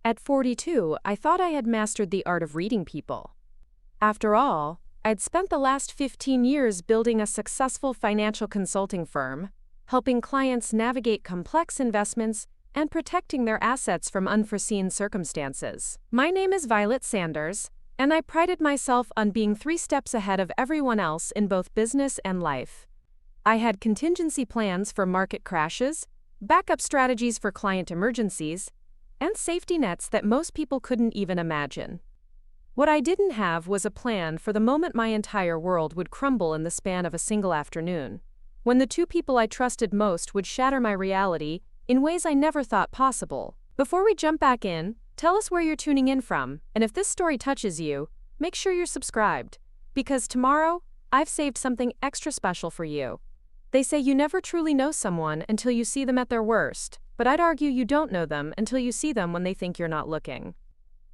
At 42, I thought I had mastered the art of reading people. After all, I'd spent the last 15 years building a successful financial consulting firm, helping clients navigate complex investments and protecting their assets from unforeseen circumstances. My name is Violet Sanders, and I prided myself on being 3 steps ahead of everyone else in both business and life. I had contingency plans for market crashes, backup strategies for client emergencies, and safety nets that most people couldn't even imagine. What I didn't have was a plan for the moment my entire world would crumble in the span of a single afternoon, when the 2 people I trusted most would shatter my reality in ways I never thought possible. Before we jump back in, tell us where you're tuning in from, and if this story touches you, make sure you're subscribed, because tomorrow, I've saved something extra special for you. They say you never truly know someone until you see them at their worst, but I'd argue you don't know them until you see them when they think you're not looking.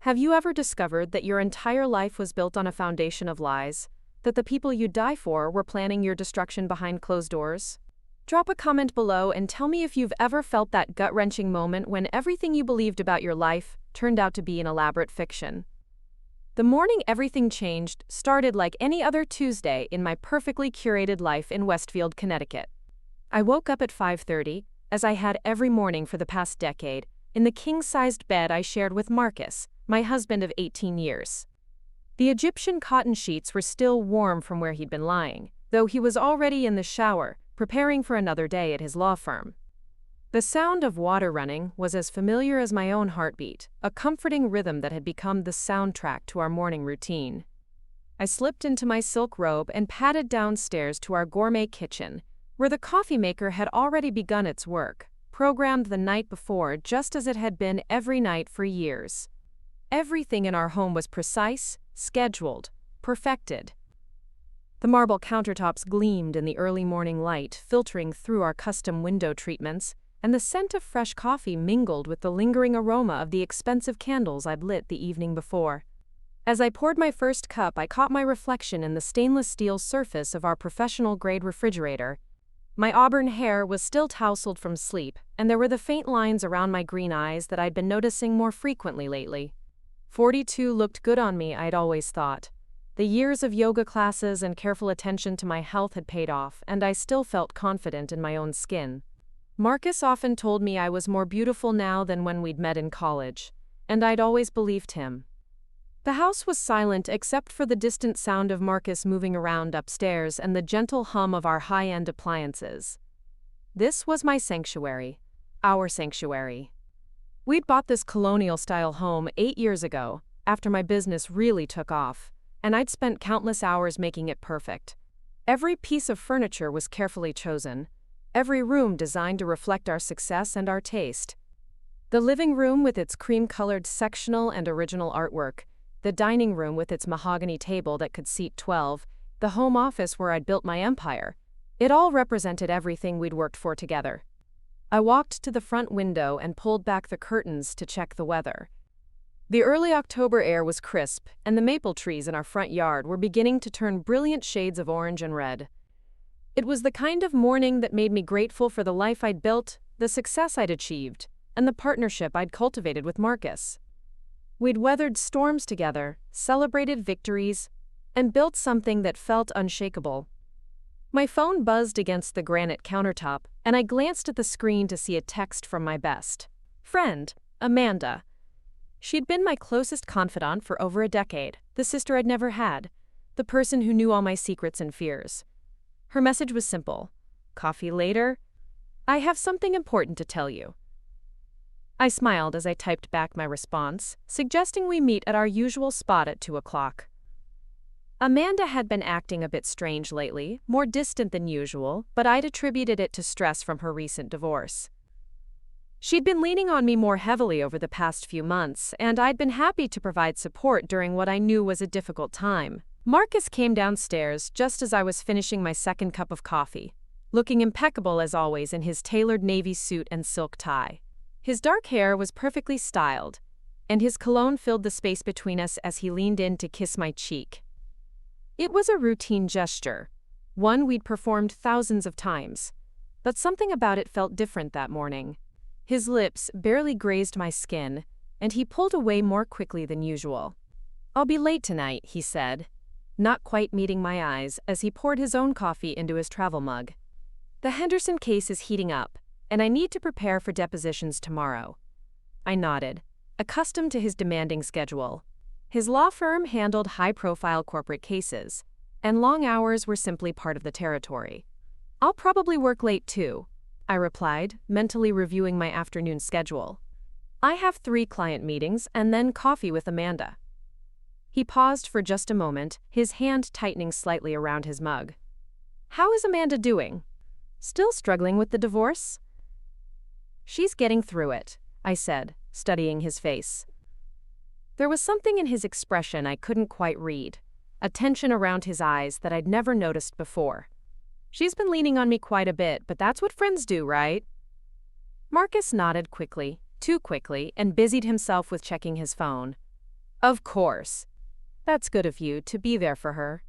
Have you ever discovered that your entire life was built on a foundation of lies? That the people you'd die for were planning your destruction behind closed doors? Drop a comment below and tell me if you've ever felt that gut-wrenching moment when everything you believed about your life turned out to be an elaborate fiction. The morning everything changed started like any other Tuesday in my perfectly curated life in Westfield, Connecticut. I woke up at 5:30, as I had every morning for the past decade, in the king-sized bed I shared with Marcus, my husband of 18 years. The Egyptian cotton sheets were still warm from where he'd been lying, though he was already in the shower, preparing for another day at his law firm. The sound of water running was as familiar as my own heartbeat, a comforting rhythm that had become the soundtrack to our morning routine. I slipped into my silk robe and padded downstairs to our gourmet kitchen, where the coffee maker had already begun its work, programmed the night before just as it had been every night for years. Everything in our home was precise, scheduled, perfected. The marble countertops gleamed in the early morning light filtering through our custom window treatments, and the scent of fresh coffee mingled with the lingering aroma of the expensive candles I'd lit the evening before. As I poured my first cup, I caught my reflection in the stainless steel surface of our professional-grade refrigerator. My auburn hair was still tousled from sleep, and there were the faint lines around my green eyes that I'd been noticing more frequently lately. 42 looked good on me, I'd always thought. The years of yoga classes and careful attention to my health had paid off, and I still felt confident in my own skin. Marcus often told me I was more beautiful now than when we'd met in college, and I'd always believed him. The house was silent except for the distant sound of Marcus moving around upstairs and the gentle hum of our high-end appliances. This was my sanctuary, our sanctuary. We'd bought this colonial-style home 8 years ago, after my business really took off, and I'd spent countless hours making it perfect. Every piece of furniture was carefully chosen, every room designed to reflect our success and our taste. The living room with its cream-colored sectional and original artwork, the dining room with its mahogany table that could seat 12, the home office where I'd built my empire. It all represented everything we'd worked for together. I walked to the front window and pulled back the curtains to check the weather. The early October air was crisp, and the maple trees in our front yard were beginning to turn brilliant shades of orange and red. It was the kind of morning that made me grateful for the life I'd built, the success I'd achieved, and the partnership I'd cultivated with Marcus. We'd weathered storms together, celebrated victories, and built something that felt unshakable. My phone buzzed against the granite countertop, and I glanced at the screen to see a text from my best friend, Amanda. She'd been my closest confidant for over a decade, the sister I'd never had, the person who knew all my secrets and fears. Her message was simple. Coffee later? I have something important to tell you. I smiled as I typed back my response, suggesting we meet at our usual spot at 2 o'clock. Amanda had been acting a bit strange lately, more distant than usual, but I'd attributed it to stress from her recent divorce. She'd been leaning on me more heavily over the past few months, and I'd been happy to provide support during what I knew was a difficult time. Marcus came downstairs just as I was finishing my second cup of coffee, looking impeccable as always in his tailored navy suit and silk tie. His dark hair was perfectly styled, and his cologne filled the space between us as he leaned in to kiss my cheek. It was a routine gesture, one we'd performed thousands of times, but something about it felt different that morning. His lips barely grazed my skin, and he pulled away more quickly than usual. "I'll be late tonight," he said, not quite meeting my eyes as he poured his own coffee into his travel mug. "The Henderson case is heating up, and I need to prepare for depositions tomorrow." I nodded, accustomed to his demanding schedule. His law firm handled high-profile corporate cases, and long hours were simply part of the territory. "I'll probably work late too," I replied, mentally reviewing my afternoon schedule. "I have 3 client meetings and then coffee with Amanda." He paused for just a moment, his hand tightening slightly around his mug. "How is Amanda doing? Still struggling with the divorce?" "She's getting through it," I said, studying his face. There was something in his expression I couldn't quite read, a tension around his eyes that I'd never noticed before. "She's been leaning on me quite a bit, but that's what friends do, right?" Marcus nodded quickly, too quickly, and busied himself with checking his phone. "Of course. That's good of you to be there for her."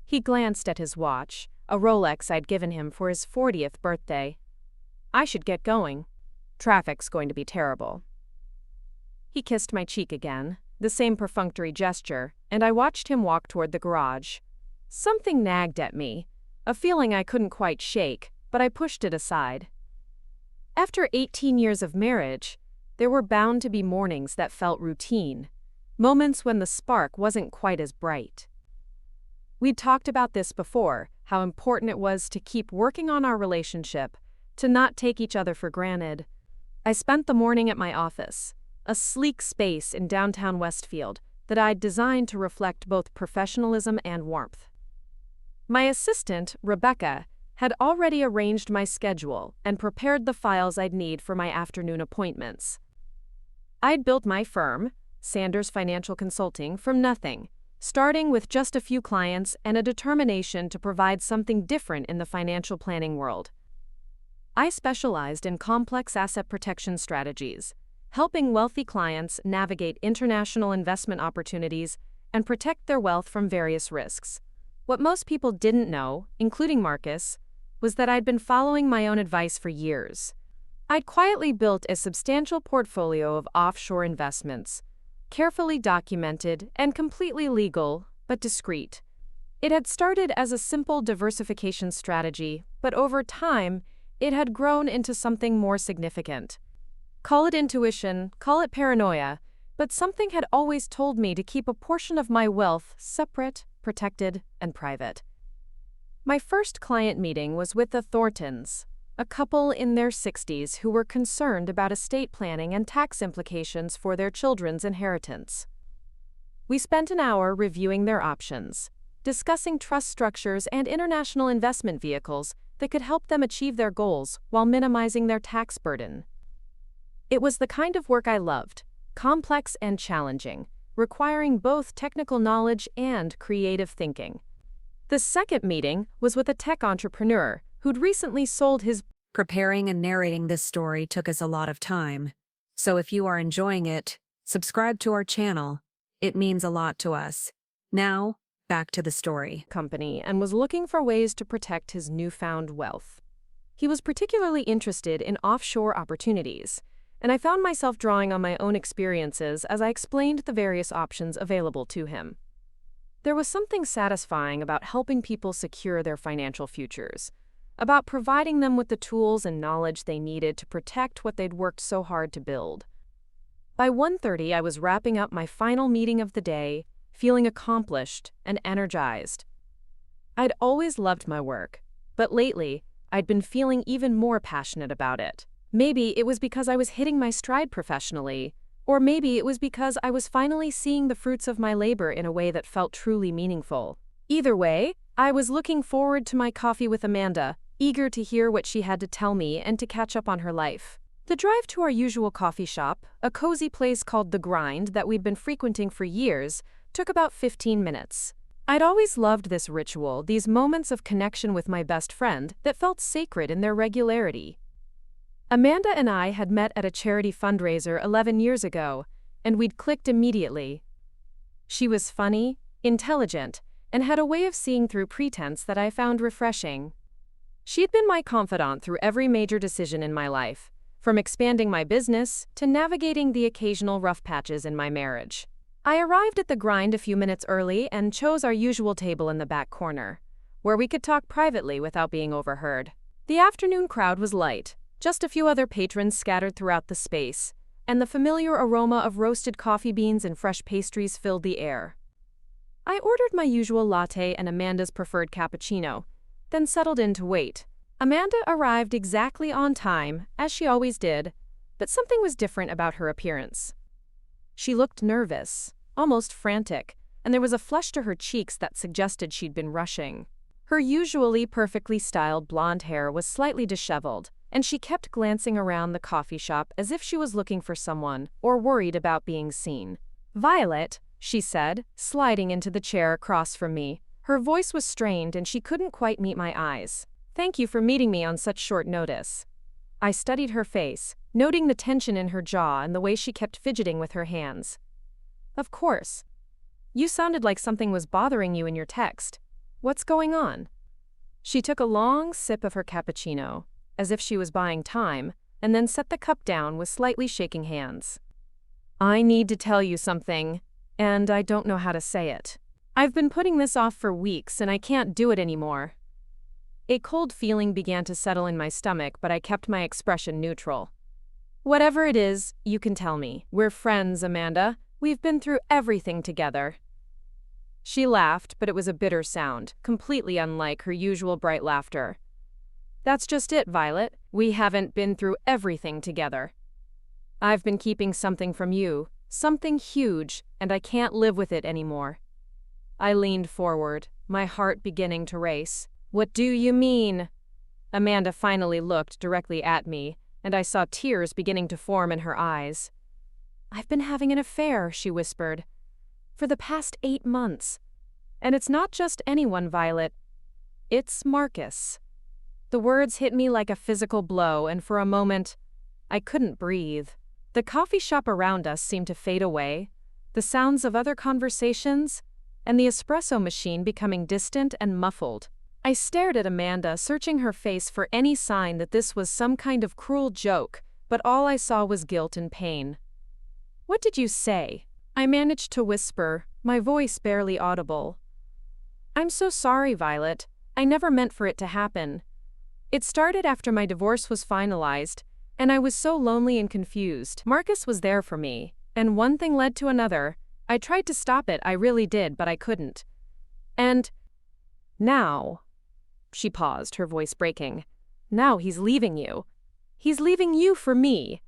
He glanced at his watch, a Rolex I'd given him for his 40th birthday. "I should get going. Traffic's going to be terrible." He kissed my cheek again, the same perfunctory gesture, and I watched him walk toward the garage. Something nagged at me, a feeling I couldn't quite shake, but I pushed it aside. After 18 years of marriage, there were bound to be mornings that felt routine, moments when the spark wasn't quite as bright. We'd talked about this before, how important it was to keep working on our relationship, to not take each other for granted. I spent the morning at my office, a sleek space in downtown Westfield that I'd designed to reflect both professionalism and warmth. My assistant, Rebecca, had already arranged my schedule and prepared the files I'd need for my afternoon appointments. I'd built my firm, Sanders Financial Consulting, from nothing, starting with just a few clients and a determination to provide something different in the financial planning world. I specialized in complex asset protection strategies, helping wealthy clients navigate international investment opportunities and protect their wealth from various risks. What most people didn't know, including Marcus, was that I'd been following my own advice for years. I'd quietly built a substantial portfolio of offshore investments, carefully documented and completely legal, but discreet. It had started as a simple diversification strategy, but over time, it had grown into something more significant. Call it intuition, call it paranoia, but something had always told me to keep a portion of my wealth separate, protected, and private. My first client meeting was with the Thorntons, a couple in their 60s who were concerned about estate planning and tax implications for their children's inheritance. We spent an hour reviewing their options, discussing trust structures and international investment vehicles that could help them achieve their goals while minimizing their tax burden. It was the kind of work I loved, complex and challenging, requiring both technical knowledge and creative thinking. The second meeting was with a tech entrepreneur who'd recently sold his. Preparing and narrating this story took us a lot of time, so if you are enjoying it, subscribe to our channel. It means a lot to us. Now, back to the story. Company and was looking for ways to protect his newfound wealth. He was particularly interested in offshore opportunities, and I found myself drawing on my own experiences as I explained the various options available to him. There was something satisfying about helping people secure their financial futures, about providing them with the tools and knowledge they needed to protect what they'd worked so hard to build. By 1:30, I was wrapping up my final meeting of the day, feeling accomplished and energized. I'd always loved my work, but lately, I'd been feeling even more passionate about it. Maybe it was because I was hitting my stride professionally, or maybe it was because I was finally seeing the fruits of my labor in a way that felt truly meaningful. Either way, I was looking forward to my coffee with Amanda, eager to hear what she had to tell me and to catch up on her life. The drive to our usual coffee shop, a cozy place called The Grind that we'd been frequenting for years, took about 15 minutes. I'd always loved this ritual, these moments of connection with my best friend that felt sacred in their regularity. Amanda and I had met at a charity fundraiser 11 years ago, and we'd clicked immediately. She was funny, intelligent, and had a way of seeing through pretense that I found refreshing. She'd been my confidant through every major decision in my life, from expanding my business to navigating the occasional rough patches in my marriage. I arrived at the grind a few minutes early and chose our usual table in the back corner, where we could talk privately without being overheard. The afternoon crowd was light, just a few other patrons scattered throughout the space, and the familiar aroma of roasted coffee beans and fresh pastries filled the air. I ordered my usual latte and Amanda's preferred cappuccino, then settled in to wait. Amanda arrived exactly on time, as she always did, but something was different about her appearance. She looked nervous, almost frantic, and there was a flush to her cheeks that suggested she'd been rushing. Her usually perfectly styled blonde hair was slightly disheveled, and she kept glancing around the coffee shop as if she was looking for someone or worried about being seen. "Violet," she said, sliding into the chair across from me. Her voice was strained and she couldn't quite meet my eyes. "Thank you for meeting me on such short notice." I studied her face, noting the tension in her jaw and the way she kept fidgeting with her hands. "Of course. You sounded like something was bothering you in your text. What's going on?" She took a long sip of her cappuccino, as if she was buying time, and then set the cup down with slightly shaking hands. "I need to tell you something, and I don't know how to say it. I've been putting this off for weeks and I can't do it anymore." A cold feeling began to settle in my stomach, but I kept my expression neutral. "Whatever it is, you can tell me. We're friends, Amanda. We've been through everything together." She laughed, but it was a bitter sound, completely unlike her usual bright laughter. "That's just it, Violet. We haven't been through everything together. I've been keeping something from you, something huge, and I can't live with it anymore." I leaned forward, my heart beginning to race. "What do you mean?" Amanda finally looked directly at me, and I saw tears beginning to form in her eyes. "I've been having an affair," she whispered, "for the past 8 months. And it's not just anyone, Violet. It's Marcus." The words hit me like a physical blow, and for a moment, I couldn't breathe. The coffee shop around us seemed to fade away, the sounds of other conversations, and the espresso machine becoming distant and muffled. I stared at Amanda, searching her face for any sign that this was some kind of cruel joke, but all I saw was guilt and pain. "What did you say?" I managed to whisper, my voice barely audible. "I'm so sorry, Violet. I never meant for it to happen. It started after my divorce was finalized, and I was so lonely and confused. Marcus was there for me, and one thing led to another. I tried to stop it, I really did, but I couldn't. And now," she paused, her voice breaking, "now he's leaving you. He's leaving you for me."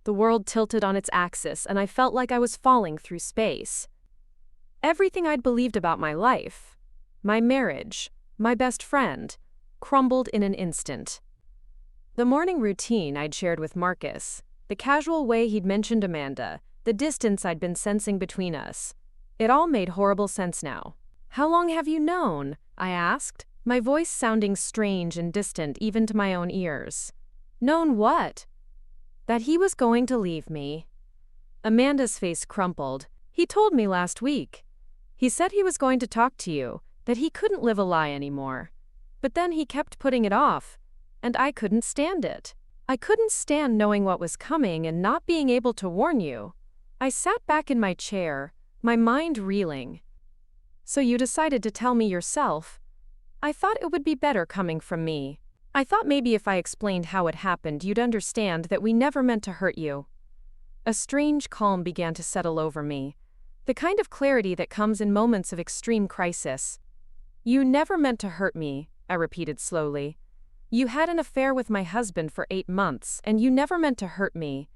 The world tilted on its axis, and I felt like I was falling through space. Everything I'd believed about my life, my marriage, my best friend, crumbled in an instant. The morning routine I'd shared with Marcus, the casual way he'd mentioned Amanda, the distance I'd been sensing between us, it all made horrible sense now. "How long have you known?" I asked, my voice sounding strange and distant even to my own ears. "Known what?" "That he was going to leave me." Amanda's face crumpled. "He told me last week. He said he was going to talk to you, that he couldn't live a lie anymore. But then he kept putting it off, and I couldn't stand it. I couldn't stand knowing what was coming and not being able to warn you." I sat back in my chair, my mind reeling. "So you decided to tell me yourself? I thought it would be better coming from me. I thought maybe if I explained how it happened, you'd understand that we never meant to hurt you." A strange calm began to settle over me, the kind of clarity that comes in moments of extreme crisis. "You never meant to hurt me," I repeated slowly. "You had an affair with my husband for 8 months, and you never meant to hurt me.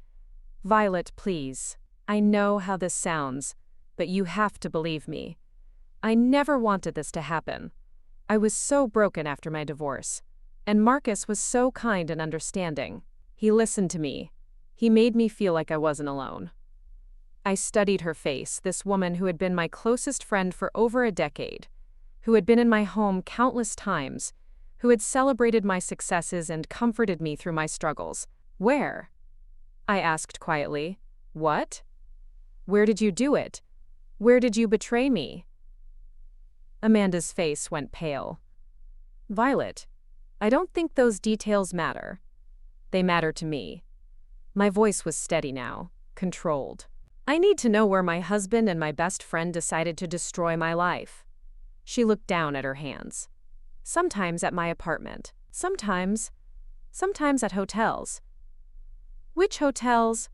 Violet, please. I know how this sounds, but you have to believe me. I never wanted this to happen. I was so broken after my divorce, and Marcus was so kind and understanding. He listened to me. He made me feel like I wasn't alone." I studied her face, this woman who had been my closest friend for over a decade, who had been in my home countless times, who had celebrated my successes and comforted me through my struggles. "Where?" I asked quietly. "What? Where did you do it? Where did you betray me?" Amanda's face went pale. "Violet, I don't think those details matter. They matter to me. My voice was steady now, controlled. I need to know where my husband and my best friend decided to destroy my life. She looked down at her hands. Sometimes at my apartment. Sometimes at hotels. Which hotels?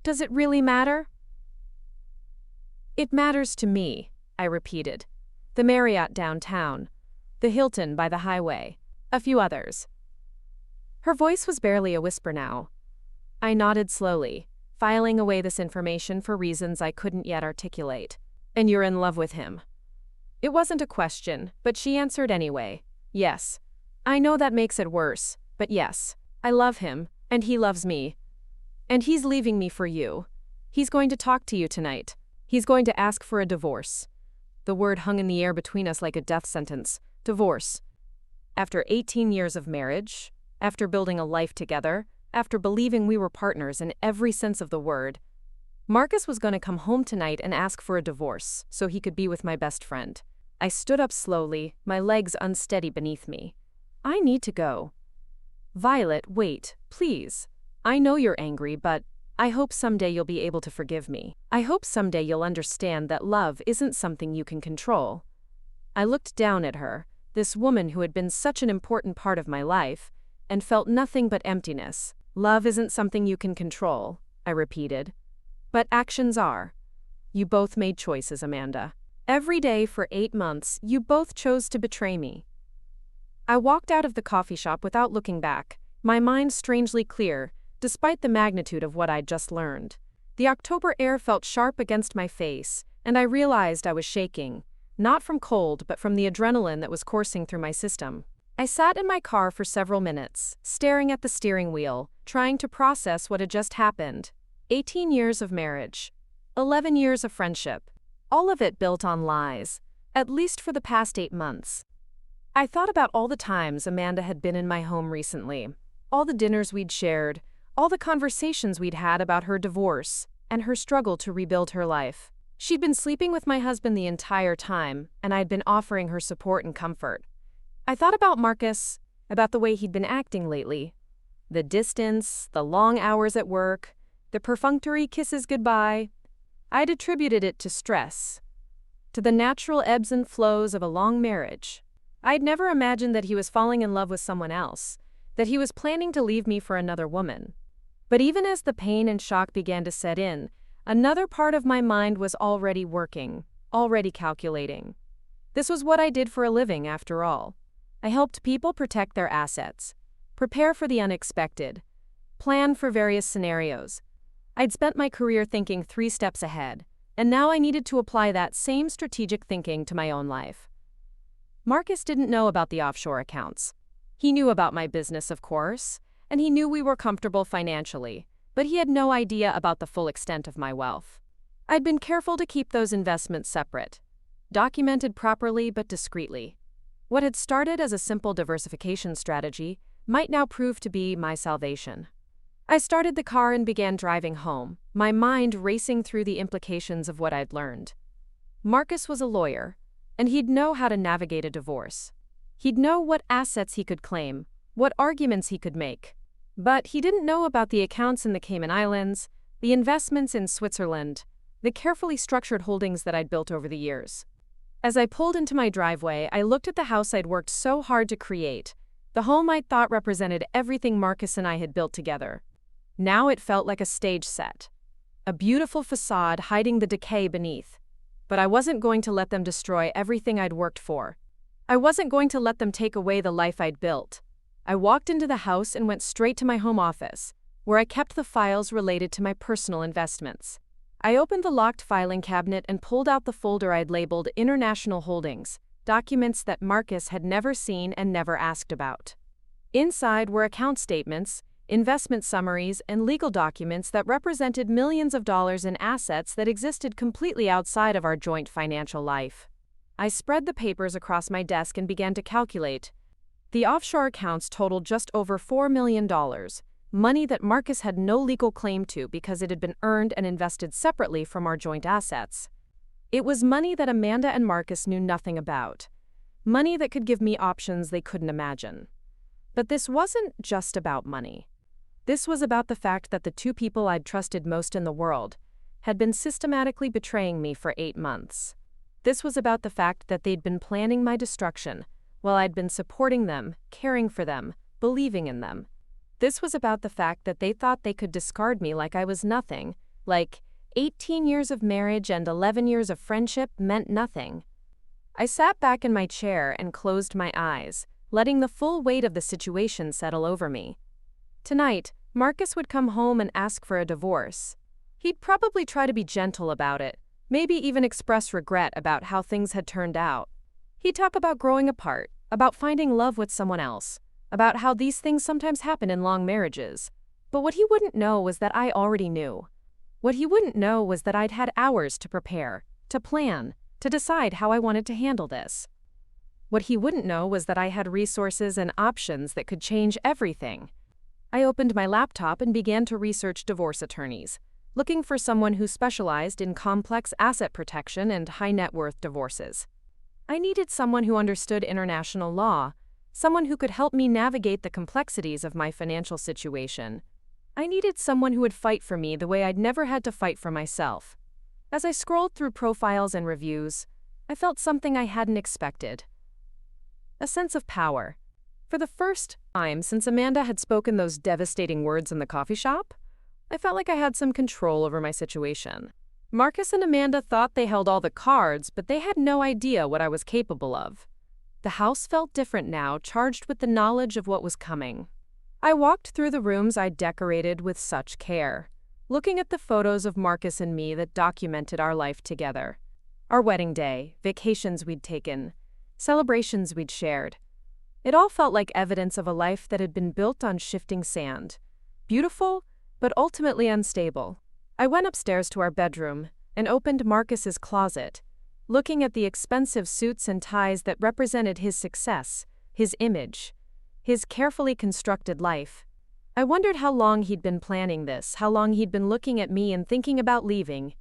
Does it really matter? It matters to me, I repeated. The Marriott downtown, the Hilton by the highway, a few others. Her voice was barely a whisper now. I nodded slowly, filing away this information for reasons I couldn't yet articulate. And you're in love with him. It wasn't a question, but she answered anyway. Yes. I know that makes it worse, but yes. I love him, and he loves me. And he's leaving me for you. He's going to talk to you tonight. He's going to ask for a divorce. The word hung in the air between us like a death sentence. Divorce. After 18 years of marriage, after building a life together, after believing we were partners in every sense of the word, Marcus was going to come home tonight and ask for a divorce so he could be with my best friend. I stood up slowly, my legs unsteady beneath me. I need to go. Violet, wait, please. I know you're angry, but I hope someday you'll be able to forgive me. I hope someday you'll understand that love isn't something you can control. I looked down at her, this woman who had been such an important part of my life, and felt nothing but emptiness. Love isn't something you can control, I repeated. But actions are. You both made choices, Amanda. Every day for 8 months, you both chose to betray me. I walked out of the coffee shop without looking back, my mind strangely clear, despite the magnitude of what I'd just learned. The October air felt sharp against my face, and I realized I was shaking, not from cold but from the adrenaline that was coursing through my system. I sat in my car for several minutes, staring at the steering wheel, trying to process what had just happened. 18 years of marriage. 11 years of friendship. All of it built on lies, at least for the past 8 months. I thought about all the times Amanda had been in my home recently, all the dinners we'd shared, all the conversations we'd had about her divorce and her struggle to rebuild her life. She'd been sleeping with my husband the entire time, and I'd been offering her support and comfort. I thought about Marcus, about the way he'd been acting lately. The distance, the long hours at work, the perfunctory kisses goodbye. I'd attributed it to stress, to the natural ebbs and flows of a long marriage. I'd never imagined that he was falling in love with someone else, that he was planning to leave me for another woman. But even as the pain and shock began to set in, another part of my mind was already working, already calculating. This was what I did for a living, after all. I helped people protect their assets, prepare for the unexpected, plan for various scenarios. I'd spent my career thinking 3 steps ahead, and now I needed to apply that same strategic thinking to my own life. Marcus didn't know about the offshore accounts. He knew about my business, of course, and he knew we were comfortable financially, but he had no idea about the full extent of my wealth. I'd been careful to keep those investments separate, documented properly but discreetly. What had started as a simple diversification strategy might now prove to be my salvation. I started the car and began driving home, my mind racing through the implications of what I'd learned. Marcus was a lawyer, and he'd know how to navigate a divorce. He'd know what assets he could claim, what arguments he could make. But he didn't know about the accounts in the Cayman Islands, the investments in Switzerland, the carefully structured holdings that I'd built over the years. As I pulled into my driveway, I looked at the house I'd worked so hard to create, the home I'd thought represented everything Marcus and I had built together. Now it felt like a stage set, a beautiful facade hiding the decay beneath. But I wasn't going to let them destroy everything I'd worked for. I wasn't going to let them take away the life I'd built. I walked into the house and went straight to my home office, where I kept the files related to my personal investments. I opened the locked filing cabinet and pulled out the folder I'd labeled International Holdings, documents that Marcus had never seen and never asked about. Inside were account statements, investment summaries, and legal documents that represented millions of dollars in assets that existed completely outside of our joint financial life. I spread the papers across my desk and began to calculate. The offshore accounts totaled just over $4 million, money that Marcus had no legal claim to because it had been earned and invested separately from our joint assets. It was money that Amanda and Marcus knew nothing about, money that could give me options they couldn't imagine. But this wasn't just about money. This was about the fact that the two people I'd trusted most in the world had been systematically betraying me for 8 months. This was about the fact that they'd been planning my destruction while I'd been supporting them, caring for them, believing in them. This was about the fact that they thought they could discard me like I was nothing, like 18 years of marriage and 11 years of friendship meant nothing. I sat back in my chair and closed my eyes, letting the full weight of the situation settle over me. Tonight, Marcus would come home and ask for a divorce. He'd probably try to be gentle about it, maybe even express regret about how things had turned out. He'd talk about growing apart, about finding love with someone else, about how these things sometimes happen in long marriages. But what he wouldn't know was that I already knew. What he wouldn't know was that I'd had hours to prepare, to plan, to decide how I wanted to handle this. What he wouldn't know was that I had resources and options that could change everything. I opened my laptop and began to research divorce attorneys, looking for someone who specialized in complex asset protection and high-net-worth divorces. I needed someone who understood international law, someone who could help me navigate the complexities of my financial situation. I needed someone who would fight for me the way I'd never had to fight for myself. As I scrolled through profiles and reviews, I felt something I hadn't expected. A sense of power. For the first time since Amanda had spoken those devastating words in the coffee shop, I felt like I had some control over my situation. Marcus and Amanda thought they held all the cards, but they had no idea what I was capable of. The house felt different now, charged with the knowledge of what was coming. I walked through the rooms I'd decorated with such care, looking at the photos of Marcus and me that documented our life together. Our wedding day, vacations we'd taken, celebrations we'd shared. It all felt like evidence of a life that had been built on shifting sand. Beautiful, but ultimately unstable. I went upstairs to our bedroom and opened Marcus's closet, looking at the expensive suits and ties that represented his success, his image, his carefully constructed life. I wondered how long he'd been planning this, how long he'd been looking at me and thinking about leaving.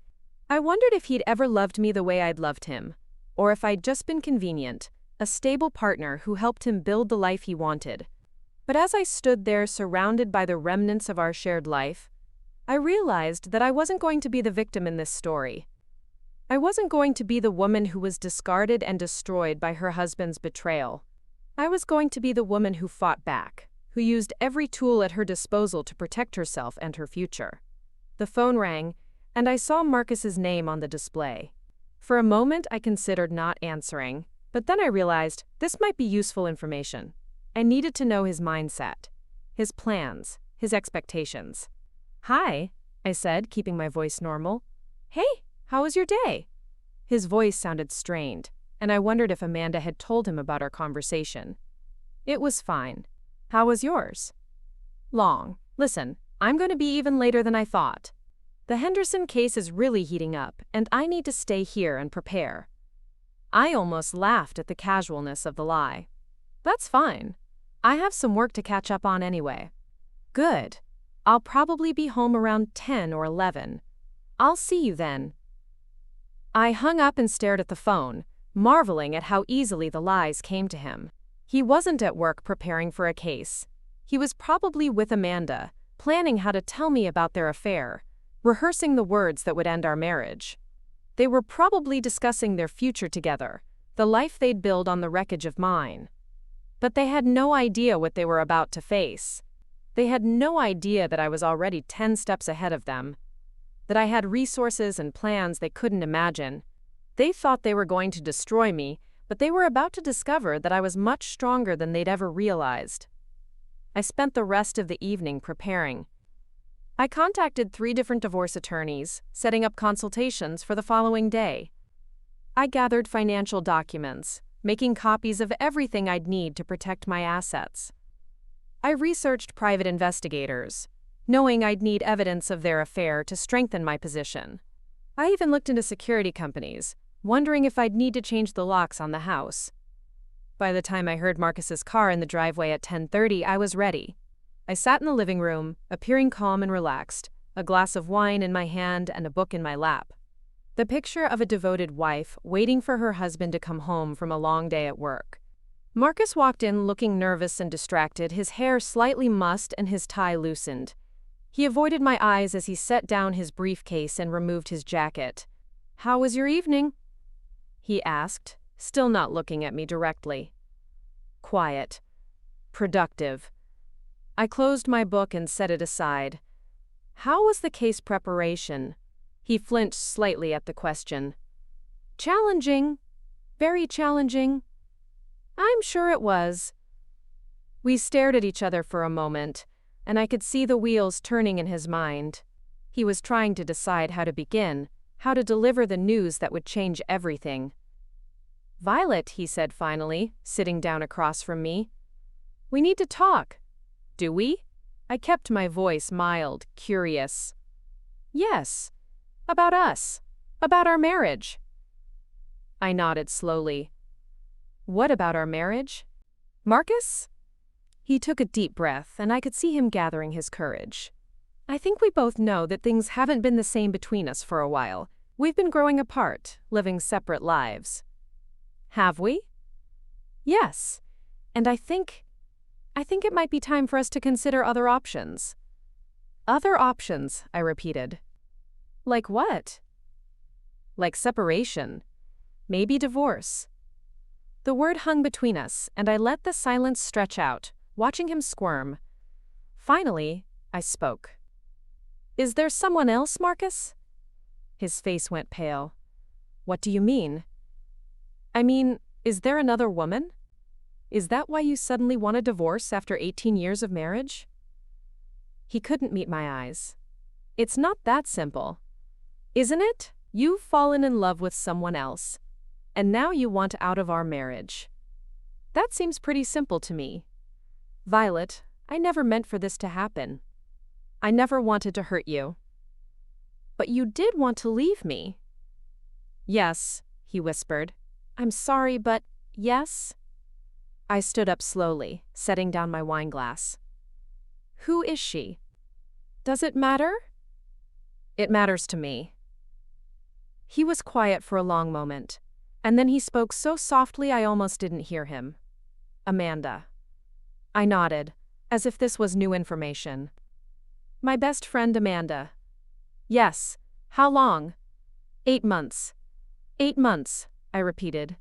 I wondered if he'd ever loved me the way I'd loved him, or if I'd just been convenient, a stable partner who helped him build the life he wanted. But as I stood there surrounded by the remnants of our shared life, I realized that I wasn't going to be the victim in this story. I wasn't going to be the woman who was discarded and destroyed by her husband's betrayal. I was going to be the woman who fought back, who used every tool at her disposal to protect herself and her future. The phone rang, and I saw Marcus's name on the display. For a moment, I considered not answering, but then I realized this might be useful information. I needed to know his mindset, his plans, his expectations. "Hi," I said, keeping my voice normal. "Hey, how was your day?" His voice sounded strained, and I wondered if Amanda had told him about our conversation. "It was fine. How was yours?" "Long. Listen, I'm going to be even later than I thought. The Henderson case is really heating up, and I need to stay here and prepare." I almost laughed at the casualness of the lie. "That's fine. I have some work to catch up on anyway." "Good. I'll probably be home around 10 or 11. I'll see you then." I hung up and stared at the phone, marveling at how easily the lies came to him. He wasn't at work preparing for a case. He was probably with Amanda, planning how to tell me about their affair, rehearsing the words that would end our marriage. They were probably discussing their future together, the life they'd build on the wreckage of mine. But they had no idea what they were about to face. They had no idea that I was already 10 steps ahead of them, that I had resources and plans they couldn't imagine. They thought they were going to destroy me, but they were about to discover that I was much stronger than they'd ever realized. I spent the rest of the evening preparing. I contacted 3 different divorce attorneys, setting up consultations for the following day. I gathered financial documents, making copies of everything I'd need to protect my assets. I researched private investigators, knowing I'd need evidence of their affair to strengthen my position. I even looked into security companies, wondering if I'd need to change the locks on the house. By the time I heard Marcus's car in the driveway at 10:30, I was ready. I sat in the living room, appearing calm and relaxed, a glass of wine in my hand and a book in my lap. The picture of a devoted wife waiting for her husband to come home from a long day at work. Marcus walked in looking nervous and distracted, his hair slightly mussed and his tie loosened. He avoided my eyes as he set down his briefcase and removed his jacket. "How was your evening?" he asked, still not looking at me directly. "Quiet. Productive." I closed my book and set it aside. "How was the case preparation?" He flinched slightly at the question. "Challenging. Very challenging." "I'm sure it was." We stared at each other for a moment, and I could see the wheels turning in his mind. He was trying to decide how to begin, how to deliver the news that would change everything. "Violet," he said finally, sitting down across from me. "We need to talk." "Do we?" I kept my voice mild, curious. "Yes. About us. About our marriage." I nodded slowly. "What about our marriage?" "Marcus?" He took a deep breath, and I could see him gathering his courage. "I think we both know that things haven't been the same between us for a while. We've been growing apart, living separate lives." "Have we?" "Yes. And I think it might be time for us to consider other options." "Other options," I repeated. "Like what?" "Like separation. Maybe divorce." The word hung between us, and I let the silence stretch out, watching him squirm. Finally, I spoke. "Is there someone else, Marcus?" His face went pale. "What do you mean?" "I mean, is there another woman? Is that why you suddenly want a divorce after 18 years of marriage?" He couldn't meet my eyes. "It's not that simple. Isn't it? You've fallen in love with someone else, and now you want out of our marriage. That seems pretty simple to me. Violet, I never meant for this to happen. I never wanted to hurt you." "But you did want to leave me." "Yes," he whispered. "I'm sorry, but yes." I stood up slowly, setting down my wine glass. "Who is she? Does it matter?" "It matters to me." He was quiet for a long moment, and then he spoke so softly I almost didn't hear him. "Amanda." I nodded, as if this was new information. "My best friend Amanda." "Yes. How long?" 8 months. 8 months, I repeated.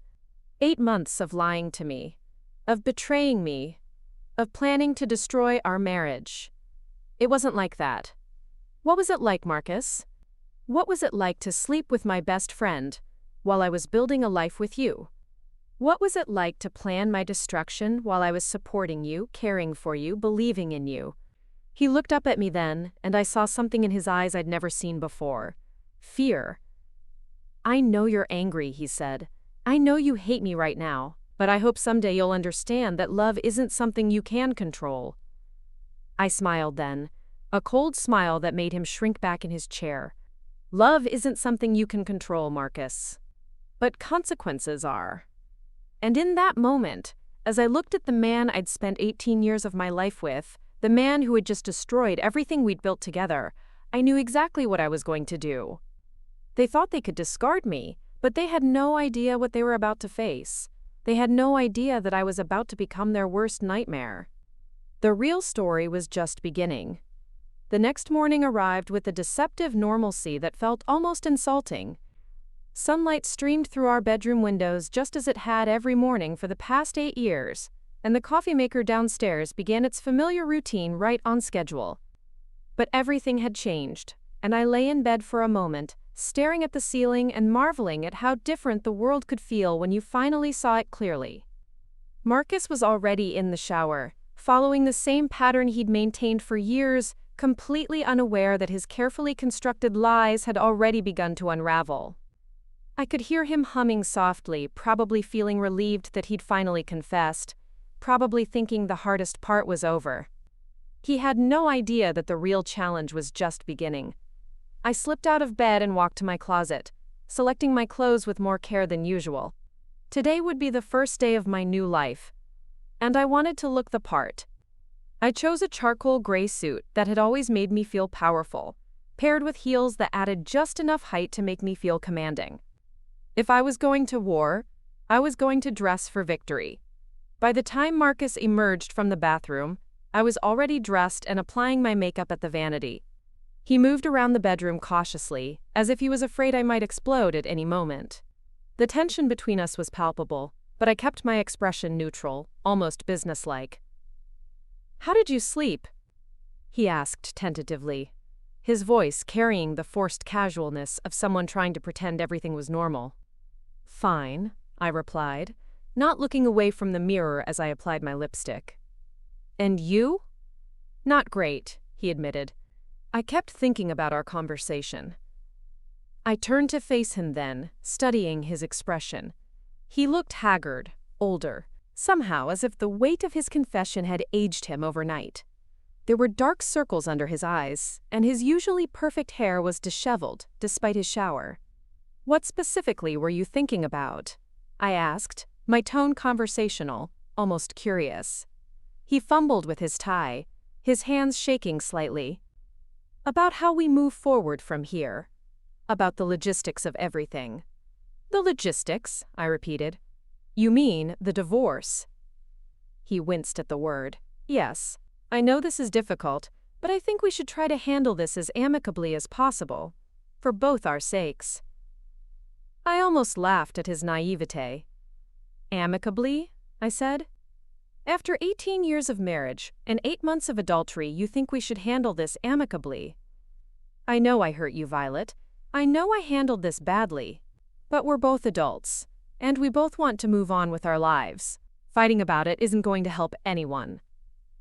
8 months of lying to me, of betraying me, of planning to destroy our marriage. It wasn't like that. What was it like, Marcus? What was it like to sleep with my best friend while I was building a life with you? What was it like to plan my destruction while I was supporting you, caring for you, believing in you? He looked up at me then, and I saw something in his eyes I'd never seen before. Fear. "I know you're angry," he said. "I know you hate me right now, but I hope someday you'll understand that love isn't something you can control." I smiled then, a cold smile that made him shrink back in his chair. "Love isn't something you can control, Marcus. But consequences are." And in that moment, as I looked at the man I'd spent 18 years of my life with, the man who had just destroyed everything we'd built together, I knew exactly what I was going to do. They thought they could discard me, but they had no idea what they were about to face. They had no idea that I was about to become their worst nightmare. The real story was just beginning. The next morning arrived with a deceptive normalcy that felt almost insulting. Sunlight streamed through our bedroom windows just as it had every morning for the past 8 years, and the coffee maker downstairs began its familiar routine right on schedule. But everything had changed, and I lay in bed for a moment, staring at the ceiling and marveling at how different the world could feel when you finally saw it clearly. Marcus was already in the shower, following the same pattern he'd maintained for years, completely unaware that his carefully constructed lies had already begun to unravel. I could hear him humming softly, probably feeling relieved that he'd finally confessed, probably thinking the hardest part was over. He had no idea that the real challenge was just beginning. I slipped out of bed and walked to my closet, selecting my clothes with more care than usual. Today would be the first day of my new life, and I wanted to look the part. I chose a charcoal gray suit that had always made me feel powerful, paired with heels that added just enough height to make me feel commanding. If I was going to war, I was going to dress for victory. By the time Marcus emerged from the bathroom, I was already dressed and applying my makeup at the vanity. He moved around the bedroom cautiously, as if he was afraid I might explode at any moment. The tension between us was palpable, but I kept my expression neutral, almost businesslike. "How did you sleep?" he asked tentatively, his voice carrying the forced casualness of someone trying to pretend everything was normal. "Fine," I replied, not looking away from the mirror as I applied my lipstick. "And you?" "Not great," he admitted. I kept thinking about our conversation. I turned to face him then, studying his expression. He looked haggard, older, somehow as if the weight of his confession had aged him overnight. There were dark circles under his eyes, and his usually perfect hair was disheveled, despite his shower. "What specifically were you thinking about?" I asked, my tone conversational, almost curious. He fumbled with his tie, his hands shaking slightly. "About how we move forward from here. About the logistics of everything." "The logistics," I repeated. "You mean the divorce?" He winced at the word. "Yes, I know this is difficult, but I think we should try to handle this as amicably as possible, for both our sakes." I almost laughed at his naivete. "Amicably?" I said. "After 18 years of marriage and 8 months of adultery, you think we should handle this amicably? I know I hurt you, Violet. I know I handled this badly. But we're both adults, and we both want to move on with our lives. Fighting about it isn't going to help anyone."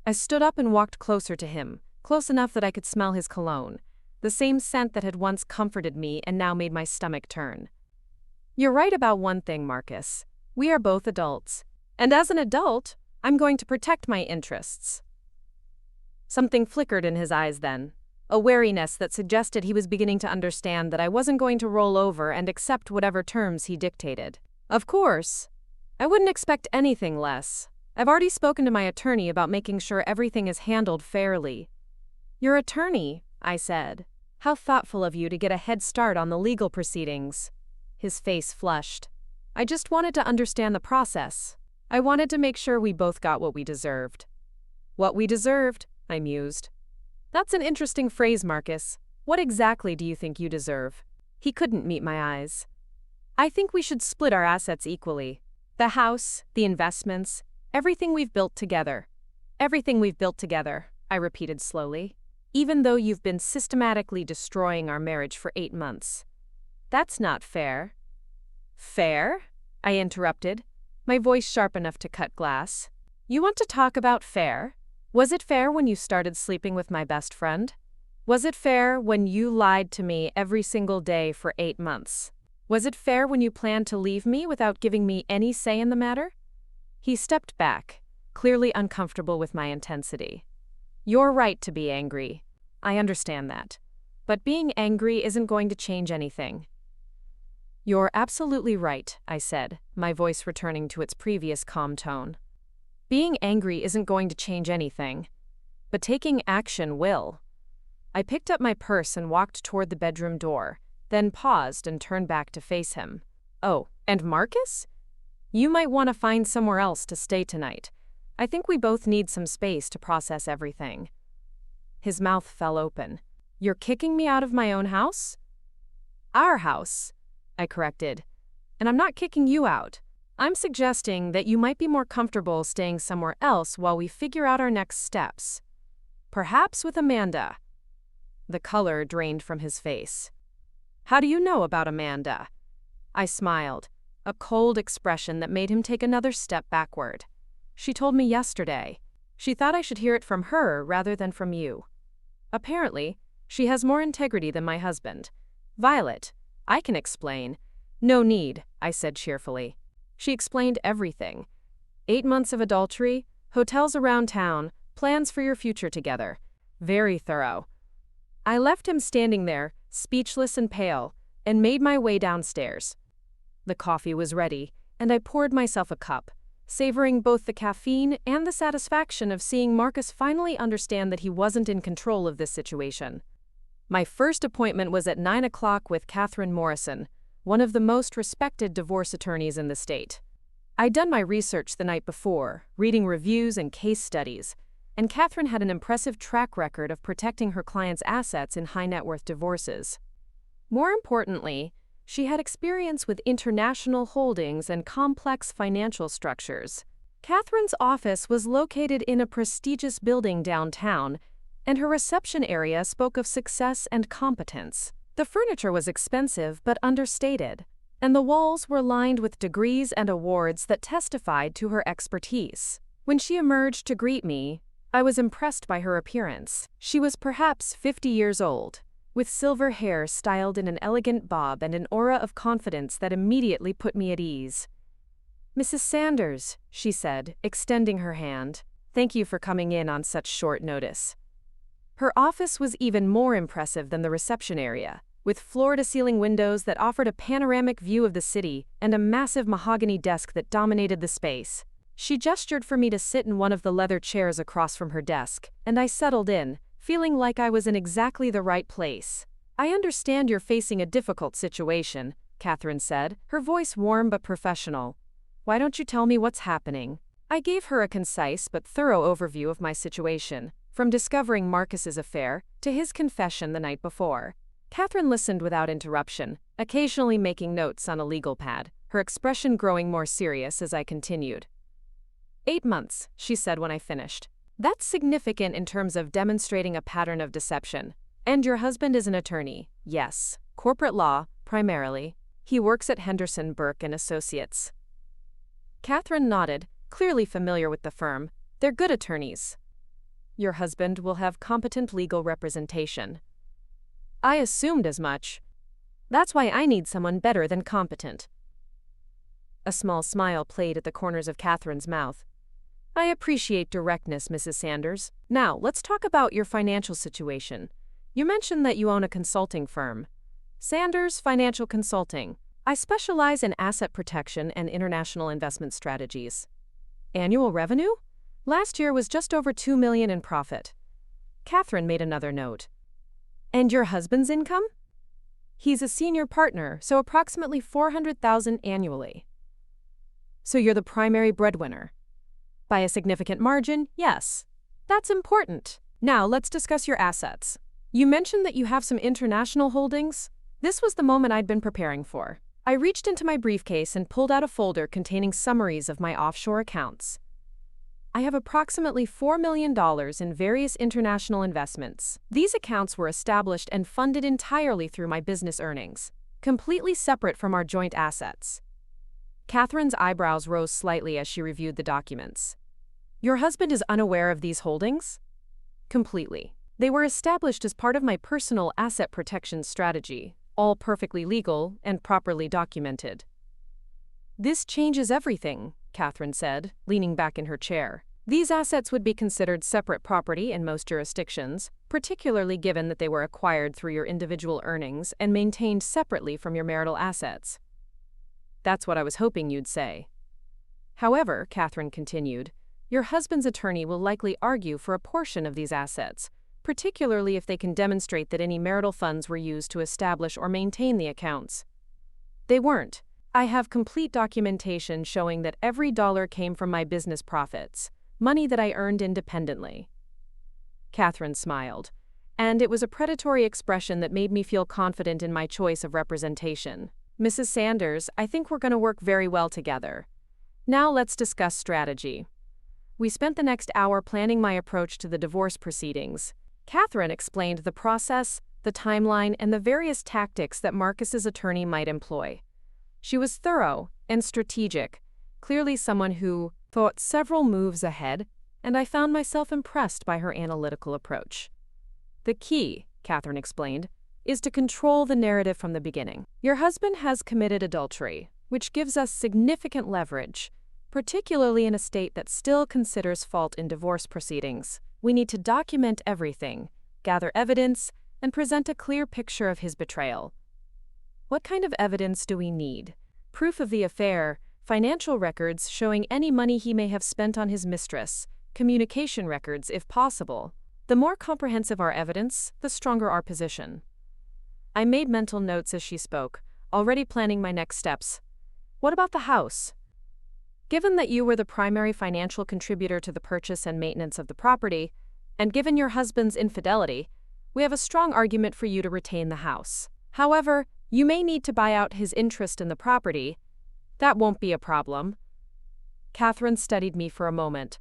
I stood up and walked closer to him, close enough that I could smell his cologne, the same scent that had once comforted me and now made my stomach turn. "You're right about one thing, Marcus. We are both adults. And as an adult, I'm going to protect my interests." Something flickered in his eyes then, a wariness that suggested he was beginning to understand that I wasn't going to roll over and accept whatever terms he dictated. "Of course. I wouldn't expect anything less. I've already spoken to my attorney about making sure everything is handled fairly." "Your attorney?" I said. "How thoughtful of you to get a head start on the legal proceedings." His face flushed. "I just wanted to understand the process. I wanted to make sure we both got what we deserved." "What we deserved," I mused. "That's an interesting phrase, Marcus. What exactly do you think you deserve?" He couldn't meet my eyes. "I think we should split our assets equally. The house, the investments, everything we've built together." "Everything we've built together," I repeated slowly. "Even though you've been systematically destroying our marriage for 8 months. That's not fair." "Fair?" I interrupted, my voice sharp enough to cut glass. "You want to talk about fair? Was it fair when you started sleeping with my best friend? Was it fair when you lied to me every single day for 8 months? Was it fair when you planned to leave me without giving me any say in the matter?" He stepped back, clearly uncomfortable with my intensity. "You're right to be angry. I understand that. But being angry isn't going to change anything." "You're absolutely right," I said, my voice returning to its previous calm tone. "Being angry isn't going to change anything. But taking action will." I picked up my purse and walked toward the bedroom door, then paused and turned back to face him. "Oh, and Marcus? You might want to find somewhere else to stay tonight. I think we both need some space to process everything." His mouth fell open. "You're kicking me out of my own house?" "Our house," I corrected. "And I'm not kicking you out. I'm suggesting that you might be more comfortable staying somewhere else while we figure out our next steps. Perhaps with Amanda." The color drained from his face. "How do you know about Amanda?" I smiled, a cold expression that made him take another step backward. "She told me yesterday. She thought I should hear it from her rather than from you. Apparently, she has more integrity than my husband. Violet, I can explain." "No need," I said cheerfully. She explained everything. 8 months of adultery, hotels around town, plans for your future together. Very thorough. I left him standing there, speechless and pale, and made my way downstairs. The coffee was ready, and I poured myself a cup, savoring both the caffeine and the satisfaction of seeing Marcus finally understand that he wasn't in control of this situation. My first appointment was at 9 o'clock with Catherine Morrison, one of the most respected divorce attorneys in the state. I'd done my research the night before, reading reviews and case studies, and Catherine had an impressive track record of protecting her clients' assets in high-net-worth divorces. More importantly, she had experience with international holdings and complex financial structures. Catherine's office was located in a prestigious building downtown, and her reception area spoke of success and competence. The furniture was expensive but understated, and the walls were lined with degrees and awards that testified to her expertise. When she emerged to greet me, I was impressed by her appearance. She was perhaps 50 years old, with silver hair styled in an elegant bob and an aura of confidence that immediately put me at ease. "Mrs. Sanders," she said, extending her hand, "thank you for coming in on such short notice." Her office was even more impressive than the reception area, with floor-to-ceiling windows that offered a panoramic view of the city and a massive mahogany desk that dominated the space. She gestured for me to sit in one of the leather chairs across from her desk, and I settled in, feeling like I was in exactly the right place. "I understand you're facing a difficult situation," Catherine said, her voice warm but professional. "Why don't you tell me what's happening?" I gave her a concise but thorough overview of my situation, from discovering Marcus's affair to his confession the night before. Catherine listened without interruption, occasionally making notes on a legal pad, her expression growing more serious as I continued. 8 months, she said when I finished. "That's significant in terms of demonstrating a pattern of deception. And your husband is an attorney?" "Yes. Corporate law, primarily. He works at Henderson, Burke and Associates." Catherine nodded, clearly familiar with the firm. "They're good attorneys." "Your husband will have competent legal representation." "I assumed as much. That's why I need someone better than competent." A small smile played at the corners of Catherine's mouth. "I appreciate directness, Mrs. Sanders. Now, let's talk about your financial situation. You mentioned that you own a consulting firm. Sanders Financial Consulting. I specialize in asset protection and international investment strategies." "Annual revenue?" "Last year was just over $2 million in profit." Catherine made another note. "And your husband's income?" "He's a senior partner, so approximately $400,000 annually." "So you're the primary breadwinner?" "By a significant margin, yes." "That's important. Now let's discuss your assets. You mentioned that you have some international holdings." This was the moment I'd been preparing for. I reached into my briefcase and pulled out a folder containing summaries of my offshore accounts. "I have approximately $4 million in various international investments. These accounts were established and funded entirely through my business earnings, completely separate from our joint assets." Catherine's eyebrows rose slightly as she reviewed the documents. "Your husband is unaware of these holdings?" "Completely. They were established as part of my personal asset protection strategy, all perfectly legal and properly documented." "This changes everything," Catherine said, leaning back in her chair. "These assets would be considered separate property in most jurisdictions, particularly given that they were acquired through your individual earnings and maintained separately from your marital assets." "That's what I was hoping you'd say." "However," Catherine continued, "your husband's attorney will likely argue for a portion of these assets, particularly if they can demonstrate that any marital funds were used to establish or maintain the accounts." "They weren't. I have complete documentation showing that every dollar came from my business profits, money that I earned independently." Catherine smiled, and it was a predatory expression that made me feel confident in my choice of representation. "Mrs. Sanders, I think we're going to work very well together. Now let's discuss strategy." We spent the next hour planning my approach to the divorce proceedings. Catherine explained the process, the timeline, and the various tactics that Marcus's attorney might employ. She was thorough and strategic, clearly someone who thought several moves ahead, and I found myself impressed by her analytical approach. "The key," Catherine explained, "is to control the narrative from the beginning. Your husband has committed adultery, which gives us significant leverage, particularly in a state that still considers fault in divorce proceedings. We need to document everything, gather evidence, and present a clear picture of his betrayal." "What kind of evidence do we need?" "Proof of the affair, financial records showing any money he may have spent on his mistress, communication records if possible. The more comprehensive our evidence, the stronger our position." I made mental notes as she spoke, already planning my next steps. "What about the house?" Given that you were the primary financial contributor to the purchase and maintenance of the property, and given your husband's infidelity, we have a strong argument for you to retain the house. However, you may need to buy out his interest in the property. That won't be a problem." Catherine studied me for a moment.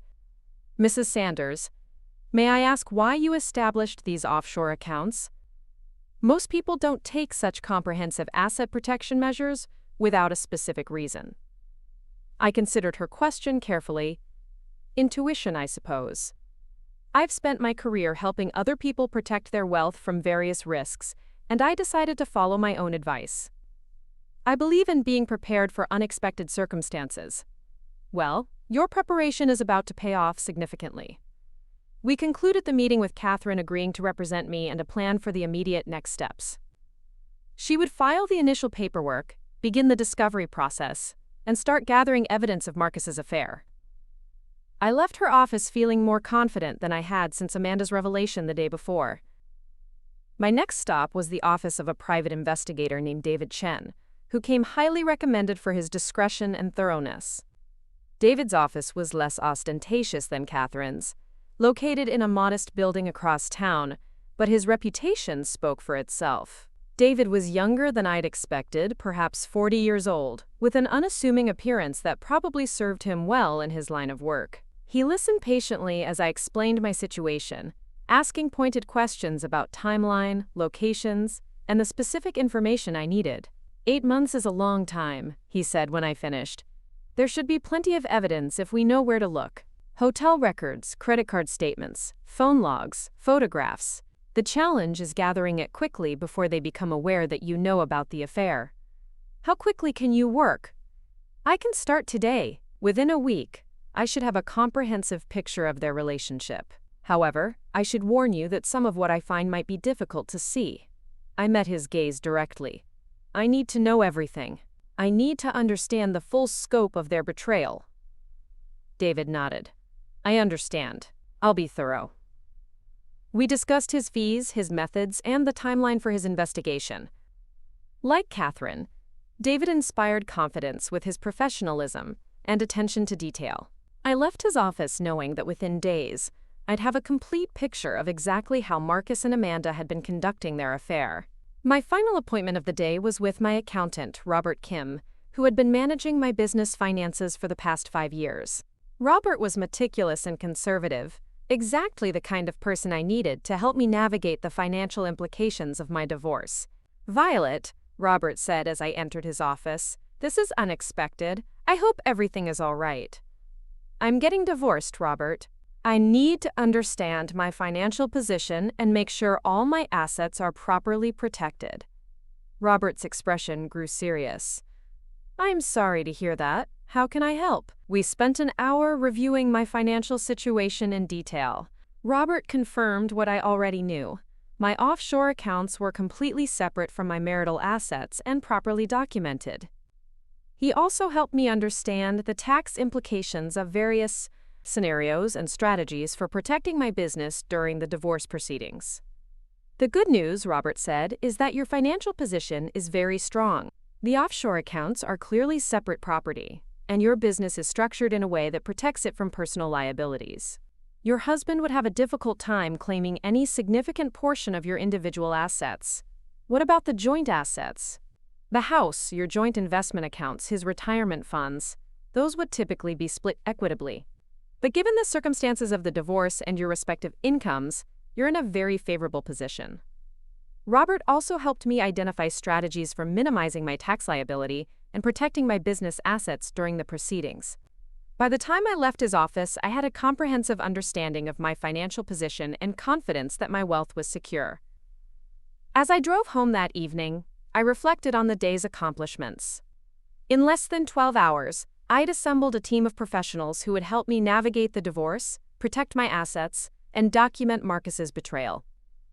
"Mrs. Sanders, may I ask why you established these offshore accounts? Most people don't take such comprehensive asset protection measures without a specific reason." I considered her question carefully. Intuition, I suppose. I've spent my career helping other people protect their wealth from various risks, and I decided to follow my own advice. I believe in being prepared for unexpected circumstances. Well, your preparation is about to pay off significantly. We concluded the meeting with Catherine agreeing to represent me and a plan for the immediate next steps. She would file the initial paperwork, begin the discovery process, and start gathering evidence of Marcus's affair. I left her office feeling more confident than I had since Amanda's revelation the day before. My next stop was the office of a private investigator named David Chen, who came highly recommended for his discretion and thoroughness. David's office was less ostentatious than Catherine's, located in a modest building across town, but his reputation spoke for itself. David was younger than I'd expected, perhaps 40 years old, with an unassuming appearance that probably served him well in his line of work. He listened patiently as I explained my situation, asking pointed questions about timeline, locations, and the specific information I needed. 8 months is a long time, he said when I finished. There should be plenty of evidence if we know where to look. Hotel records, credit card statements, phone logs, photographs. The challenge is gathering it quickly before they become aware that you know about the affair. How quickly can you work? I can start today. Within a week, I should have a comprehensive picture of their relationship. However, I should warn you that some of what I find might be difficult to see. I met his gaze directly. I need to know everything. I need to understand the full scope of their betrayal. David nodded. I understand. I'll be thorough. We discussed his fees, his methods, and the timeline for his investigation. Like Catherine, David inspired confidence with his professionalism and attention to detail. I left his office knowing that within days, I'd have a complete picture of exactly how Marcus and Amanda had been conducting their affair. My final appointment of the day was with my accountant, Robert Kim, who had been managing my business finances for the past 5 years. Robert was meticulous and conservative, exactly the kind of person I needed to help me navigate the financial implications of my divorce. "Violet," Robert said as I entered his office, "this is unexpected. I hope everything is all right." "I'm getting divorced, Robert. I need to understand my financial position and make sure all my assets are properly protected." Robert's expression grew serious. "I'm sorry to hear that. How can I help?" We spent an hour reviewing my financial situation in detail. Robert confirmed what I already knew. My offshore accounts were completely separate from my marital assets and properly documented. He also helped me understand the tax implications of various scenarios and strategies for protecting my business during the divorce proceedings. "The good news," Robert said, "is that your financial position is very strong. The offshore accounts are clearly separate property, and your business is structured in a way that protects it from personal liabilities. Your husband would have a difficult time claiming any significant portion of your individual assets. What about the joint assets? The house, your joint investment accounts, his retirement funds, those would typically be split equitably. But given the circumstances of the divorce and your respective incomes, you're in a very favorable position." Robert also helped me identify strategies for minimizing my tax liability and protecting my business assets during the proceedings. By the time I left his office, I had a comprehensive understanding of my financial position and confidence that my wealth was secure. As I drove home that evening, I reflected on the day's accomplishments. In less than 12 hours, I'd assembled a team of professionals who would help me navigate the divorce, protect my assets, and document Marcus's betrayal.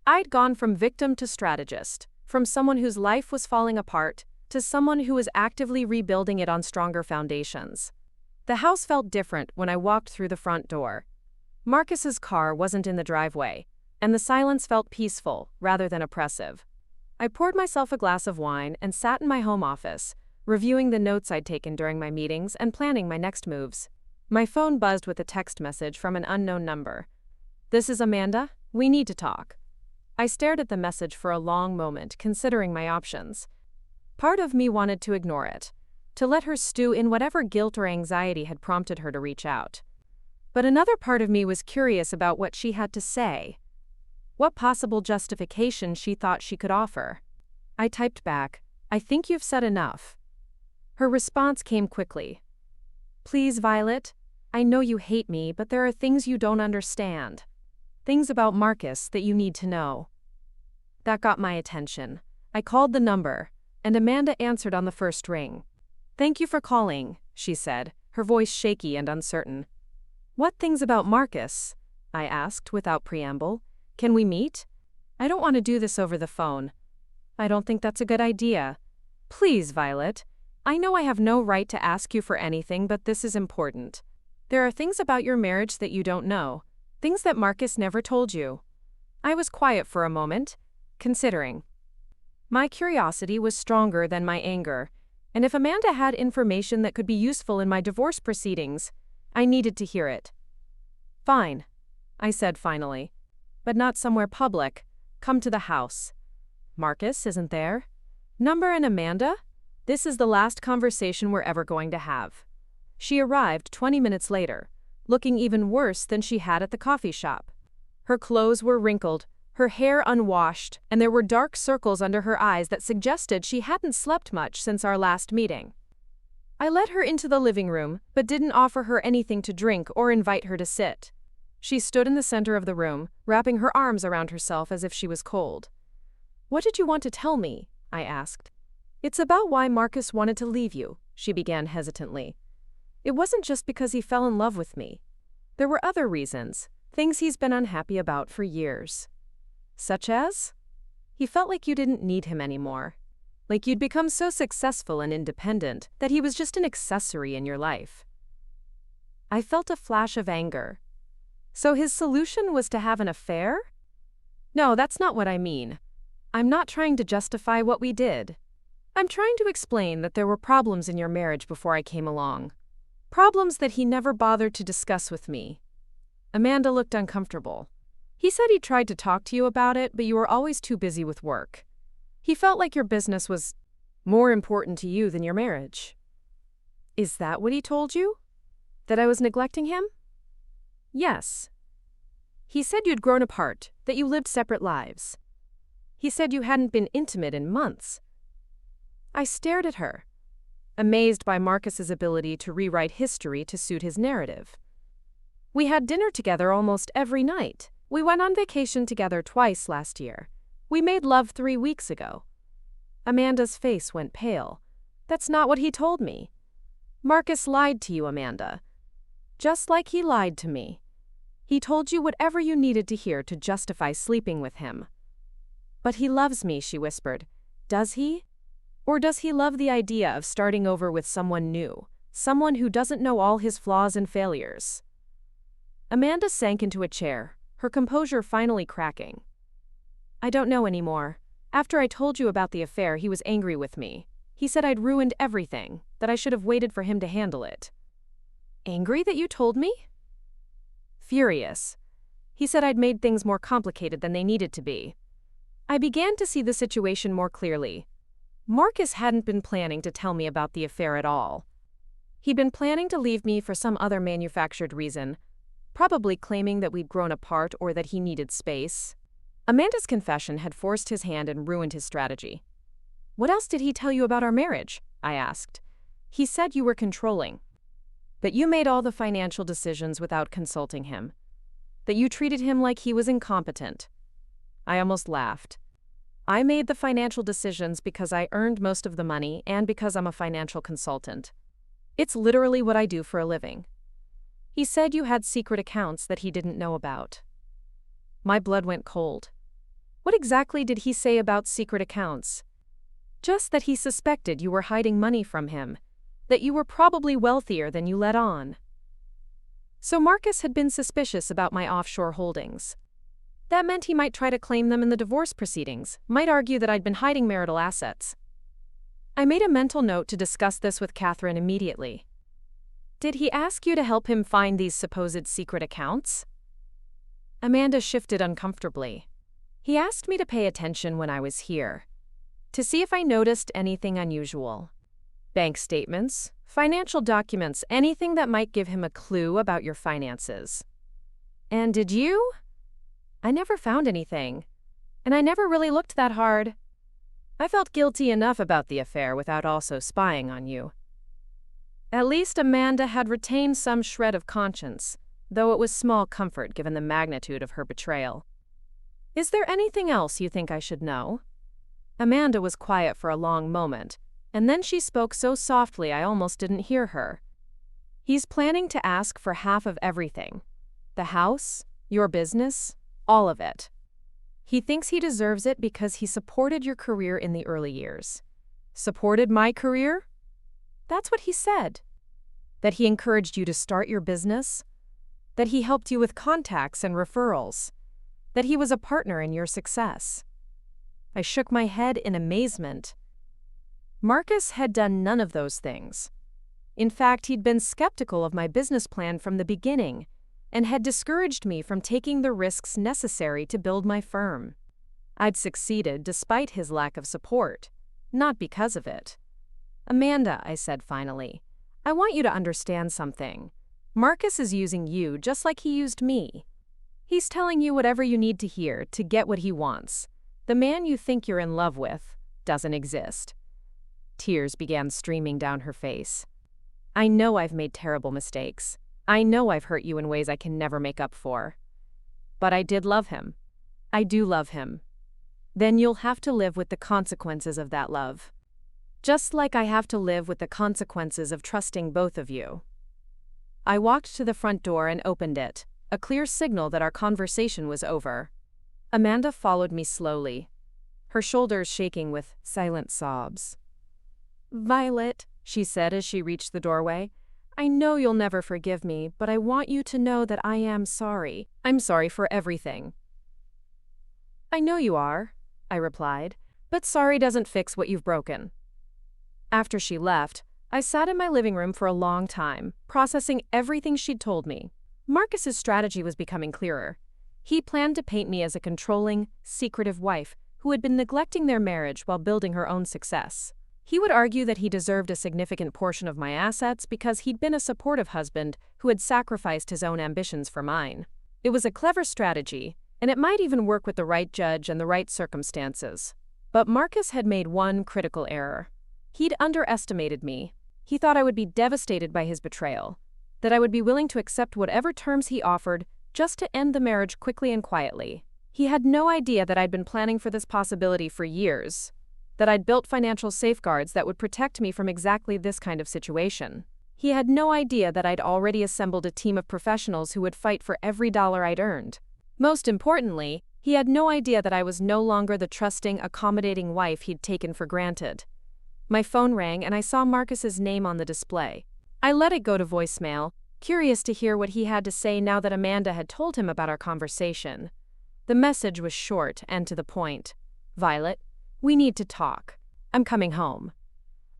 I'd gone from victim to strategist, from someone whose life was falling apart to someone who was actively rebuilding it on stronger foundations. The house felt different when I walked through the front door. Marcus's car wasn't in the driveway, and the silence felt peaceful rather than oppressive. I poured myself a glass of wine and sat in my home office, reviewing the notes I'd taken during my meetings and planning my next moves. My phone buzzed with a text message from an unknown number. "This is Amanda. We need to talk." I stared at the message for a long moment, considering my options. Part of me wanted to ignore it, to let her stew in whatever guilt or anxiety had prompted her to reach out. But another part of me was curious about what she had to say. What possible justification she thought she could offer. I typed back, "I think you've said enough." Her response came quickly. "Please, Violet, I know you hate me, but there are things you don't understand. Things about Marcus that you need to know." That got my attention. I called the number, and Amanda answered on the first ring. "Thank you for calling," she said, her voice shaky and uncertain. "What things about Marcus?" I asked without preamble. "Can we meet? I don't want to do this over the phone." "I don't think that's a good idea." "Please, Violet. I know I have no right to ask you for anything, but this is important. There are things about your marriage that you don't know, things that Marcus never told you." I was quiet for a moment, considering. My curiosity was stronger than my anger, and if Amanda had information that could be useful in my divorce proceedings, I needed to hear it. "Fine," I said finally, "but not somewhere public. Come to the house." "Marcus isn't there?" "Number and Amanda? This is the last conversation we're ever going to have." She arrived 20 minutes later, looking even worse than she had at the coffee shop. Her clothes were wrinkled, her hair unwashed, and there were dark circles under her eyes that suggested she hadn't slept much since our last meeting. I led her into the living room, but didn't offer her anything to drink or invite her to sit. She stood in the center of the room, wrapping her arms around herself as if she was cold. "What did you want to tell me?" I asked. "It's about why Marcus wanted to leave you," she began hesitantly. "It wasn't just because he fell in love with me. There were other reasons, things he's been unhappy about for years." "Such as?" "He felt like you didn't need him anymore. Like you'd become so successful and independent that he was just an accessory in your life." I felt a flash of anger. So his solution was to have an affair? No, that's not what I mean. I'm not trying to justify what we did. I'm trying to explain that there were problems in your marriage before I came along. Problems that he never bothered to discuss with me. Amanda looked uncomfortable. "He said he tried to talk to you about it, but you were always too busy with work. He felt like your business was more important to you than your marriage." "Is that what he told you? That I was neglecting him?" "Yes. He said you'd grown apart, that you lived separate lives. He said you hadn't been intimate in months." I stared at her, amazed by Marcus's ability to rewrite history to suit his narrative. "We had dinner together almost every night. We went on vacation together twice last year. We made love 3 weeks ago." Amanda's face went pale. "That's not what he told me." "Marcus lied to you, Amanda. Just like he lied to me. He told you whatever you needed to hear to justify sleeping with him." "But he loves me," she whispered. "Does he? Or does he love the idea of starting over with someone new, someone who doesn't know all his flaws and failures?" Amanda sank into a chair, her composure finally cracking. "I don't know anymore. After I told you about the affair, he was angry with me. He said I'd ruined everything, that I should have waited for him to handle it." "Angry that you told me?" "Furious. He said I'd made things more complicated than they needed to be." I began to see the situation more clearly. Marcus hadn't been planning to tell me about the affair at all. He'd been planning to leave me for some other manufactured reason, probably claiming that we'd grown apart or that he needed space. Amanda's confession had forced his hand and ruined his strategy. "What else did he tell you about our marriage?" I asked. "He said you were controlling. That you made all the financial decisions without consulting him. That you treated him like he was incompetent." I almost laughed. "I made the financial decisions because I earned most of the money and because I'm a financial consultant. It's literally what I do for a living. He said you had secret accounts that he didn't know about." My blood went cold. What exactly did he say about secret accounts? Just that he suspected you were hiding money from him, that you were probably wealthier than you let on. So Marcus had been suspicious about my offshore holdings. That meant he might try to claim them in the divorce proceedings, might argue that I'd been hiding marital assets. I made a mental note to discuss this with Catherine immediately. Did he ask you to help him find these supposed secret accounts? Amanda shifted uncomfortably. He asked me to pay attention when I was here, to see if I noticed anything unusual. Bank statements, financial documents, anything that might give him a clue about your finances. And did you? I never found anything, and I never really looked that hard. I felt guilty enough about the affair without also spying on you. At least Amanda had retained some shred of conscience, though it was small comfort given the magnitude of her betrayal. Is there anything else you think I should know? Amanda was quiet for a long moment, and then she spoke so softly I almost didn't hear her. He's planning to ask for half of everything. The house, your business, all of it. He thinks he deserves it because he supported your career in the early years. Supported my career? That's what he said. That he encouraged you to start your business? That he helped you with contacts and referrals? That he was a partner in your success? I shook my head in amazement. Marcus had done none of those things. In fact, he'd been skeptical of my business plan from the beginning, and had discouraged me from taking the risks necessary to build my firm. I'd succeeded despite his lack of support, not because of it. Amanda, I said finally, I want you to understand something. Marcus is using you just like he used me. He's telling you whatever you need to hear to get what he wants. The man you think you're in love with doesn't exist. Tears began streaming down her face. I know I've made terrible mistakes. I know I've hurt you in ways I can never make up for. But I did love him. I do love him. Then you'll have to live with the consequences of that love. Just like I have to live with the consequences of trusting both of you. I walked to the front door and opened it, a clear signal that our conversation was over. Amanda followed me slowly, her shoulders shaking with silent sobs. Violet, she said as she reached the doorway, I know you'll never forgive me, but I want you to know that I am sorry. I'm sorry for everything. I know you are, I replied, but sorry doesn't fix what you've broken. After she left, I sat in my living room for a long time, processing everything she'd told me. Marcus's strategy was becoming clearer. He planned to paint me as a controlling, secretive wife who had been neglecting their marriage while building her own success. He would argue that he deserved a significant portion of my assets because he'd been a supportive husband who had sacrificed his own ambitions for mine. It was a clever strategy, and it might even work with the right judge and the right circumstances. But Marcus had made one critical error. He'd underestimated me. He thought I would be devastated by his betrayal, that I would be willing to accept whatever terms he offered just to end the marriage quickly and quietly. He had no idea that I'd been planning for this possibility for years, that I'd built financial safeguards that would protect me from exactly this kind of situation. He had no idea that I'd already assembled a team of professionals who would fight for every dollar I'd earned. Most importantly, he had no idea that I was no longer the trusting, accommodating wife he'd taken for granted. My phone rang and I saw Marcus's name on the display. I let it go to voicemail, curious to hear what he had to say now that Amanda had told him about our conversation. The message was short and to the point. Violet, we need to talk. I'm coming home.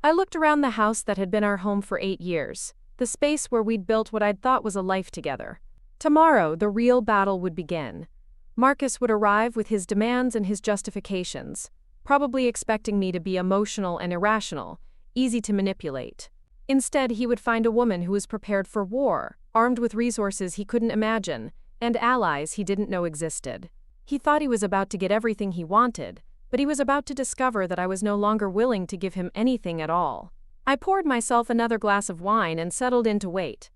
I looked around the house that had been our home for 8 years, the space where we'd built what I'd thought was a life together. Tomorrow, the real battle would begin. Marcus would arrive with his demands and his justifications, probably expecting me to be emotional and irrational, easy to manipulate. Instead, he would find a woman who was prepared for war, armed with resources he couldn't imagine, and allies he didn't know existed. He thought he was about to get everything he wanted, but he was about to discover that I was no longer willing to give him anything at all. I poured myself another glass of wine and settled in to wait.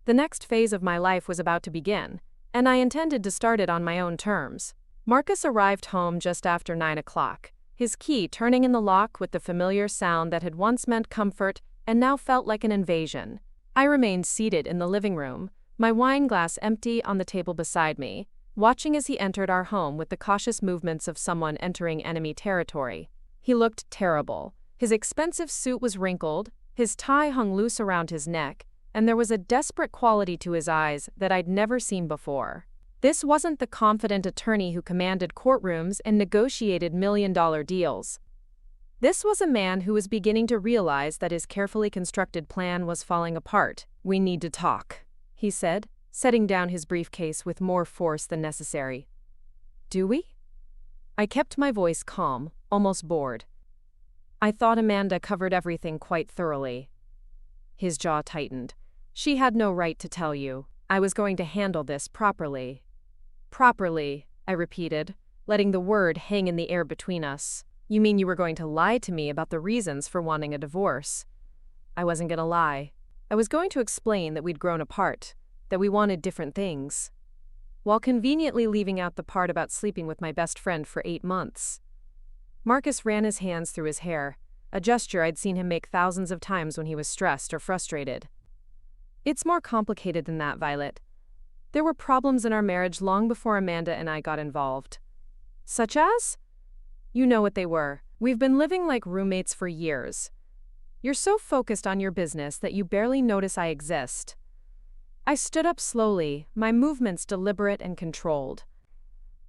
The next phase of my life was about to begin, and I intended to start it on my own terms. Marcus arrived home just after 9 o'clock, his key turning in the lock with the familiar sound that had once meant comfort and now felt like an invasion. I remained seated in the living room, my wine glass empty on the table beside me, watching as he entered our home with the cautious movements of someone entering enemy territory. He looked terrible. His expensive suit was wrinkled, his tie hung loose around his neck, and there was a desperate quality to his eyes that I'd never seen before. This wasn't the confident attorney who commanded courtrooms and negotiated million-dollar deals. This was a man who was beginning to realize that his carefully constructed plan was falling apart. "We need to talk," he said, setting down his briefcase with more force than necessary. "Do we?" I kept my voice calm, almost bored. I thought Amanda covered everything quite thoroughly. His jaw tightened. "She had no right to tell you. I was going to handle this properly." "Properly," I repeated, letting the word hang in the air between us. "You mean you were going to lie to me about the reasons for wanting a divorce?" I wasn't going to lie. I was going to explain that we'd grown apart, that we wanted different things, while conveniently leaving out the part about sleeping with my best friend for 8 months. Marcus ran his hands through his hair, a gesture I'd seen him make thousands of times when he was stressed or frustrated. "It's more complicated than that, Violet. There were problems in our marriage long before Amanda and I got involved." "Such as?" "You know what they were. We've been living like roommates for years. You're so focused on your business that you barely notice I exist." I stood up slowly, my movements deliberate and controlled.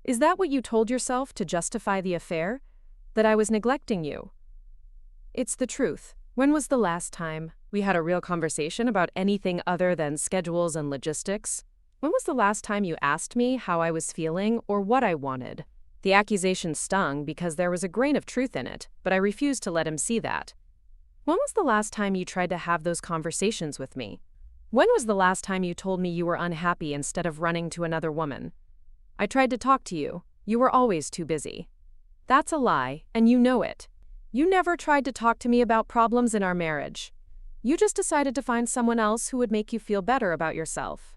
"Is that what you told yourself to justify the affair? That I was neglecting you?" "It's the truth. When was the last time we had a real conversation about anything other than schedules and logistics? When was the last time you asked me how I was feeling or what I wanted?" The accusation stung because there was a grain of truth in it, but I refused to let him see that. "When was the last time you tried to have those conversations with me? When was the last time you told me you were unhappy instead of running to another woman? I tried to talk to you. You were always too busy." "That's a lie, and you know it. You never tried to talk to me about problems in our marriage. You just decided to find someone else who would make you feel better about yourself."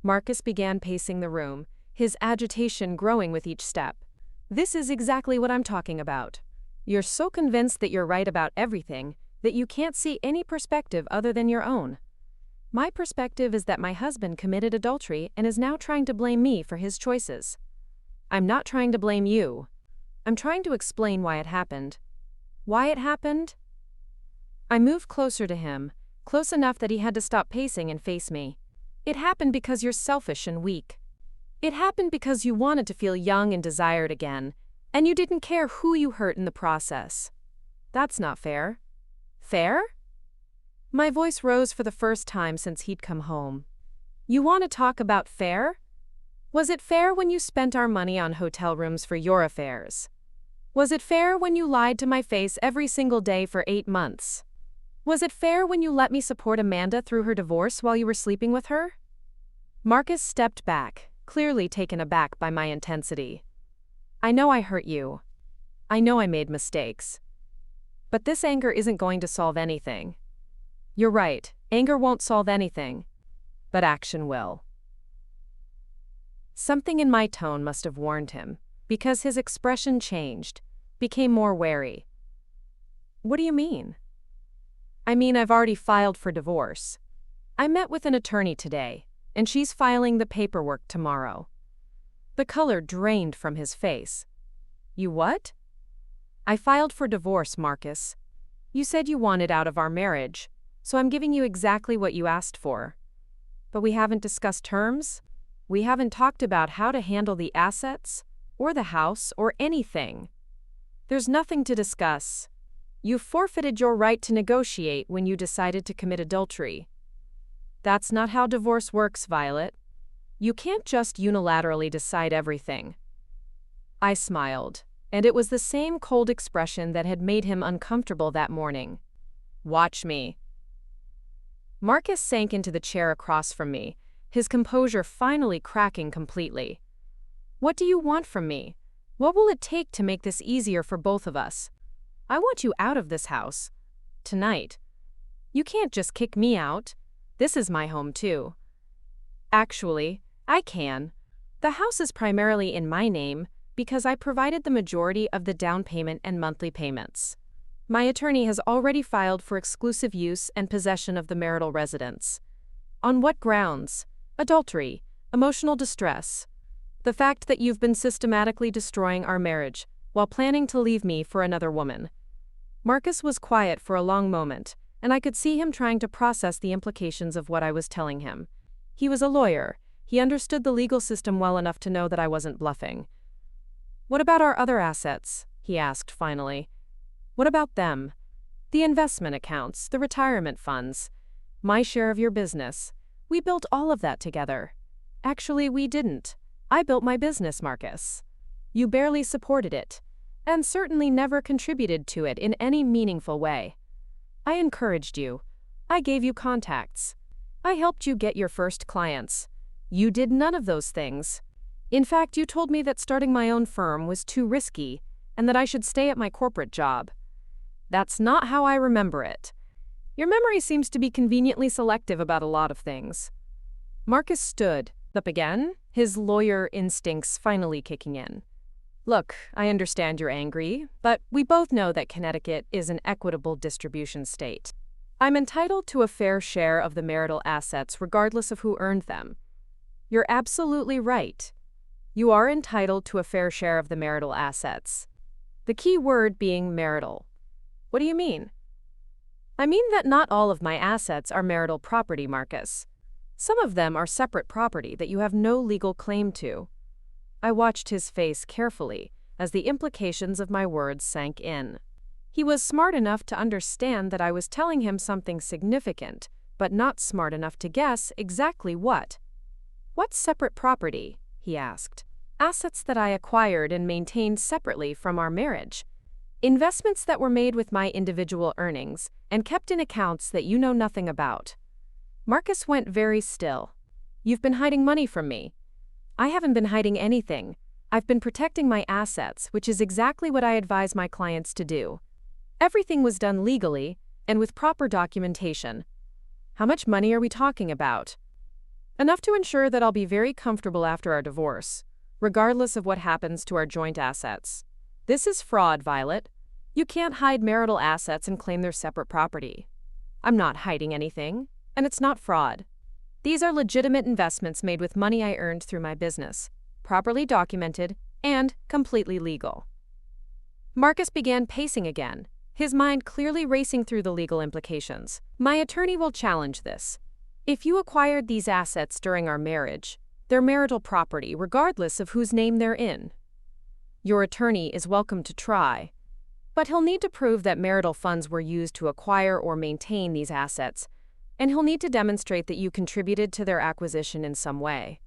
Marcus began pacing the room, his agitation growing with each step. "This is exactly what I'm talking about. You're so convinced that you're right about everything that you can't see any perspective other than your own. My perspective is that my husband committed adultery and is now trying to blame me for his choices. I'm not trying to blame you. I'm trying to explain why it happened." "Why it happened?" I moved closer to him, close enough that he had to stop pacing and face me. "It happened because you're selfish and weak. It happened because you wanted to feel young and desired again, and you didn't care who you hurt in the process. That's not fair." "Fair?" My voice rose for the first time since he'd come home. "You want to talk about fair? Was it fair when you spent our money on hotel rooms for your affairs? Was it fair when you lied to my face every single day for 8 months? Was it fair when you let me support Amanda through her divorce while you were sleeping with her?" Marcus stepped back, clearly taken aback by my intensity. "I know I hurt you. I know I made mistakes. But this anger isn't going to solve anything. You're right, anger won't solve anything. But action will." Something in my tone must have warned him, because his expression changed, became more wary. "What do you mean?" "I mean, I've already filed for divorce. I met with an attorney today, and she's filing the paperwork tomorrow." The color drained from his face. "You what?" "I filed for divorce, Marcus. You said you wanted out of our marriage, so I'm giving you exactly what you asked for. But we haven't discussed terms. We haven't talked about how to handle the assets, or the house, or anything. There's nothing to discuss. You forfeited your right to negotiate when you decided to commit adultery. That's not how divorce works, Violet. You can't just unilaterally decide everything." I smiled, and it was the same cold expression that had made him uncomfortable that morning. "Watch me." Marcus sank into the chair across from me, his composure finally cracking completely. "What do you want from me? What will it take to make this easier for both of us? I want you out of this house. Tonight. You can't just kick me out. This is my home too." "Actually, I can. The house is primarily in my name because I provided the majority of the down payment and monthly payments. My attorney has already filed for exclusive use and possession of the marital residence." "On what grounds?" "Adultery, emotional distress. The fact that you've been systematically destroying our marriage while planning to leave me for another woman." Marcus was quiet for a long moment, and I could see him trying to process the implications of what I was telling him. He was a lawyer. He understood the legal system well enough to know that I wasn't bluffing. "What about our other assets?" he asked finally. What about them? The investment accounts, the retirement funds, my share of your business. We built all of that together. Actually, we didn't. I built my business, Marcus. You barely supported it, and certainly never contributed to it in any meaningful way. I encouraged you. I gave you contacts. I helped you get your first clients. You did none of those things. In fact, you told me that starting my own firm was too risky and that I should stay at my corporate job. That's not how I remember it. Your memory seems to be conveniently selective about a lot of things. Marcus stood up again, his lawyer instincts finally kicking in. Look, I understand you're angry, but we both know that Connecticut is an equitable distribution state. I'm entitled to a fair share of the marital assets regardless of who earned them. You're absolutely right. You are entitled to a fair share of the marital assets. The key word being marital. What do you mean? I mean that not all of my assets are marital property, Marcus. Some of them are separate property that you have no legal claim to. I watched his face carefully as the implications of my words sank in. He was smart enough to understand that I was telling him something significant, but not smart enough to guess exactly what. What's separate property? He asked. Assets that I acquired and maintained separately from our marriage. Investments that were made with my individual earnings and kept in accounts that you know nothing about. Marcus went very still. You've been hiding money from me. I haven't been hiding anything. I've been protecting my assets, which is exactly what I advise my clients to do. Everything was done legally and with proper documentation. How much money are we talking about? Enough to ensure that I'll be very comfortable after our divorce, regardless of what happens to our joint assets. This is fraud, Violet. You can't hide marital assets and claim they're separate property. I'm not hiding anything, and it's not fraud. These are legitimate investments made with money I earned through my business, properly documented and completely legal. Marcus began pacing again, his mind clearly racing through the legal implications. My attorney will challenge this. If you acquired these assets during our marriage, they're marital property regardless of whose name they're in. Your attorney is welcome to try, but he'll need to prove that marital funds were used to acquire or maintain these assets, and he'll need to demonstrate that you contributed to their acquisition in some way.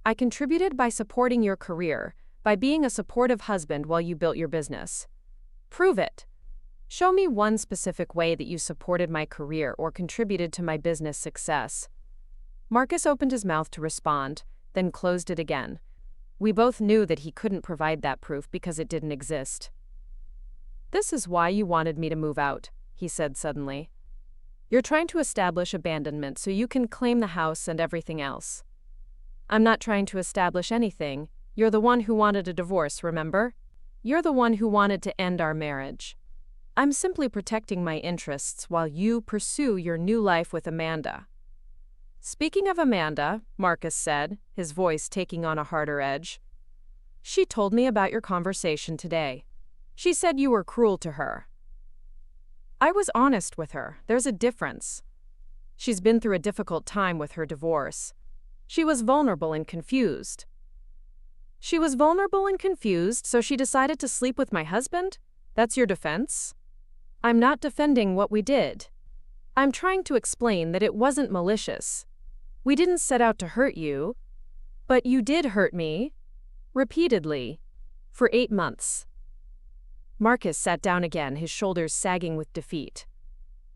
I contributed by supporting your career, by being a supportive husband while you built your business. Prove it. Show me one specific way that you supported my career or contributed to my business success. Marcus opened his mouth to respond, then closed it again. We both knew that he couldn't provide that proof because it didn't exist. This is why you wanted me to move out, he said suddenly. You're trying to establish abandonment so you can claim the house and everything else. I'm not trying to establish anything. You're the one who wanted a divorce, remember? You're the one who wanted to end our marriage. I'm simply protecting my interests while you pursue your new life with Amanda. Speaking of Amanda, Marcus said, his voice taking on a harder edge. She told me about your conversation today. She said you were cruel to her. I was honest with her. There's a difference. She's been through a difficult time with her divorce. She was vulnerable and confused. She was vulnerable and confused, so she decided to sleep with my husband? That's your defense? I'm not defending what we did. I'm trying to explain that it wasn't malicious. We didn't set out to hurt you. But you did hurt me. Repeatedly. For 8 months. Marcus sat down again, his shoulders sagging with defeat.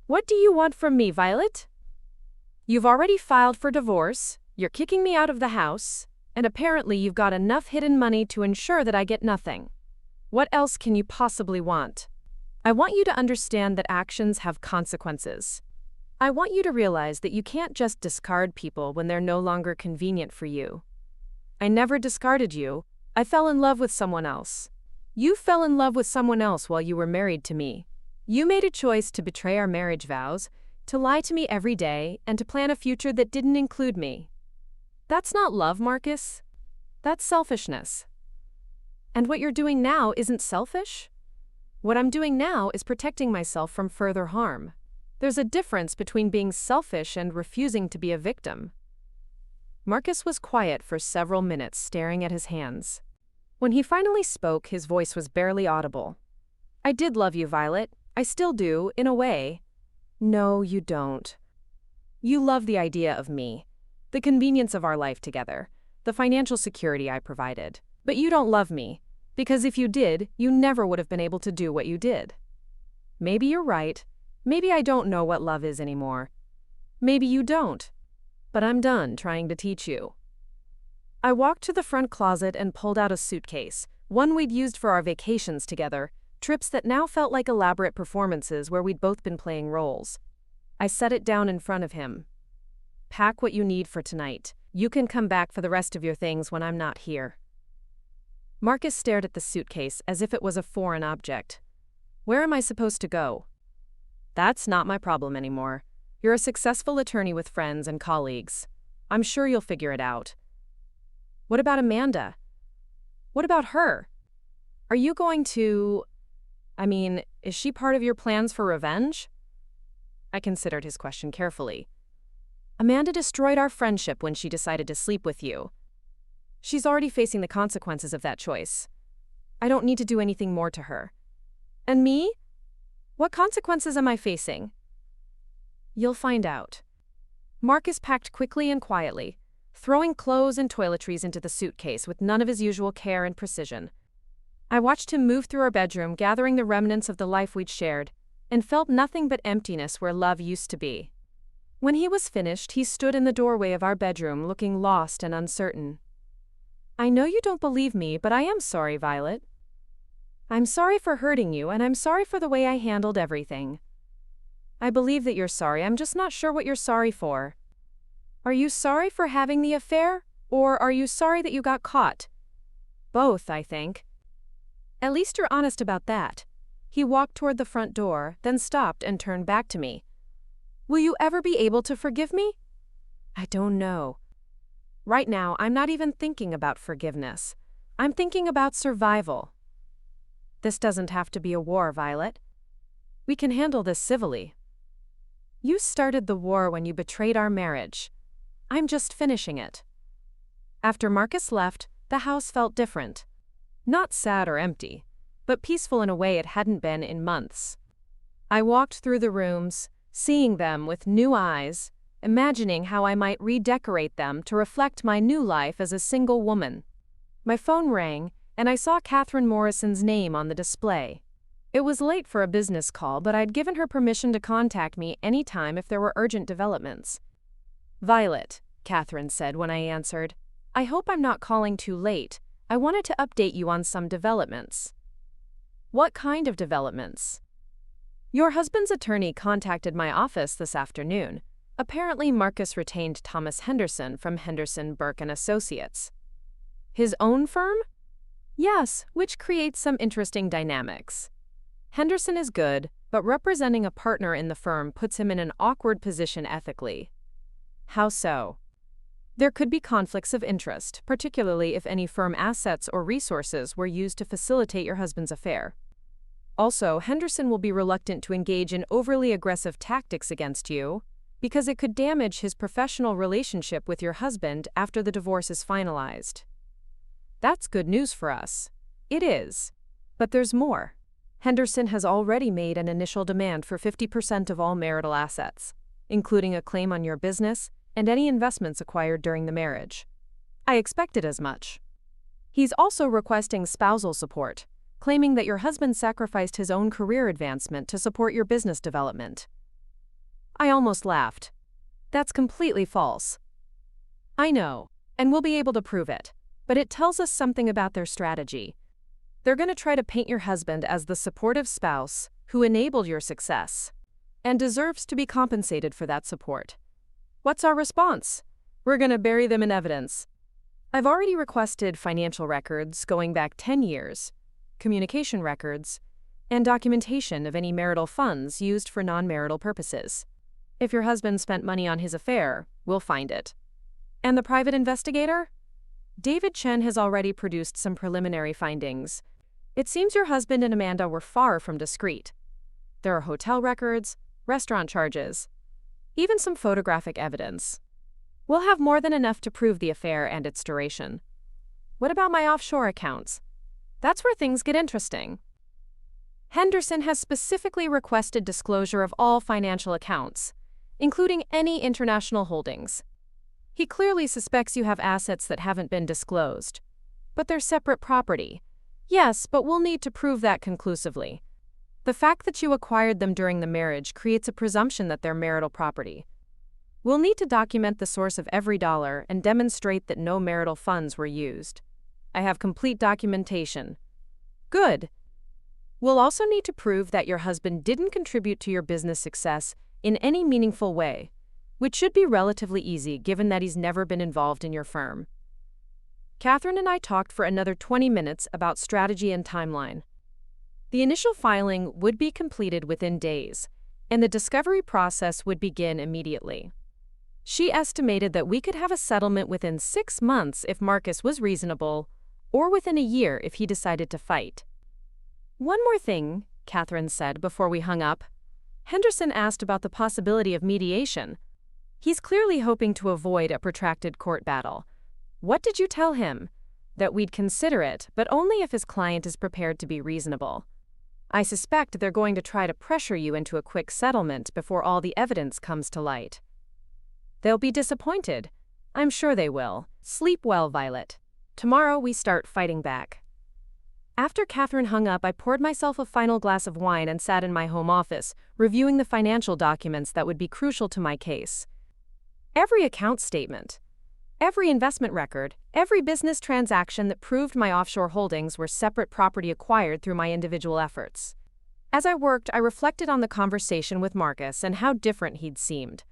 What do you want from me, Violet? You've already filed for divorce, you're kicking me out of the house, and apparently you've got enough hidden money to ensure that I get nothing. What else can you possibly want? I want you to understand that actions have consequences. I want you to realize that you can't just discard people when they're no longer convenient for you. I never discarded you. I fell in love with someone else. You fell in love with someone else while you were married to me. You made a choice to betray our marriage vows, to lie to me every day, and to plan a future that didn't include me. That's not love, Marcus. That's selfishness. And what you're doing now isn't selfish? What I'm doing now is protecting myself from further harm. There's a difference between being selfish and refusing to be a victim. Marcus was quiet for several minutes, staring at his hands. When he finally spoke, his voice was barely audible. I did love you, Violet. I still do, in a way. No, you don't. You love the idea of me, the convenience of our life together, the financial security I provided. But you don't love me, because if you did, you never would have been able to do what you did. Maybe you're right. Maybe I don't know what love is anymore. Maybe you don't. But I'm done trying to teach you. I walked to the front closet and pulled out a suitcase, one we'd used for our vacations together, trips that now felt like elaborate performances where we'd both been playing roles. I set it down in front of him. Pack what you need for tonight. You can come back for the rest of your things when I'm not here. Marcus stared at the suitcase as if it was a foreign object. Where am I supposed to go? That's not my problem anymore. You're a successful attorney with friends and colleagues. I'm sure you'll figure it out. What about Amanda? What about her? Are you going to... is she part of your plans for revenge? I considered his question carefully. Amanda destroyed our friendship when she decided to sleep with you. She's already facing the consequences of that choice. I don't need to do anything more to her. And me? What consequences am I facing? You'll find out. Marcus packed quickly and quietly, throwing clothes and toiletries into the suitcase with none of his usual care and precision. I watched him move through our bedroom, gathering the remnants of the life we'd shared, and felt nothing but emptiness where love used to be. When he was finished, he stood in the doorway of our bedroom, looking lost and uncertain. I know you don't believe me, but I am sorry, Violet. I'm sorry for hurting you, and I'm sorry for the way I handled everything. I believe that you're sorry, I'm just not sure what you're sorry for. Are you sorry for having the affair, or are you sorry that you got caught? Both, I think. At least you're honest about that. He walked toward the front door, then stopped and turned back to me. Will you ever be able to forgive me? I don't know. Right now, I'm not even thinking about forgiveness. I'm thinking about survival. This doesn't have to be a war, Violet. We can handle this civilly. You started the war when you betrayed our marriage. I'm just finishing it. After Marcus left, the house felt different. Not sad or empty, but peaceful in a way it hadn't been in months. I walked through the rooms, seeing them with new eyes, imagining how I might redecorate them to reflect my new life as a single woman. My phone rang, and I saw Catherine Morrison's name on the display. It was late for a business call, but I'd given her permission to contact me anytime if there were urgent developments. Violet, Catherine said when I answered, I hope I'm not calling too late. I wanted to update you on some developments. What kind of developments? Your husband's attorney contacted my office this afternoon. Apparently, Marcus retained Thomas Henderson from Henderson, Burke & Associates. His own firm? Yes, which creates some interesting dynamics. Henderson is good, but representing a partner in the firm puts him in an awkward position ethically. How so? There could be conflicts of interest, particularly if any firm assets or resources were used to facilitate your husband's affair. Also, Henderson will be reluctant to engage in overly aggressive tactics against you, because it could damage his professional relationship with your husband after the divorce is finalized. That's good news for us. It is. But there's more. Henderson has already made an initial demand for 50% of all marital assets, including a claim on your business and any investments acquired during the marriage. I expected as much. He's also requesting spousal support, claiming that your husband sacrificed his own career advancement to support your business development. I almost laughed. That's completely false. I know, and we'll be able to prove it, but it tells us something about their strategy. They're going to try to paint your husband as the supportive spouse who enabled your success and deserves to be compensated for that support. What's our response? We're going to bury them in evidence. I've already requested financial records going back 10 years, communication records, and documentation of any marital funds used for non-marital purposes. If your husband spent money on his affair, we'll find it. And the private investigator? David Chen has already produced some preliminary findings. It seems your husband and Amanda were far from discreet. There are hotel records, restaurant charges, even some photographic evidence. We'll have more than enough to prove the affair and its duration. What about my offshore accounts? That's where things get interesting. Henderson has specifically requested disclosure of all financial accounts, including any international holdings. He clearly suspects you have assets that haven't been disclosed. But they're separate property. Yes, but we'll need to prove that conclusively. The fact that you acquired them during the marriage creates a presumption that they're marital property. We'll need to document the source of every dollar and demonstrate that no marital funds were used. I have complete documentation. Good. We'll also need to prove that your husband didn't contribute to your business success in any meaningful way, which should be relatively easy given that he's never been involved in your firm. Catherine and I talked for another 20 minutes about strategy and timeline. The initial filing would be completed within days, and the discovery process would begin immediately. She estimated that we could have a settlement within 6 months if Marcus was reasonable, or within a year if he decided to fight. One more thing, Catherine said before we hung up. Henderson asked about the possibility of mediation. He's clearly hoping to avoid a protracted court battle. What did you tell him? That we'd consider it, but only if his client is prepared to be reasonable. I suspect they're going to try to pressure you into a quick settlement before all the evidence comes to light. They'll be disappointed. I'm sure they will. Sleep well, Violet. Tomorrow we start fighting back. After Catherine hung up, I poured myself a final glass of wine and sat in my home office, reviewing the financial documents that would be crucial to my case. Every account statement, every investment record, every business transaction that proved my offshore holdings were separate property acquired through my individual efforts. As I worked, I reflected on the conversation with Marcus and how different he'd seemed.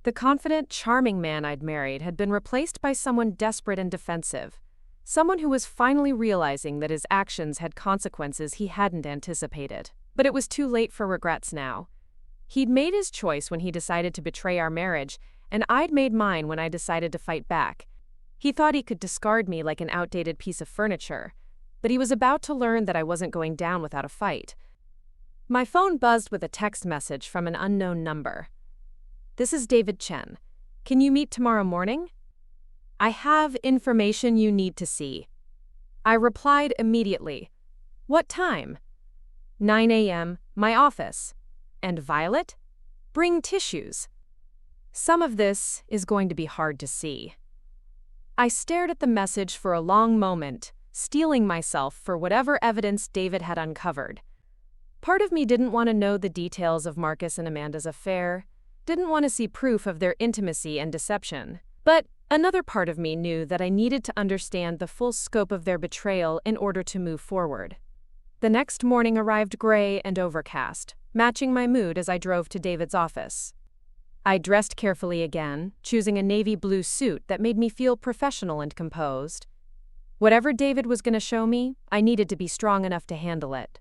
The confident, charming man I'd married had been replaced by someone desperate and defensive. Someone who was finally realizing that his actions had consequences he hadn't anticipated. But it was too late for regrets now. He'd made his choice when he decided to betray our marriage, and I'd made mine when I decided to fight back. He thought he could discard me like an outdated piece of furniture, but he was about to learn that I wasn't going down without a fight. My phone buzzed with a text message from an unknown number. "This is David Chen. Can you meet tomorrow morning? I have information you need to see." I replied immediately. "What time?" 9 a.m., my office. And Violet? Bring tissues. Some of this is going to be hard to see. I stared at the message for a long moment, steeling myself for whatever evidence David had uncovered. Part of me didn't want to know the details of Marcus and Amanda's affair, didn't want to see proof of their intimacy and deception. But another part of me knew that I needed to understand the full scope of their betrayal in order to move forward. The next morning arrived gray and overcast, matching my mood as I drove to David's office. I dressed carefully again, choosing a navy blue suit that made me feel professional and composed. Whatever David was going to show me, I needed to be strong enough to handle it.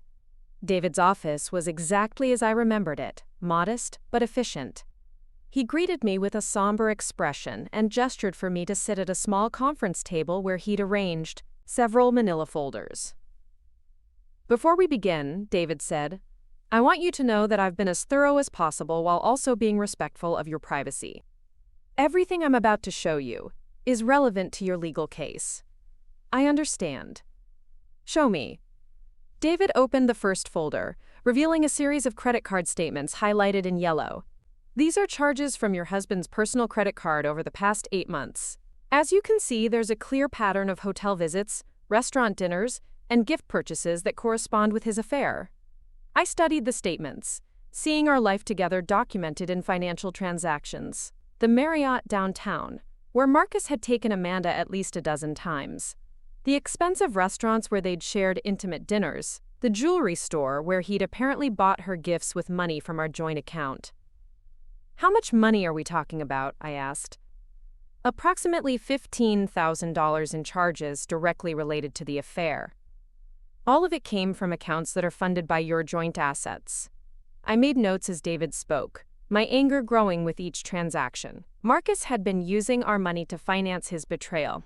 David's office was exactly as I remembered it, modest but efficient. He greeted me with a somber expression and gestured for me to sit at a small conference table where he'd arranged several manila folders. "Before we begin," David said, "I want you to know that I've been as thorough as possible while also being respectful of your privacy. Everything I'm about to show you is relevant to your legal case. I understand. Show me." David opened the first folder, revealing a series of credit card statements highlighted in yellow. "These are charges from your husband's personal credit card over the past 8 months. As you can see, there's a clear pattern of hotel visits, restaurant dinners, and gift purchases that correspond with his affair." I studied the statements, seeing our life together documented in financial transactions. The Marriott downtown, where Marcus had taken Amanda at least a dozen times. The expensive restaurants where they'd shared intimate dinners. The jewelry store where he'd apparently bought her gifts with money from our joint account. "How much money are we talking about?" I asked. "Approximately $15,000 in charges directly related to the affair. All of it came from accounts that are funded by your joint assets." I made notes as David spoke, my anger growing with each transaction. Marcus had been using our money to finance his betrayal,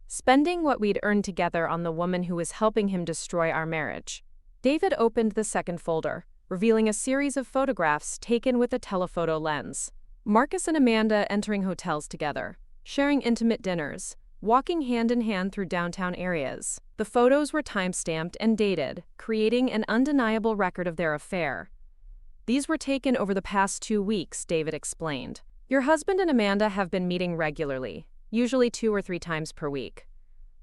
spending what we'd earned together on the woman who was helping him destroy our marriage. David opened the second folder, revealing a series of photographs taken with a telephoto lens. Marcus and Amanda entering hotels together, sharing intimate dinners, walking hand in hand through downtown areas. The photos were time-stamped and dated, creating an undeniable record of their affair. These were taken over the past 2 weeks, David explained. Your husband and Amanda have been meeting regularly, usually 2 or 3 times per week.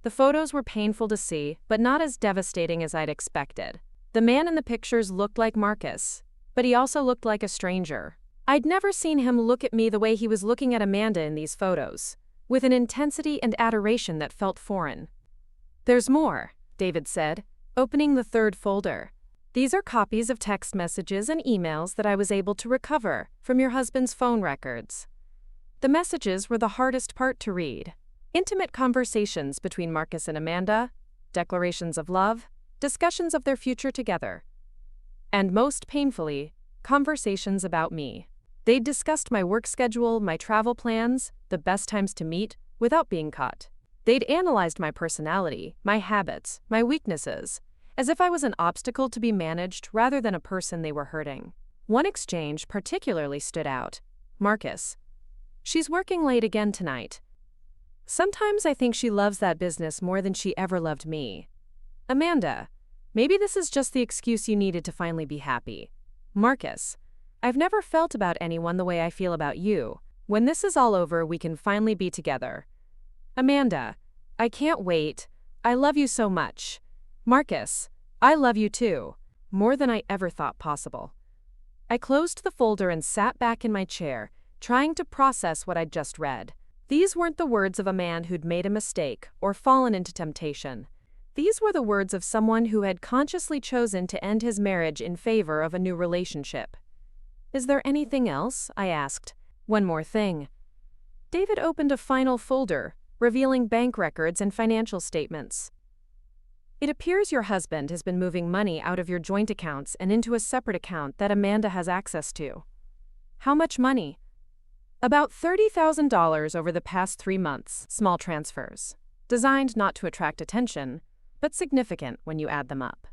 The photos were painful to see, but not as devastating as I'd expected. The man in the pictures looked like Marcus, but he also looked like a stranger. I'd never seen him look at me the way he was looking at Amanda in these photos, with an intensity and adoration that felt foreign. There's more, David said, opening the 3rd folder. These are copies of text messages and emails that I was able to recover from your husband's phone records. The messages were the hardest part to read. Intimate conversations between Marcus and Amanda, declarations of love, discussions of their future together. And most painfully, conversations about me. They'd discussed my work schedule, my travel plans, the best times to meet, without being caught. They'd analyzed my personality, my habits, my weaknesses, as if I was an obstacle to be managed rather than a person they were hurting. One exchange particularly stood out. Marcus: she's working late again tonight. Sometimes I think she loves that business more than she ever loved me. Amanda: maybe this is just the excuse you needed to finally be happy. Marcus: I've never felt about anyone the way I feel about you. When this is all over, we can finally be together. Amanda: I can't wait. I love you so much. Marcus: I love you too, more than I ever thought possible. I closed the folder and sat back in my chair, trying to process what I'd just read. These weren't the words of a man who'd made a mistake or fallen into temptation. These were the words of someone who had consciously chosen to end his marriage in favor of a new relationship. Is there anything else? I asked. One more thing. David opened a final folder, revealing bank records and financial statements. It appears your husband has been moving money out of your joint accounts and into a separate account that Amanda has access to. How much money? About $30,000 over the past 3 months, small transfers, designed not to attract attention, but significant when you add them up.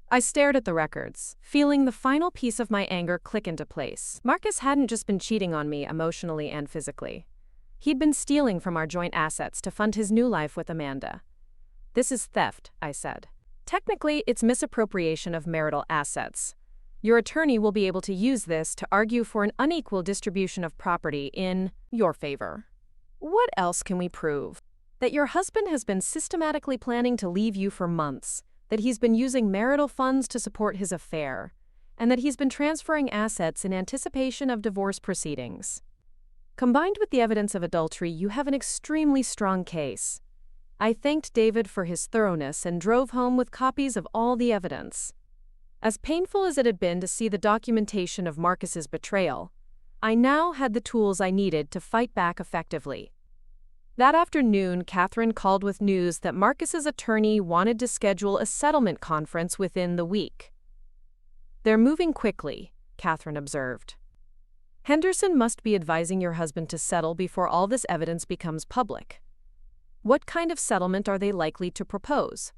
I stared at the records, feeling the final piece of my anger click into place. Marcus hadn't just been cheating on me emotionally and physically. He'd been stealing from our joint assets to fund his new life with Amanda. This is theft, I said. Technically, it's misappropriation of marital assets. Your attorney will be able to use this to argue for an unequal distribution of property in your favor. What else can we prove? That your husband has been systematically planning to leave you for months, that he's been using marital funds to support his affair, and that he's been transferring assets in anticipation of divorce proceedings. Combined with the evidence of adultery, you have an extremely strong case. I thanked David for his thoroughness and drove home with copies of all the evidence. As painful as it had been to see the documentation of Marcus's betrayal, I now had the tools I needed to fight back effectively. That afternoon, Catherine called with news that Marcus's attorney wanted to schedule a settlement conference within the week. They're moving quickly, Catherine observed. Henderson must be advising your husband to settle before all this evidence becomes public. What kind of settlement are they likely to propose?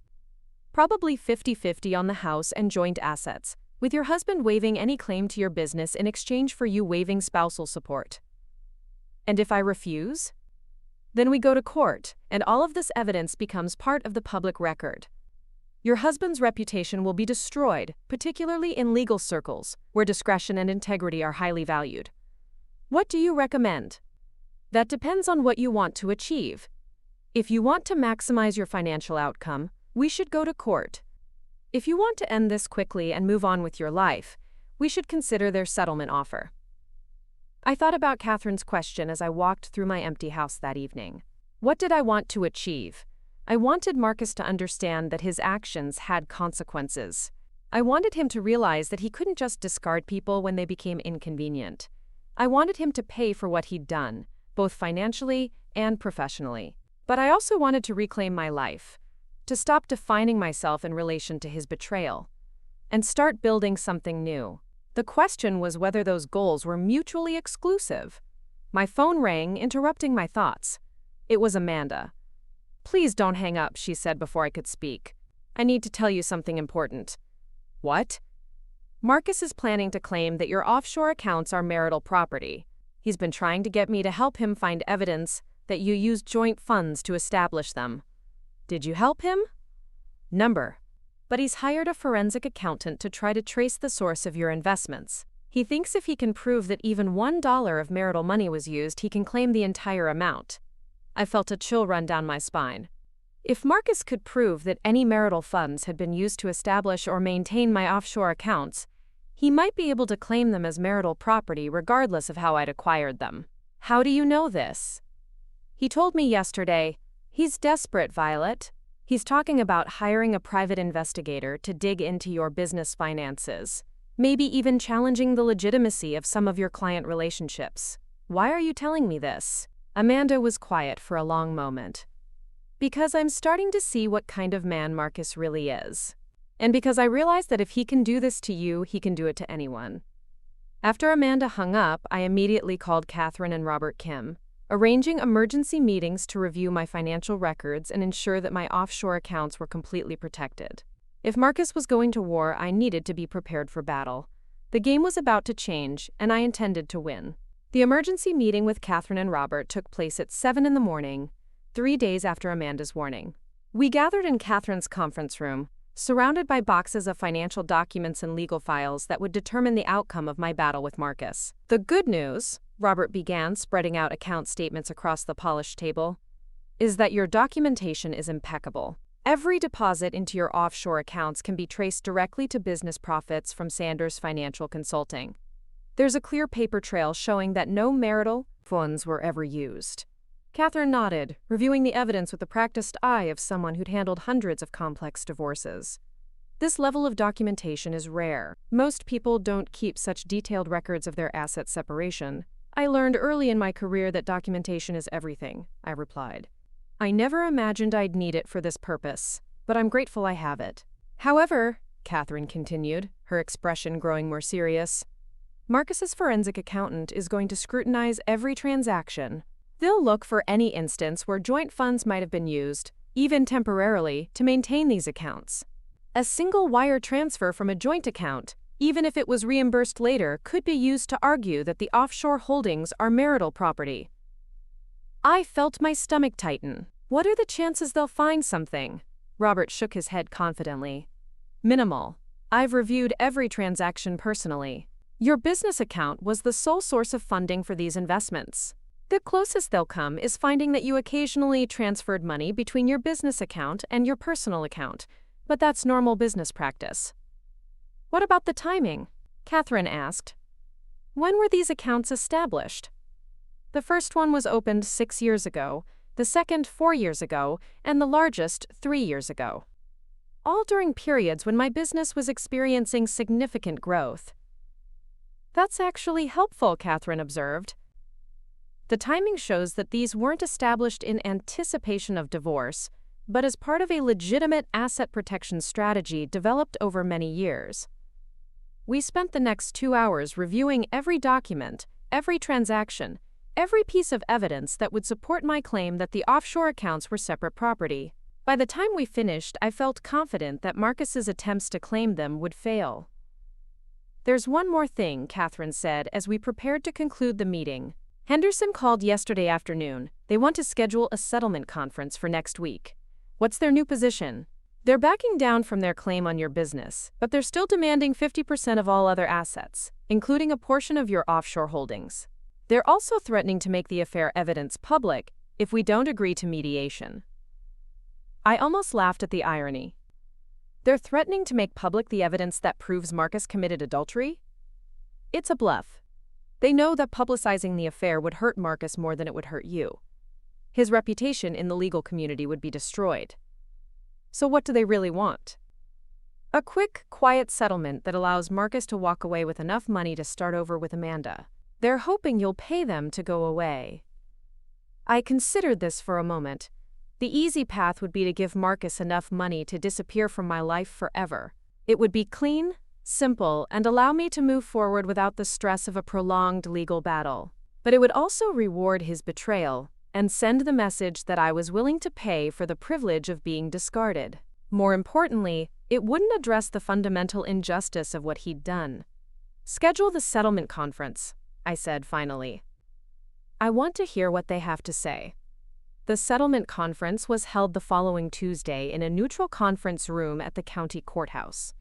Probably 50-50 on the house and joint assets, with your husband waiving any claim to your business in exchange for you waiving spousal support. And if I refuse? Then we go to court, and all of this evidence becomes part of the public record. Your husband's reputation will be destroyed, particularly in legal circles, where discretion and integrity are highly valued. What do you recommend? That depends on what you want to achieve. If you want to maximize your financial outcome, we should go to court. If you want to end this quickly and move on with your life, we should consider their settlement offer. I thought about Catherine's question as I walked through my empty house that evening. What did I want to achieve? I wanted Marcus to understand that his actions had consequences. I wanted him to realize that he couldn't just discard people when they became inconvenient. I wanted him to pay for what he'd done, both financially and professionally. But I also wanted to reclaim my life, to stop defining myself in relation to his betrayal, and start building something new. The question was whether those goals were mutually exclusive. My phone rang, interrupting my thoughts. It was Amanda. Please don't hang up, she said before I could speak. I need to tell you something important. What? Marcus is planning to claim that your offshore accounts are marital property. He's been trying to get me to help him find evidence that you used joint funds to establish them. Did you help him? Number. But he's hired a forensic accountant to try to trace the source of your investments. He thinks if he can prove that even $1 of marital money was used, he can claim the entire amount. I felt a chill run down my spine. If Marcus could prove that any marital funds had been used to establish or maintain my offshore accounts, he might be able to claim them as marital property regardless of how I'd acquired them. How do you know this? He told me yesterday. He's desperate, Violet. He's talking about hiring a private investigator to dig into your business finances, maybe even challenging the legitimacy of some of your client relationships. Why are you telling me this? Amanda was quiet for a long moment. Because I'm starting to see what kind of man Marcus really is. And because I realize that if he can do this to you, he can do it to anyone. After Amanda hung up, I immediately called Catherine and Robert Kim, arranging emergency meetings to review my financial records and ensure that my offshore accounts were completely protected. If Marcus was going to war, I needed to be prepared for battle. The game was about to change, and I intended to win. The emergency meeting with Catherine and Robert took place at 7 in the morning, 3 days after Amanda's warning. We gathered in Catherine's conference room, surrounded by boxes of financial documents and legal files that would determine the outcome of my battle with Marcus. The good news, Robert began, spreading out account statements across the polished table, is that your documentation is impeccable. Every deposit into your offshore accounts can be traced directly to business profits from Sanders Financial Consulting. There's a clear paper trail showing that no marital funds were ever used. Catherine nodded, reviewing the evidence with the practiced eye of someone who'd handled hundreds of complex divorces. This level of documentation is rare. Most people don't keep such detailed records of their asset separation. I learned early in my career that documentation is everything, I replied. I never imagined I'd need it for this purpose, but I'm grateful I have it. However, Catherine continued, her expression growing more serious, Marcus's forensic accountant is going to scrutinize every transaction. They'll look for any instance where joint funds might have been used, even temporarily, to maintain these accounts. A single wire transfer from a joint account, even if it was reimbursed later, could be used to argue that the offshore holdings are marital property. I felt my stomach tighten. What are the chances they'll find something? Robert shook his head confidently. Minimal. I've reviewed every transaction personally. Your business account was the sole source of funding for these investments. The closest they'll come is finding that you occasionally transferred money between your business account and your personal account, but that's normal business practice. What about the timing? Catherine asked. When were these accounts established? The first one was opened 6 years ago, the second 4 years ago, and the largest 3 years ago. All during periods when my business was experiencing significant growth. That's actually helpful, Catherine observed. The timing shows that these weren't established in anticipation of divorce, but as part of a legitimate asset protection strategy developed over many years. We spent the next 2 hours reviewing every document, every transaction, every piece of evidence that would support my claim that the offshore accounts were separate property. By the time we finished, I felt confident that Marcus's attempts to claim them would fail. There's one more thing, Catherine said as we prepared to conclude the meeting. Henderson called yesterday afternoon. They want to schedule a settlement conference for next week. What's their new position? They're backing down from their claim on your business, but they're still demanding 50% of all other assets, including a portion of your offshore holdings. They're also threatening to make the affair evidence public if we don't agree to mediation. I almost laughed at the irony. They're threatening to make public the evidence that proves Marcus committed adultery? It's a bluff. They know that publicizing the affair would hurt Marcus more than it would hurt you. His reputation in the legal community would be destroyed. So what do they really want? A quick, quiet settlement that allows Marcus to walk away with enough money to start over with Amanda. They're hoping you'll pay them to go away. I considered this for a moment. The easy path would be to give Marcus enough money to disappear from my life forever. It would be clean, simple, and allow me to move forward without the stress of a prolonged legal battle. But it would also reward his betrayal and send the message that I was willing to pay for the privilege of being discarded. More importantly, it wouldn't address the fundamental injustice of what he'd done. Schedule the settlement conference, I said finally. I want to hear what they have to say. The settlement conference was held the following Tuesday in a neutral conference room at the county courthouse.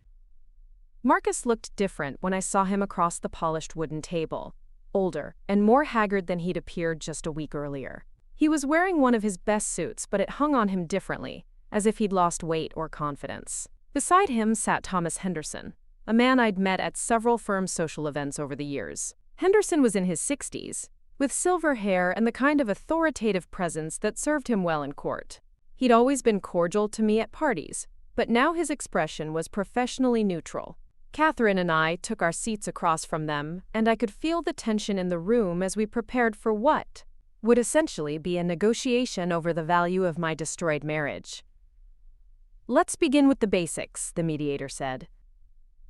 Marcus looked different when I saw him across the polished wooden table, older and more haggard than he'd appeared just a week earlier. He was wearing one of his best suits, but it hung on him differently, as if he'd lost weight or confidence. Beside him sat Thomas Henderson, a man I'd met at several firm social events over the years. Henderson was in his 60s, with silver hair and the kind of authoritative presence that served him well in court. He'd always been cordial to me at parties, but now his expression was professionally neutral. Catherine and I took our seats across from them, and I could feel the tension in the room as we prepared for what would essentially be a negotiation over the value of my destroyed marriage. "Let's begin with the basics," the mediator said.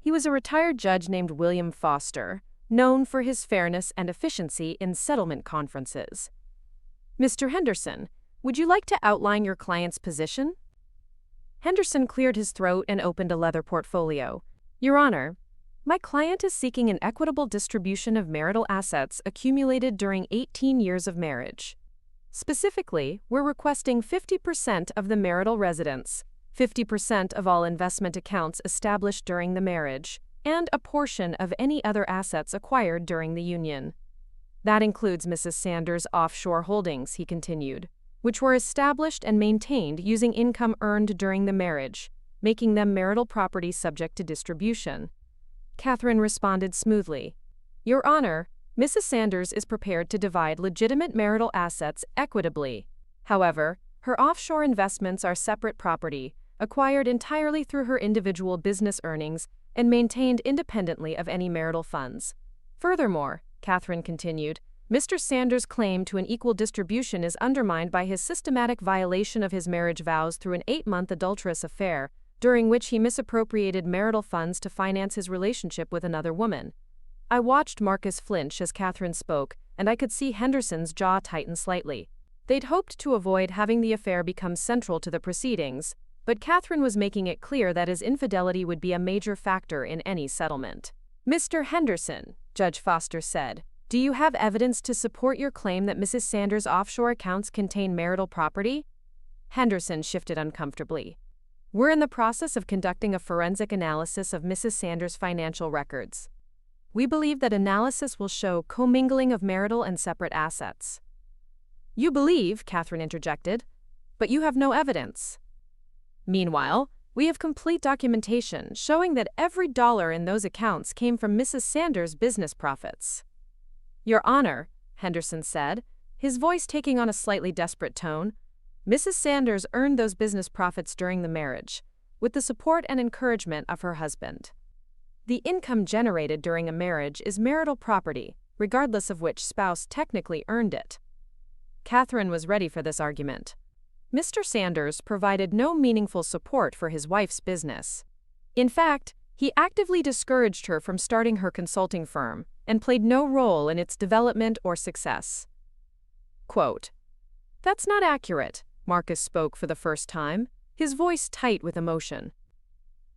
He was a retired judge named William Foster, known for his fairness and efficiency in settlement conferences. "Mr. Henderson, would you like to outline your client's position?" Henderson cleared his throat and opened a leather portfolio. "Your Honor, my client is seeking an equitable distribution of marital assets accumulated during 18 years of marriage. Specifically, we're requesting 50% of the marital residence, 50% of all investment accounts established during the marriage, and a portion of any other assets acquired during the union. That includes Mrs. Sanders' offshore holdings," he continued, "which were established and maintained using income earned during the marriage, making them marital property subject to distribution." Catherine responded smoothly. "Your Honor, Mrs. Sanders is prepared to divide legitimate marital assets equitably. However, her offshore investments are separate property, acquired entirely through her individual business earnings and maintained independently of any marital funds. Furthermore," Catherine continued, "Mr. Sanders' claim to an equal distribution is undermined by his systematic violation of his marriage vows through an 8-month adulterous affair, during which he misappropriated marital funds to finance his relationship with another woman." I watched Marcus flinch as Catherine spoke, and I could see Henderson's jaw tighten slightly. They'd hoped to avoid having the affair become central to the proceedings, but Catherine was making it clear that his infidelity would be a major factor in any settlement. "Mr. Henderson," Judge Foster said, "do you have evidence to support your claim that Mrs. Sanders' offshore accounts contain marital property?" Henderson shifted uncomfortably. "We're in the process of conducting a forensic analysis of Mrs. Sanders' financial records. We believe that analysis will show commingling of marital and separate assets." "You believe," Catherine interjected, "but you have no evidence." "Meanwhile, we have complete documentation showing that every dollar in those accounts came from Mrs. Sanders' business profits." "Your Honor," Henderson said, his voice taking on a slightly desperate tone, "Mrs. Sanders earned those business profits during the marriage, with the support and encouragement of her husband. The income generated during a marriage is marital property, regardless of which spouse technically earned it." Catherine was ready for this argument. Mr. Sanders provided no meaningful support for his wife's business. In fact, he actively discouraged her from starting her consulting firm and played no role in its development or success. Quote, "That's not accurate," Marcus spoke for the first time, his voice tight with emotion.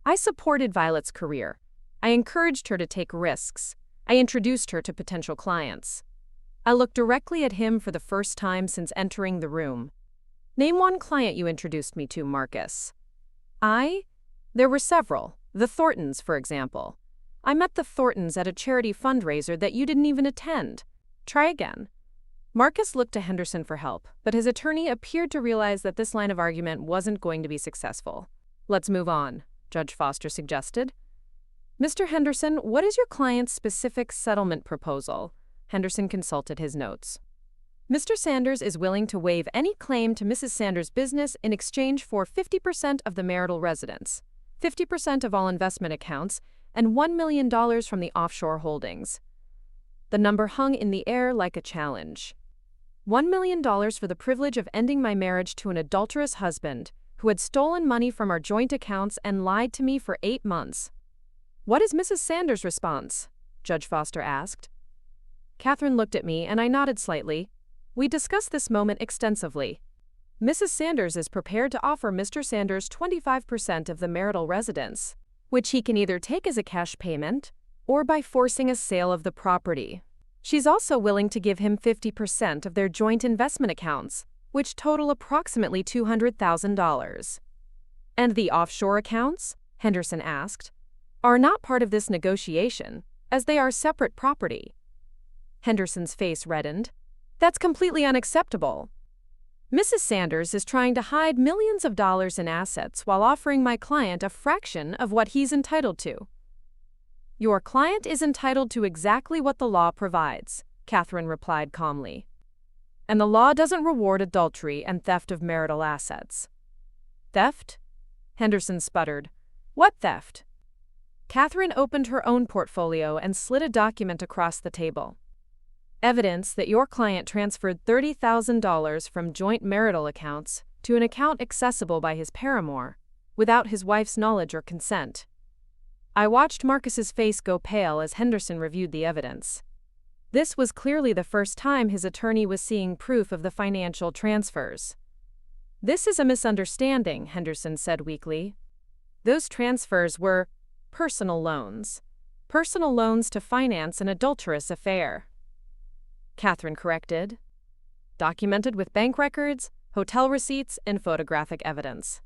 "I supported Violet's career. I encouraged her to take risks. I introduced her to potential clients. I looked directly at him for the first time since entering the room. Name one client you introduced me to, Marcus." There were several. The Thorntons, for example. I met the Thorntons at a charity fundraiser that you didn't even attend. Try again." Marcus looked to Henderson for help, but his attorney appeared to realize that this line of argument wasn't going to be successful. "Let's move on," Judge Foster suggested. "Mr. Henderson, what is your client's specific settlement proposal?" Henderson consulted his notes. "Mr. Sanders is willing to waive any claim to Mrs. Sanders' business in exchange for 50% of the marital residence, 50% of all investment accounts, and $1 million from the offshore holdings." The number hung in the air like a challenge. $1 million for the privilege of ending my marriage to an adulterous husband who had stolen money from our joint accounts and lied to me for 8 months. "What is Mrs. Sanders' response?" Judge Foster asked. Catherine looked at me and I nodded slightly. We discussed this moment extensively. "Mrs. Sanders is prepared to offer Mr. Sanders 25% of the marital residence, which he can either take as a cash payment or by forcing a sale of the property. She's also willing to give him 50% of their joint investment accounts, which total approximately $200,000. And the offshore accounts? Henderson asked. Are not part of this negotiation, as they are separate property. Henderson's face reddened. That's completely unacceptable. Mrs. Sanders is trying to hide millions of dollars in assets while offering my client a fraction of what he's entitled to. Your client is entitled to exactly what the law provides, Catherine replied calmly. And the law doesn't reward adultery and theft of marital assets. Theft? Henderson sputtered. What theft? Catherine opened her own portfolio and slid a document across the table. Evidence that your client transferred $30,000 from joint marital accounts to an account accessible by his paramour, without his wife's knowledge or consent. I watched Marcus's face go pale as Henderson reviewed the evidence. This was clearly the first time his attorney was seeing proof of the financial transfers. This is a misunderstanding, Henderson said weakly. Those transfers were personal loans. Personal loans to finance an adulterous affair. Catherine corrected. Documented with bank records, hotel receipts, and photographic evidence.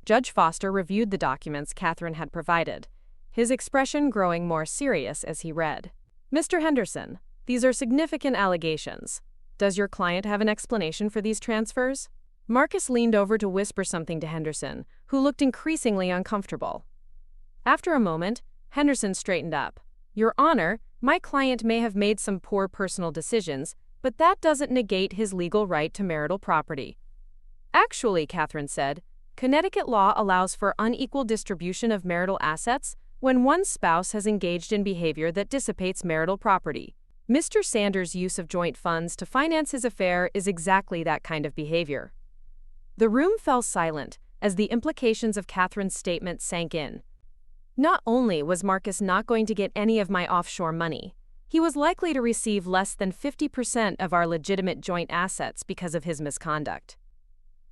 Judge Foster reviewed the documents Catherine had provided, his expression growing more serious as he read. Mr. Henderson, these are significant allegations. Does your client have an explanation for these transfers? Marcus leaned over to whisper something to Henderson, who looked increasingly uncomfortable. After a moment, Henderson straightened up. Your Honor, my client may have made some poor personal decisions, but that doesn't negate his legal right to marital property. Actually, Catherine said, Connecticut law allows for unequal distribution of marital assets when one spouse has engaged in behavior that dissipates marital property. Mr. Sanders' use of joint funds to finance his affair is exactly that kind of behavior. The room fell silent as the implications of Catherine's statement sank in. Not only was Marcus not going to get any of my offshore money, he was likely to receive less than 50% of our legitimate joint assets because of his misconduct.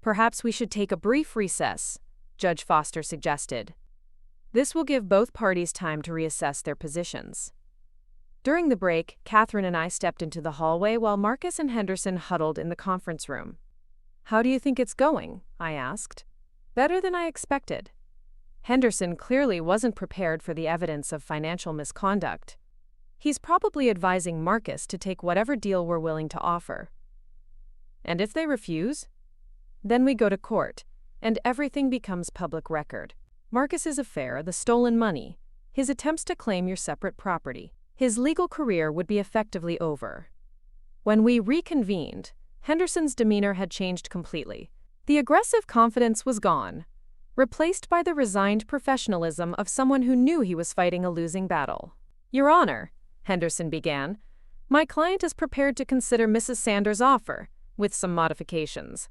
Perhaps we should take a brief recess, Judge Foster suggested. This will give both parties time to reassess their positions. During the break, Catherine and I stepped into the hallway while Marcus and Henderson huddled in the conference room. How do you think it's going? I asked. Better than I expected. Henderson clearly wasn't prepared for the evidence of financial misconduct. He's probably advising Marcus to take whatever deal we're willing to offer. And if they refuse? Then we go to court, and everything becomes public record. Marcus's affair, the stolen money, his attempts to claim your separate property. His legal career would be effectively over. When we reconvened, Henderson's demeanor had changed completely. The aggressive confidence was gone, replaced by the resigned professionalism of someone who knew he was fighting a losing battle. Your Honor, Henderson began, my client is prepared to consider Mrs. Sanders' offer, with some modifications.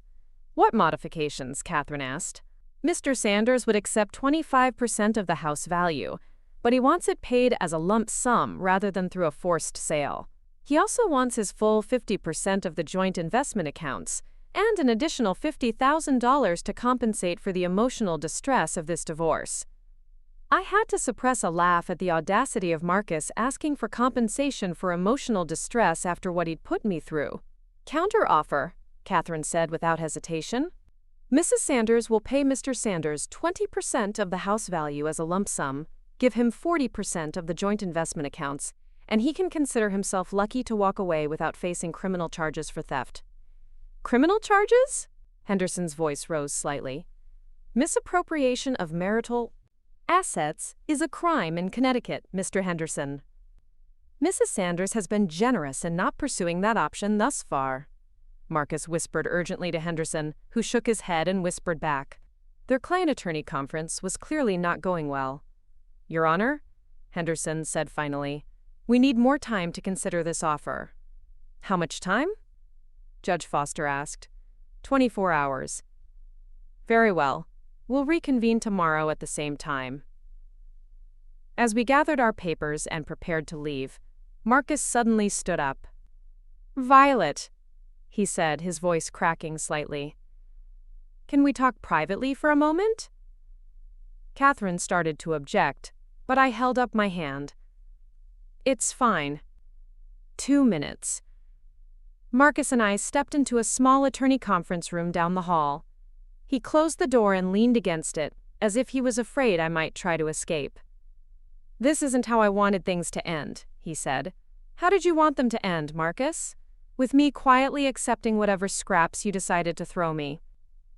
What modifications? Catherine asked. Mr. Sanders would accept 25% of the house value, but he wants it paid as a lump sum rather than through a forced sale. He also wants his full 50% of the joint investment accounts, and an additional $50,000 to compensate for the emotional distress of this divorce. I had to suppress a laugh at the audacity of Marcus asking for compensation for emotional distress after what he'd put me through. Counter-offer, Catherine said without hesitation. Mrs. Sanders will pay Mr. Sanders 20% of the house value as a lump sum, give him 40% of the joint investment accounts, and he can consider himself lucky to walk away without facing criminal charges for theft. Criminal charges? Henderson's voice rose slightly. Misappropriation of marital assets is a crime in Connecticut, Mr. Henderson. Mrs. Sanders has been generous in not pursuing that option thus far. Marcus whispered urgently to Henderson, who shook his head and whispered back. Their client-attorney conference was clearly not going well. Your Honor, Henderson said finally, we need more time to consider this offer. How much time? Judge Foster asked. 24 hours. Very well. We'll reconvene tomorrow at the same time. As we gathered our papers and prepared to leave, Marcus suddenly stood up. Violet, he said, his voice cracking slightly. Can we talk privately for a moment? Catherine started to object, but I held up my hand. It's fine. 2 minutes. Marcus and I stepped into a small attorney conference room down the hall. He closed the door and leaned against it, as if he was afraid I might try to escape. "This isn't how I wanted things to end," he said. "How did you want them to end, Marcus?" "With me quietly accepting whatever scraps you decided to throw me.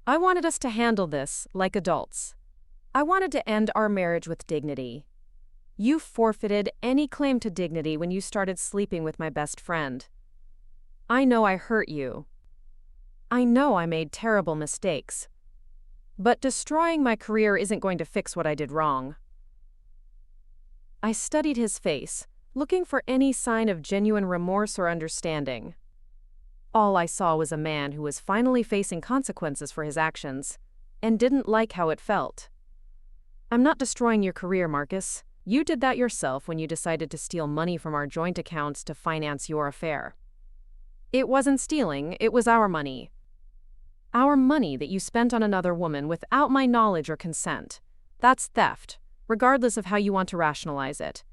I wanted us to handle this like adults. I wanted to end our marriage with dignity. You forfeited any claim to dignity when you started sleeping with my best friend. I know I hurt you. I know I made terrible mistakes. But destroying my career isn't going to fix what I did wrong." I studied his face, looking for any sign of genuine remorse or understanding. All I saw was a man who was finally facing consequences for his actions, and didn't like how it felt. "I'm not destroying your career, Marcus. You did that yourself when you decided to steal money from our joint accounts to finance your affair. It wasn't stealing, it was our money. Our money that you spent on another woman without my knowledge or consent. That's theft, regardless of how you want to rationalize it."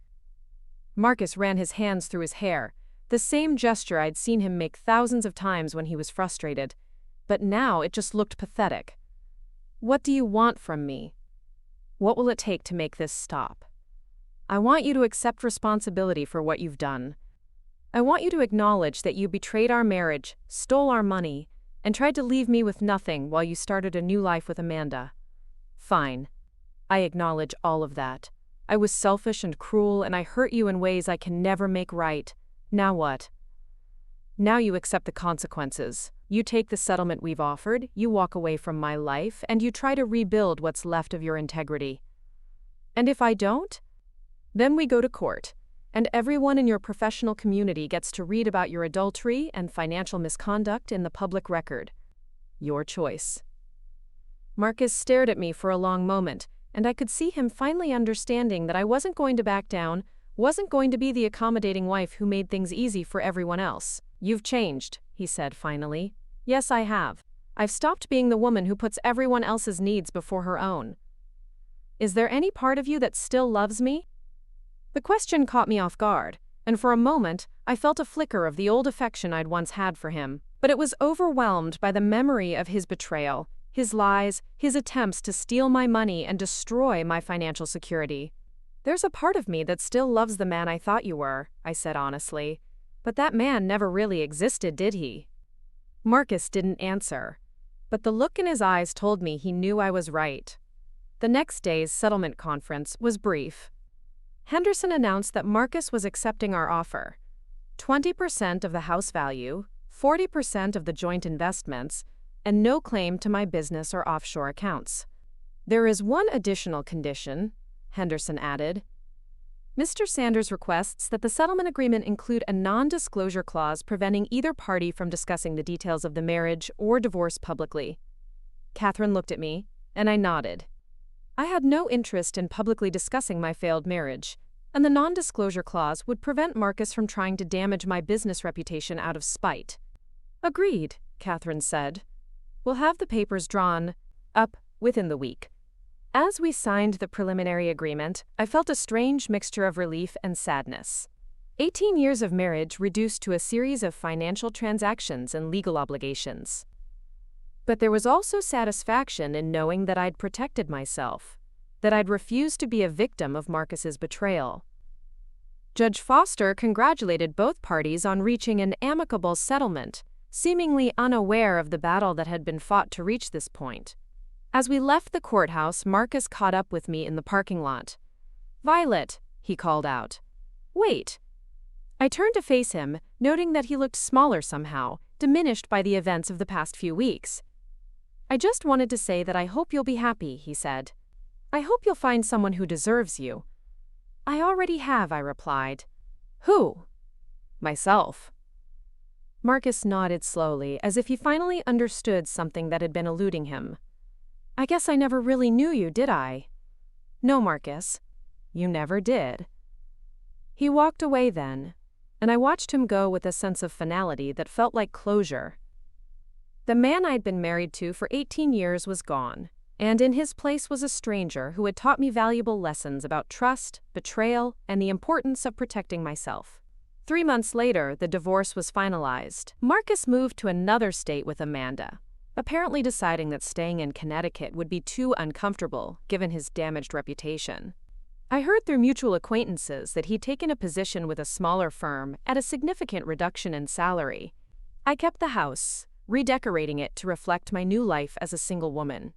Marcus ran his hands through his hair, the same gesture I'd seen him make thousands of times when he was frustrated, but now it just looked pathetic. "What do you want from me? What will it take to make this stop? I want you to accept responsibility for what you've done. I want you to acknowledge that you betrayed our marriage, stole our money, and tried to leave me with nothing while you started a new life with Amanda. Fine. I acknowledge all of that. I was selfish and cruel, and I hurt you in ways I can never make right. Now what? Now you accept the consequences. You take the settlement we've offered, you walk away from my life, and you try to rebuild what's left of your integrity. And if I don't? Then we go to court, and everyone in your professional community gets to read about your adultery and financial misconduct in the public record. Your choice." Marcus stared at me for a long moment, and I could see him finally understanding that I wasn't going to back down, wasn't going to be the accommodating wife who made things easy for everyone else. "You've changed," he said finally. "Yes, I have. I've stopped being the woman who puts everyone else's needs before her own. Is there any part of you that still loves me?" The question caught me off guard, and for a moment I felt a flicker of the old affection I'd once had for him, but it was overwhelmed by the memory of his betrayal, his lies, his attempts to steal my money and destroy my financial security. "There's a part of me that still loves the man I thought you were," I said honestly. "But that man never really existed, did he?" Marcus didn't answer, but the look in his eyes told me he knew I was right. The next day's settlement conference was brief. Henderson announced that Marcus was accepting our offer: 20% of the house value, 40% of the joint investments, and no claim to my business or offshore accounts. "There is one additional condition," Henderson added. "Mr. Sanders requests that the settlement agreement include a non-disclosure clause preventing either party from discussing the details of the marriage or divorce publicly." Catherine looked at me, and I nodded. I had no interest in publicly discussing my failed marriage, and the non-disclosure clause would prevent Marcus from trying to damage my business reputation out of spite. "Agreed," Catherine said. "We'll have the papers drawn up within the week." As we signed the preliminary agreement, I felt a strange mixture of relief and sadness. 18 years of marriage reduced to a series of financial transactions and legal obligations. But there was also satisfaction in knowing that I'd protected myself, that I'd refused to be a victim of Marcus's betrayal. Judge Foster congratulated both parties on reaching an amicable settlement, seemingly unaware of the battle that had been fought to reach this point. As we left the courthouse, Marcus caught up with me in the parking lot. "Violet," he called out. "Wait." I turned to face him, noting that he looked smaller somehow, diminished by the events of the past few weeks. "I just wanted to say that I hope you'll be happy," he said. "I hope you'll find someone who deserves you." "I already have," I replied. "Who?" "Myself." Marcus nodded slowly, as if he finally understood something that had been eluding him. "I guess I never really knew you, did I?" "No, Marcus, you never did." He walked away then, and I watched him go with a sense of finality that felt like closure. The man I'd been married to for 18 years was gone, and in his place was a stranger who had taught me valuable lessons about trust, betrayal, and the importance of protecting myself. 3 months later, the divorce was finalized. Marcus moved to another state with Amanda, apparently deciding that staying in Connecticut would be too uncomfortable given his damaged reputation. I heard through mutual acquaintances that he'd taken a position with a smaller firm at a significant reduction in salary. I kept the house, redecorating it to reflect my new life as a single woman.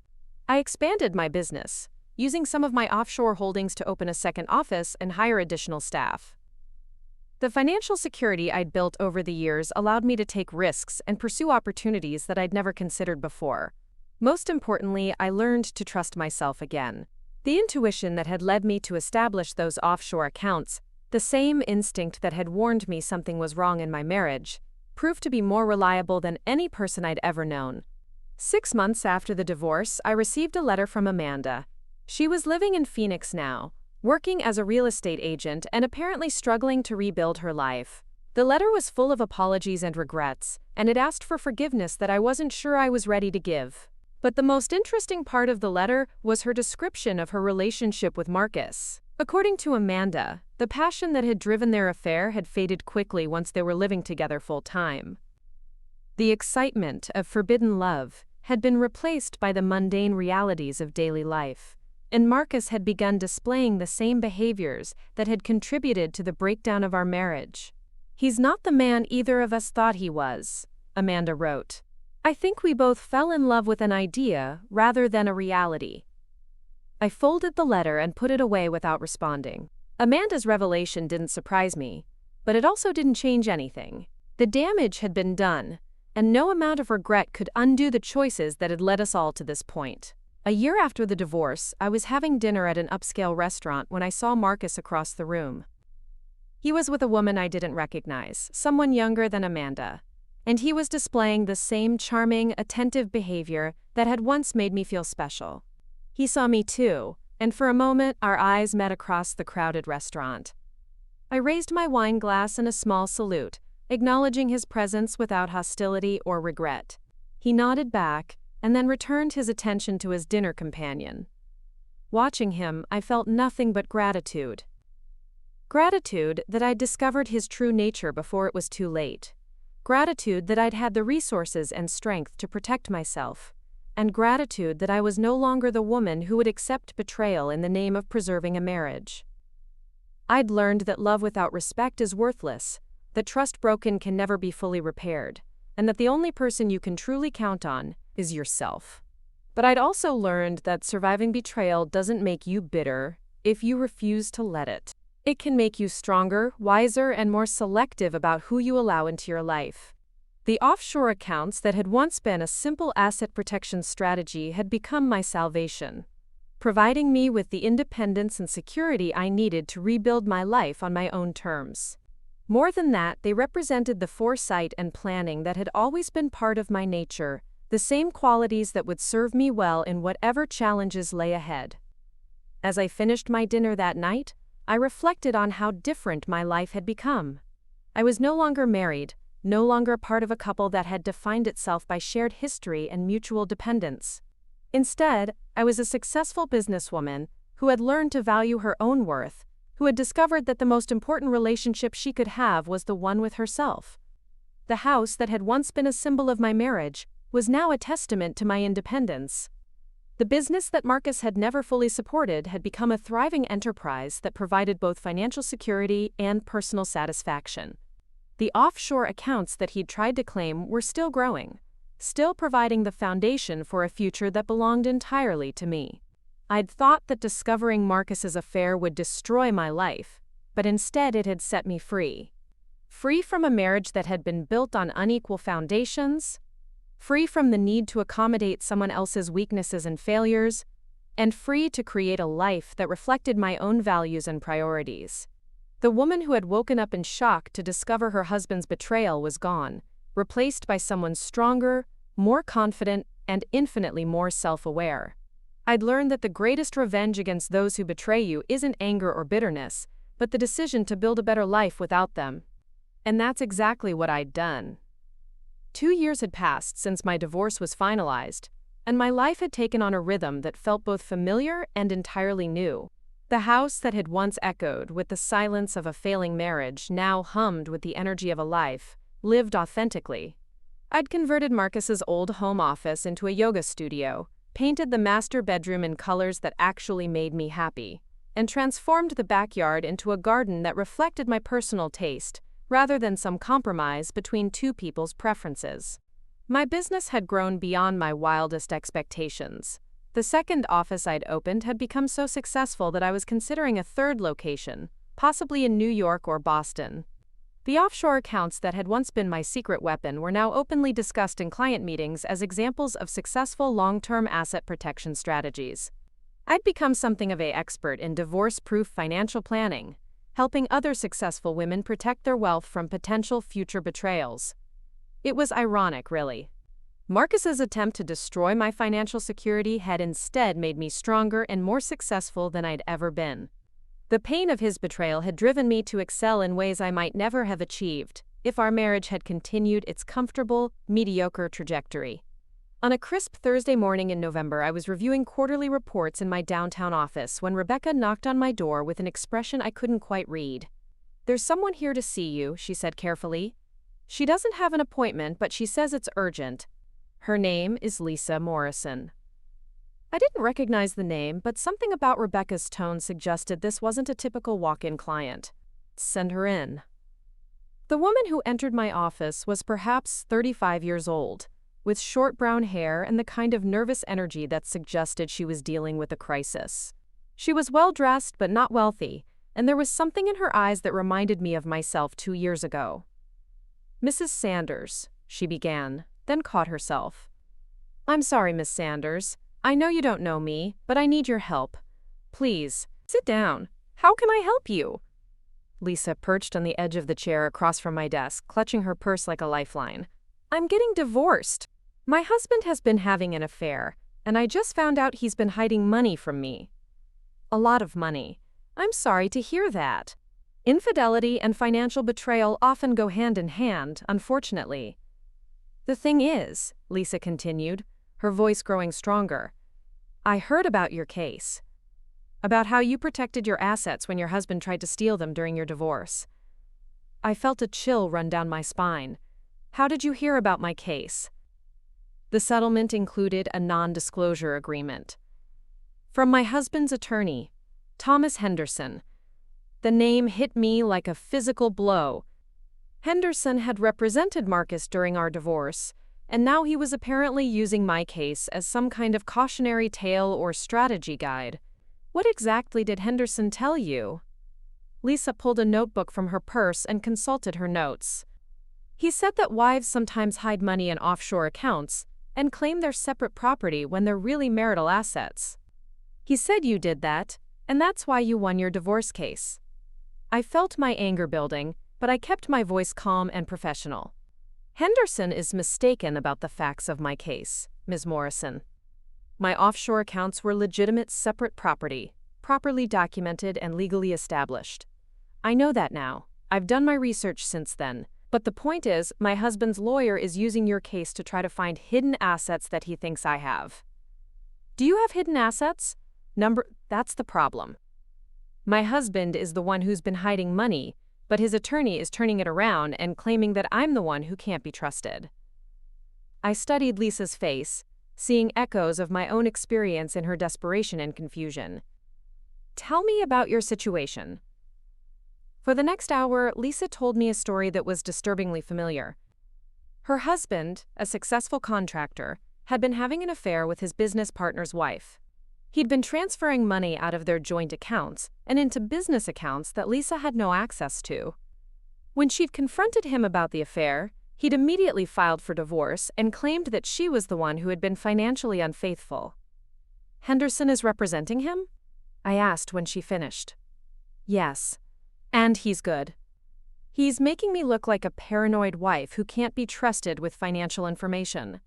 I expanded my business, using some of my offshore holdings to open a second office and hire additional staff. The financial security I'd built over the years allowed me to take risks and pursue opportunities that I'd never considered before. Most importantly, I learned to trust myself again. The intuition that had led me to establish those offshore accounts, the same instinct that had warned me something was wrong in my marriage, proved to be more reliable than any person I'd ever known. 6 months after the divorce, I received a letter from Amanda. She was living in Phoenix now, working as a real estate agent and apparently struggling to rebuild her life. The letter was full of apologies and regrets, and it asked for forgiveness that I wasn't sure I was ready to give. But the most interesting part of the letter was her description of her relationship with Marcus. According to Amanda, the passion that had driven their affair had faded quickly once they were living together full-time. The excitement of forbidden love had been replaced by the mundane realities of daily life, and Marcus had begun displaying the same behaviors that had contributed to the breakdown of our marriage. "He's not the man either of us thought he was," Amanda wrote. "I think we both fell in love with an idea rather than a reality." I folded the letter and put it away without responding. Amanda's revelation didn't surprise me, but it also didn't change anything. The damage had been done, and no amount of regret could undo the choices that had led us all to this point. A year after the divorce, I was having dinner at an upscale restaurant when I saw Marcus across the room. He was with a woman I didn't recognize, someone younger than Amanda, and he was displaying the same charming, attentive behavior that had once made me feel special. He saw me too, and for a moment our eyes met across the crowded restaurant. I raised my wine glass in a small salute, acknowledging his presence without hostility or regret. He nodded back, and then returned his attention to his dinner companion. Watching him, I felt nothing but gratitude. Gratitude that I'd discovered his true nature before it was too late. Gratitude that I'd had the resources and strength to protect myself. And gratitude that I was no longer the woman who would accept betrayal in the name of preserving a marriage. I'd learned that love without respect is worthless, that trust broken can never be fully repaired, and that the only person you can truly count on is yourself. But I'd also learned that surviving betrayal doesn't make you bitter if you refuse to let it. It can make you stronger, wiser, and more selective about who you allow into your life. The offshore accounts that had once been a simple asset protection strategy had become my salvation, providing me with the independence and security I needed to rebuild my life on my own terms. More than that, they represented the foresight and planning that had always been part of my nature, the same qualities that would serve me well in whatever challenges lay ahead. As I finished my dinner that night, I reflected on how different my life had become. I was no longer married, no longer part of a couple that had defined itself by shared history and mutual dependence. Instead, I was a successful businesswoman who had learned to value her own worth, who had discovered that the most important relationship she could have was the one with herself. The house that had once been a symbol of my marriage was now a testament to my independence. The business that Marcus had never fully supported had become a thriving enterprise that provided both financial security and personal satisfaction. The offshore accounts that he'd tried to claim were still growing, still providing the foundation for a future that belonged entirely to me. I'd thought that discovering Marcus's affair would destroy my life, but instead it had set me free. Free from a marriage that had been built on unequal foundations, free from the need to accommodate someone else's weaknesses and failures, and free to create a life that reflected my own values and priorities. The woman who had woken up in shock to discover her husband's betrayal was gone, replaced by someone stronger, more confident, and infinitely more self-aware. I'd learned that the greatest revenge against those who betray you isn't anger or bitterness, but the decision to build a better life without them. And that's exactly what I'd done. 2 years had passed since my divorce was finalized, and my life had taken on a rhythm that felt both familiar and entirely new. The house that had once echoed with the silence of a failing marriage now hummed with the energy of a life, lived authentically. I'd converted Marcus's old home office into a yoga studio, painted the master bedroom in colors that actually made me happy, and transformed the backyard into a garden that reflected my personal taste, rather than some compromise between two people's preferences. My business had grown beyond my wildest expectations. The second office I'd opened had become so successful that I was considering a third location, possibly in New York or Boston. The offshore accounts that had once been my secret weapon were now openly discussed in client meetings as examples of successful long-term asset protection strategies. I'd become something of an expert in divorce-proof financial planning, helping other successful women protect their wealth from potential future betrayals. It was ironic, really. Marcus's attempt to destroy my financial security had instead made me stronger and more successful than I'd ever been. The pain of his betrayal had driven me to excel in ways I might never have achieved if our marriage had continued its comfortable, mediocre trajectory. On a crisp Thursday morning in November, I was reviewing quarterly reports in my downtown office when Rebecca knocked on my door with an expression I couldn't quite read. "There's someone here to see you," she said carefully. "She doesn't have an appointment, but she says it's urgent. Her name is Lisa Morrison." I didn't recognize the name, but something about Rebecca's tone suggested this wasn't a typical walk-in client. "Send her in." The woman who entered my office was perhaps 35 years old, with short brown hair and the kind of nervous energy that suggested she was dealing with a crisis. She was well-dressed but not wealthy, and there was something in her eyes that reminded me of myself 2 years ago. "Mrs. Sanders," she began, then caught herself. "I'm sorry, Miss Sanders. I know you don't know me, but I need your help. Please, sit down. How can I help you?" Lisa perched on the edge of the chair across from my desk, clutching her purse like a lifeline. "I'm getting divorced. My husband has been having an affair, and I just found out he's been hiding money from me. A lot of money. I'm sorry to hear that. Infidelity and financial betrayal often go hand in hand, unfortunately. The thing is," Lisa continued, her voice growing stronger, "I heard about your case. About how you protected your assets when your husband tried to steal them during your divorce. I felt a chill run down my spine. How did you hear about my case?" "The settlement included a non-disclosure agreement. From my husband's attorney, Thomas Henderson." The name hit me like a physical blow. Henderson had represented Marcus during our divorce, and now he was apparently using my case as some kind of cautionary tale or strategy guide. "What exactly did Henderson tell you?" Lisa pulled a notebook from her purse and consulted her notes. "He said that wives sometimes hide money in offshore accounts and claim they're separate property when they're really marital assets. He said you did that, and that's why you won your divorce case." I felt my anger building, but I kept my voice calm and professional. "Henderson is mistaken about the facts of my case, Ms. Morrison. My offshore accounts were legitimate separate property, properly documented and legally established. I know that now. I've done my research since then. But the point is, my husband's lawyer is using your case to try to find hidden assets that he thinks I have." "Do you have hidden assets?" That's the problem. My husband is the one who's been hiding money, but his attorney is turning it around and claiming that I'm the one who can't be trusted." I studied Lisa's face, seeing echoes of my own experience in her desperation and confusion. "Tell me about your situation." For the next hour, Lisa told me a story that was disturbingly familiar. Her husband, a successful contractor, had been having an affair with his business partner's wife. He'd been transferring money out of their joint accounts and into business accounts that Lisa had no access to. When she'd confronted him about the affair, he'd immediately filed for divorce and claimed that she was the one who had been financially unfaithful. "Henderson is representing him?" I asked when she finished. "Yes. And he's good. He's making me look like a paranoid wife who can't be trusted with financial information."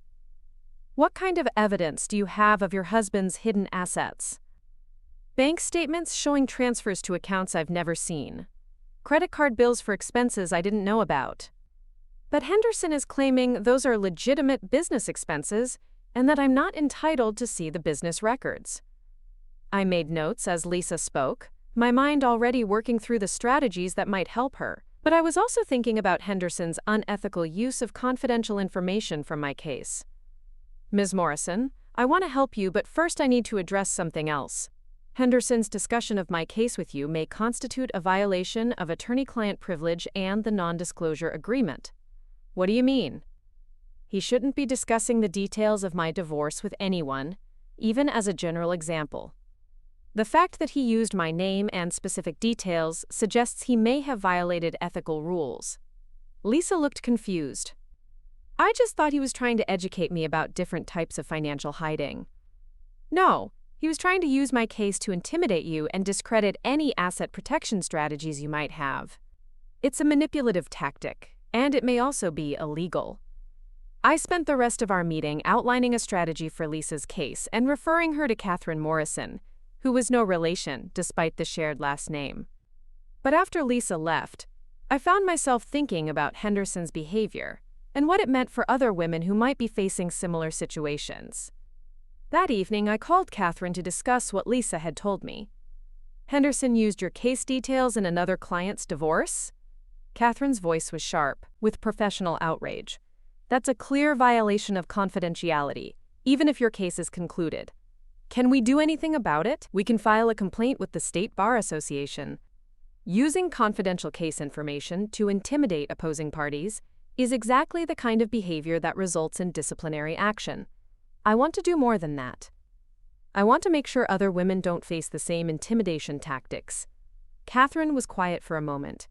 "What kind of evidence do you have of your husband's hidden assets?" "Bank statements showing transfers to accounts I've never seen. Credit card bills for expenses I didn't know about. But Henderson is claiming those are legitimate business expenses and that I'm not entitled to see the business records." I made notes as Lisa spoke, my mind already working through the strategies that might help her. But I was also thinking about Henderson's unethical use of confidential information from my case. Ms. Morrison, I want to help you, but first I need to address something else. Henderson's discussion of my case with you may constitute a violation of attorney-client privilege and the non-disclosure agreement. What do you mean? He shouldn't be discussing the details of my divorce with anyone, even as a general example. The fact that he used my name and specific details suggests he may have violated ethical rules. Lisa looked confused. I just thought he was trying to educate me about different types of financial hiding. No, he was trying to use my case to intimidate you and discredit any asset protection strategies you might have. It's a manipulative tactic, and it may also be illegal. I spent the rest of our meeting outlining a strategy for Lisa's case and referring her to Catherine Morrison, who was no relation despite the shared last name. But after Lisa left, I found myself thinking about Henderson's behavior and what it meant for other women who might be facing similar situations. That evening, I called Catherine to discuss what Lisa had told me. Henderson used your case details in another client's divorce? Catherine's voice was sharp, with professional outrage. That's a clear violation of confidentiality, even if your case is concluded. Can we do anything about it? We can file a complaint with the State Bar Association. Using confidential case information to intimidate opposing parties is exactly the kind of behavior that results in disciplinary action. I want to do more than that. I want to make sure other women don't face the same intimidation tactics. Catherine was quiet for a moment.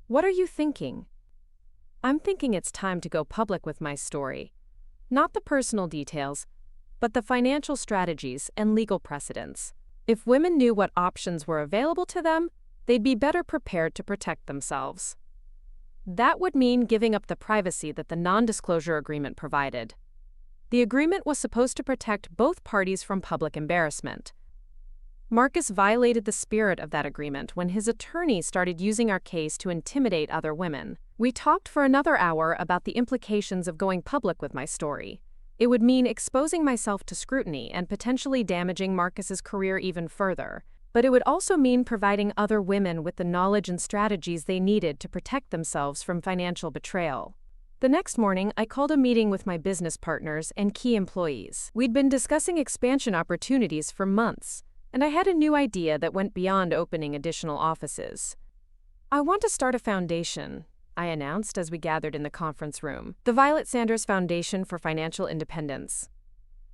What are you thinking? I'm thinking it's time to go public with my story. Not the personal details, but the financial strategies and legal precedents. If women knew what options were available to them, they'd be better prepared to protect themselves. That would mean giving up the privacy that the non-disclosure agreement provided. The agreement was supposed to protect both parties from public embarrassment. Marcus violated the spirit of that agreement when his attorney started using our case to intimidate other women. We talked for another hour about the implications of going public with my story. It would mean exposing myself to scrutiny and potentially damaging Marcus's career even further, but it would also mean providing other women with the knowledge and strategies they needed to protect themselves from financial betrayal. The next morning, I called a meeting with my business partners and key employees. We'd been discussing expansion opportunities for months, and I had a new idea that went beyond opening additional offices. I want to start a foundation, I announced as we gathered in the conference room, the Violet Sanders Foundation for Financial Independence.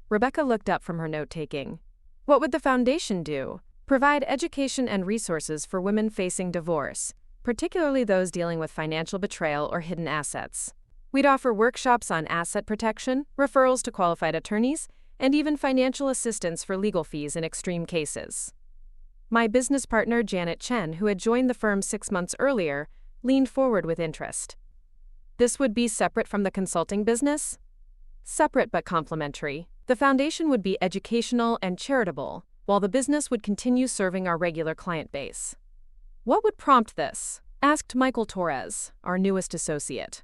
Rebecca looked up from her note-taking. What would the foundation do? Provide education and resources for women facing divorce, particularly those dealing with financial betrayal or hidden assets. We'd offer workshops on asset protection, referrals to qualified attorneys, and even financial assistance for legal fees in extreme cases. My business partner, Janet Chen, who had joined the firm 6 months earlier, leaned forward with interest. This would be separate from the consulting business? Separate but complementary. The foundation would be educational and charitable, while the business would continue serving our regular client base. What would prompt this? Asked Michael Torres, our newest associate.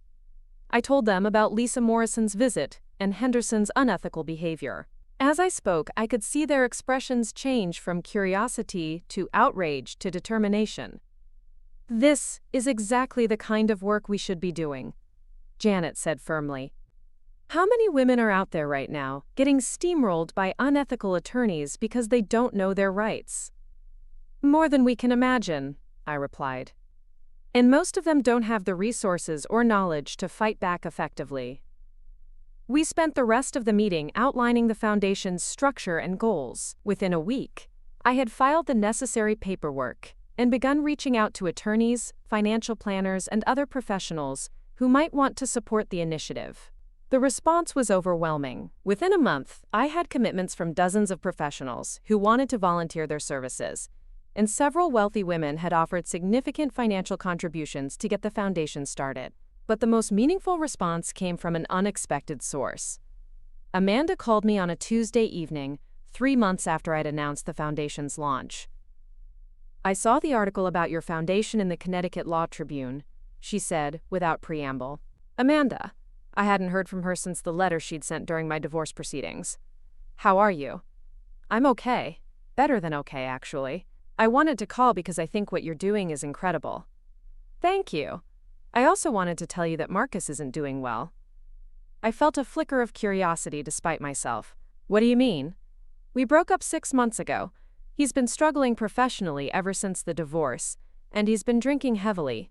I told them about Lisa Morrison's visit and Henderson's unethical behavior. As I spoke, I could see their expressions change from curiosity to outrage to determination. This is exactly the kind of work we should be doing, Janet said firmly. How many women are out there right now, getting steamrolled by unethical attorneys because they don't know their rights? More than we can imagine, I replied. And most of them don't have the resources or knowledge to fight back effectively. We spent the rest of the meeting outlining the foundation's structure and goals. Within a week, I had filed the necessary paperwork and begun reaching out to attorneys, financial planners, and other professionals who might want to support the initiative. The response was overwhelming. Within a month, I had commitments from dozens of professionals who wanted to volunteer their services, and several wealthy women had offered significant financial contributions to get the foundation started. But the most meaningful response came from an unexpected source. Amanda called me on a Tuesday evening, 3 months after I'd announced the foundation's launch. I saw the article about your foundation in the Connecticut Law Tribune, she said, without preamble. Amanda. I hadn't heard from her since the letter she'd sent during my divorce proceedings. How are you? I'm okay. Better than okay, actually. I wanted to call because I think what you're doing is incredible. Thank you. I also wanted to tell you that Marcus isn't doing well. I felt a flicker of curiosity despite myself. What do you mean? We broke up 6 months ago. He's been struggling professionally ever since the divorce, and he's been drinking heavily.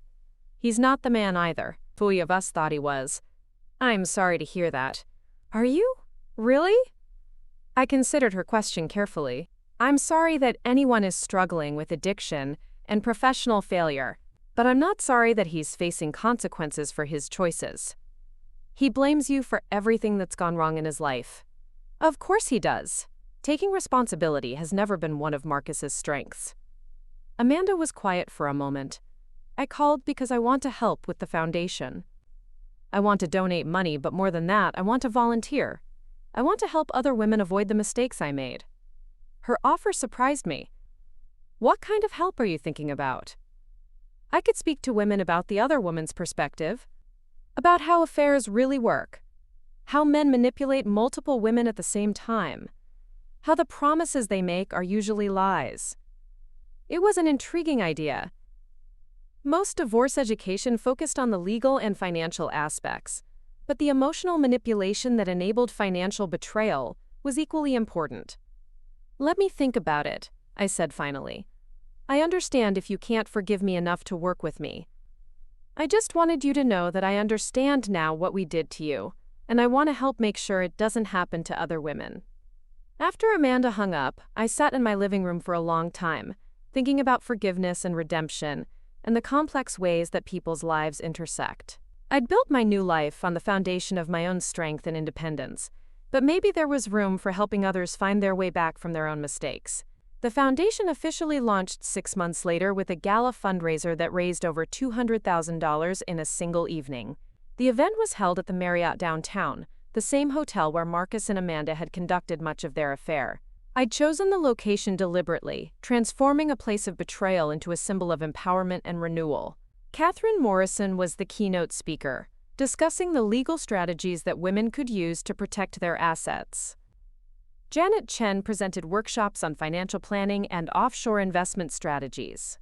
He's not the man either. Few of us thought he was. I'm sorry to hear that. Are you? Really? I considered her question carefully. I'm sorry that anyone is struggling with addiction and professional failure, but I'm not sorry that he's facing consequences for his choices. He blames you for everything that's gone wrong in his life. Of course he does. Taking responsibility has never been one of Marcus's strengths. Amanda was quiet for a moment. I called because I want to help with the foundation. I want to donate money, but more than that, I want to volunteer. I want to help other women avoid the mistakes I made. Her offer surprised me. What kind of help are you thinking about? I could speak to women about the other woman's perspective, about how affairs really work, how men manipulate multiple women at the same time, how the promises they make are usually lies. It was an intriguing idea. Most divorce education focused on the legal and financial aspects, but the emotional manipulation that enabled financial betrayal was equally important. Let me think about it, I said finally. I understand if you can't forgive me enough to work with me. I just wanted you to know that I understand now what we did to you, and I want to help make sure it doesn't happen to other women. After Amanda hung up, I sat in my living room for a long time, thinking about forgiveness and redemption, and the complex ways that people's lives intersect. I'd built my new life on the foundation of my own strength and independence, but maybe there was room for helping others find their way back from their own mistakes. The foundation officially launched 6 months later with a gala fundraiser that raised over $200,000 in a single evening. The event was held at the Marriott downtown, the same hotel where Marcus and Amanda had conducted much of their affair. I'd chosen the location deliberately, transforming a place of betrayal into a symbol of empowerment and renewal. Catherine Morrison was the keynote speaker, discussing the legal strategies that women could use to protect their assets. Janet Chen presented workshops on financial planning and offshore investment strategies.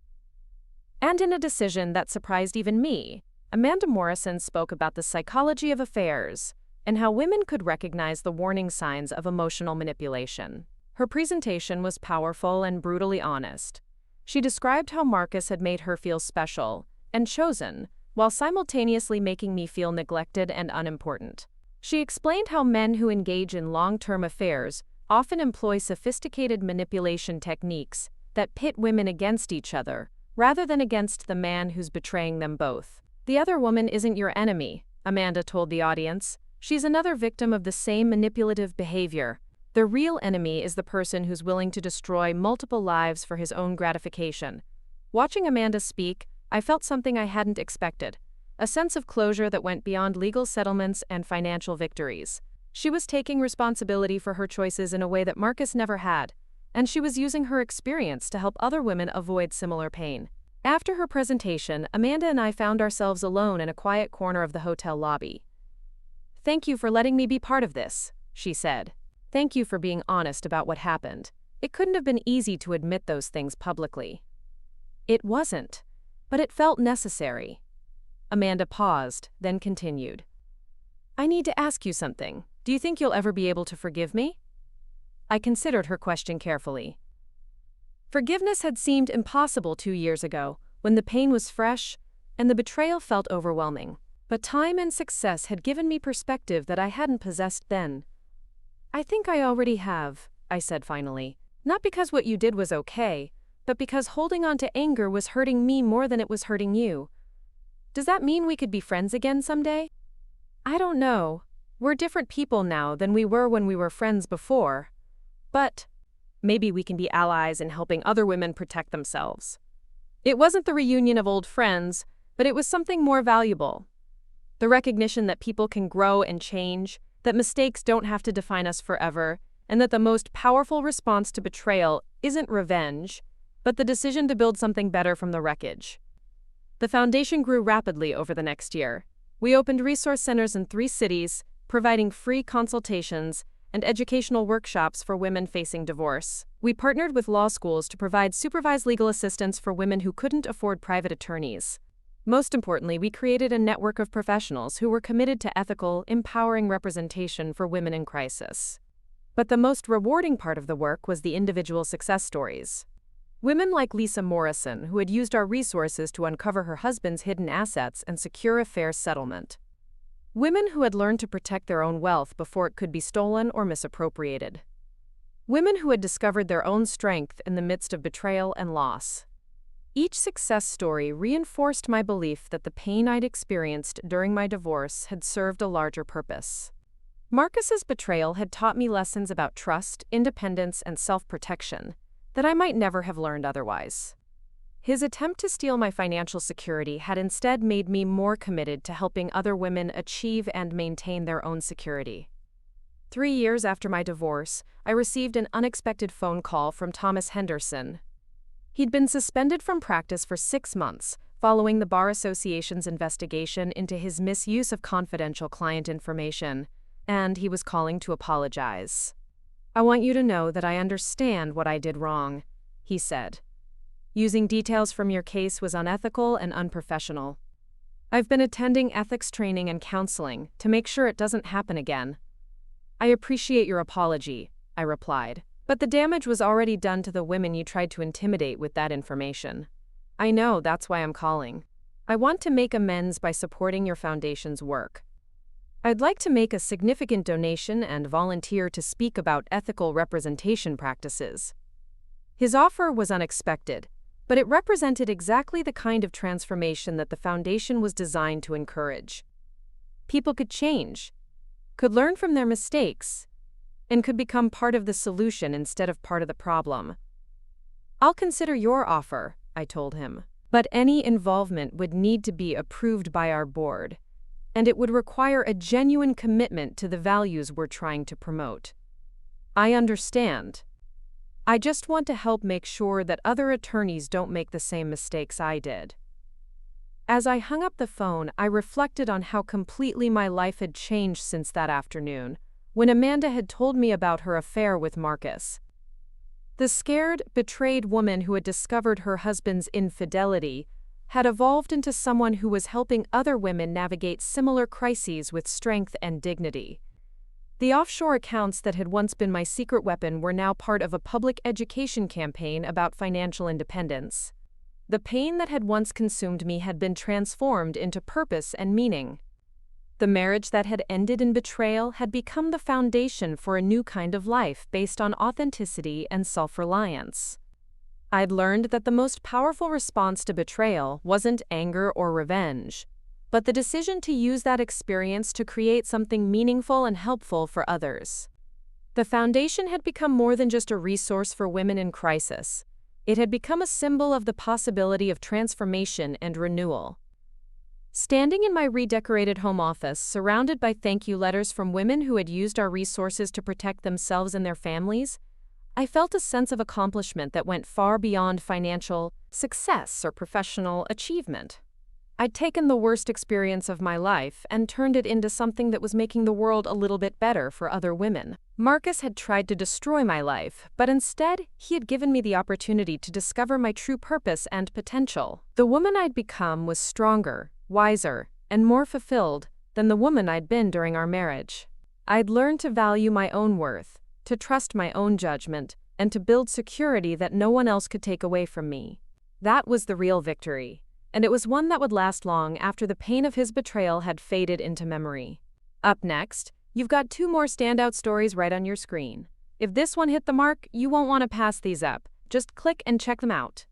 And in a decision that surprised even me, Amanda Morrison spoke about the psychology of affairs and how women could recognize the warning signs of emotional manipulation. Her presentation was powerful and brutally honest. She described how Marcus had made her feel special and chosen, while simultaneously making me feel neglected and unimportant. She explained how men who engage in long-term affairs often employ sophisticated manipulation techniques that pit women against each other, rather than against the man who's betraying them both. The other woman isn't your enemy, Amanda told the audience. She's another victim of the same manipulative behavior. The real enemy is the person who's willing to destroy multiple lives for his own gratification. Watching Amanda speak, I felt something I hadn't expected, a sense of closure that went beyond legal settlements and financial victories. She was taking responsibility for her choices in a way that Marcus never had, and she was using her experience to help other women avoid similar pain. After her presentation, Amanda and I found ourselves alone in a quiet corner of the hotel lobby. "Thank you for letting me be part of this," she said. "Thank you for being honest about what happened. It couldn't have been easy to admit those things publicly." It wasn't, but it felt necessary. Amanda paused, then continued. "I need to ask you something. Do you think you'll ever be able to forgive me?" I considered her question carefully. Forgiveness had seemed impossible 2 years ago, when the pain was fresh and the betrayal felt overwhelming. But time and success had given me perspective that I hadn't possessed then. "I think I already have," I said finally. "Not because what you did was okay, but because holding on to anger was hurting me more than it was hurting you. Does that mean we could be friends again someday?" "I don't know. We're different people now than we were when we were friends before. But maybe we can be allies in helping other women protect themselves." It wasn't the reunion of old friends, but it was something more valuable. The recognition that people can grow and change, that mistakes don't have to define us forever, and that the most powerful response to betrayal isn't revenge, but the decision to build something better from the wreckage. The foundation grew rapidly over the next year. We opened resource centers in 3 cities, providing free consultations and educational workshops for women facing divorce. We partnered with law schools to provide supervised legal assistance for women who couldn't afford private attorneys. Most importantly, we created a network of professionals who were committed to ethical, empowering representation for women in crisis. But the most rewarding part of the work was the individual success stories. Women like Lisa Morrison, who had used our resources to uncover her husband's hidden assets and secure a fair settlement. Women who had learned to protect their own wealth before it could be stolen or misappropriated. Women who had discovered their own strength in the midst of betrayal and loss. Each success story reinforced my belief that the pain I'd experienced during my divorce had served a larger purpose. Marcus's betrayal had taught me lessons about trust, independence, and self-protection that I might never have learned otherwise. His attempt to steal my financial security had instead made me more committed to helping other women achieve and maintain their own security. 3 years after my divorce, I received an unexpected phone call from Thomas Henderson. He'd been suspended from practice for 6 months, following the Bar Association's investigation into his misuse of confidential client information, and he was calling to apologize. "I want you to know that I understand what I did wrong," he said. "Using details from your case was unethical and unprofessional. I've been attending ethics training and counseling to make sure it doesn't happen again." "I appreciate your apology," I replied, "but the damage was already done to the women you tried to intimidate with that information. I know, that's why I'm calling. I want to make amends by supporting your foundation's work. I'd like to make a significant donation and volunteer to speak about ethical representation practices." His offer was unexpected, but it represented exactly the kind of transformation that the foundation was designed to encourage. People could change, could learn from their mistakes, and could become part of the solution instead of part of the problem. "I'll consider your offer," I told him, "but any involvement would need to be approved by our board, and it would require a genuine commitment to the values we're trying to promote." "I understand. I just want to help make sure that other attorneys don't make the same mistakes I did." As I hung up the phone, I reflected on how completely my life had changed since that afternoon, when Amanda had told me about her affair with Marcus. The scared, betrayed woman who had discovered her husband's infidelity had evolved into someone who was helping other women navigate similar crises with strength and dignity. The offshore accounts that had once been my secret weapon were now part of a public education campaign about financial independence. The pain that had once consumed me had been transformed into purpose and meaning. The marriage that had ended in betrayal had become the foundation for a new kind of life based on authenticity and self-reliance. I'd learned that the most powerful response to betrayal wasn't anger or revenge, but the decision to use that experience to create something meaningful and helpful for others. The foundation had become more than just a resource for women in crisis. It had become a symbol of the possibility of transformation and renewal. Standing in my redecorated home office, surrounded by thank you letters from women who had used our resources to protect themselves and their families, I felt a sense of accomplishment that went far beyond financial success or professional achievement. I'd taken the worst experience of my life and turned it into something that was making the world a little bit better for other women. Marcus had tried to destroy my life, but instead, he had given me the opportunity to discover my true purpose and potential. The woman I'd become was stronger, wiser, and more fulfilled than the woman I'd been during our marriage. I'd learned to value my own worth, to trust my own judgment, and to build security that no one else could take away from me. That was the real victory, and it was one that would last long after the pain of his betrayal had faded into memory. Up next, you've got 2 more standout stories right on your screen. If this one hit the mark, you won't want to pass these up. Just click and check them out.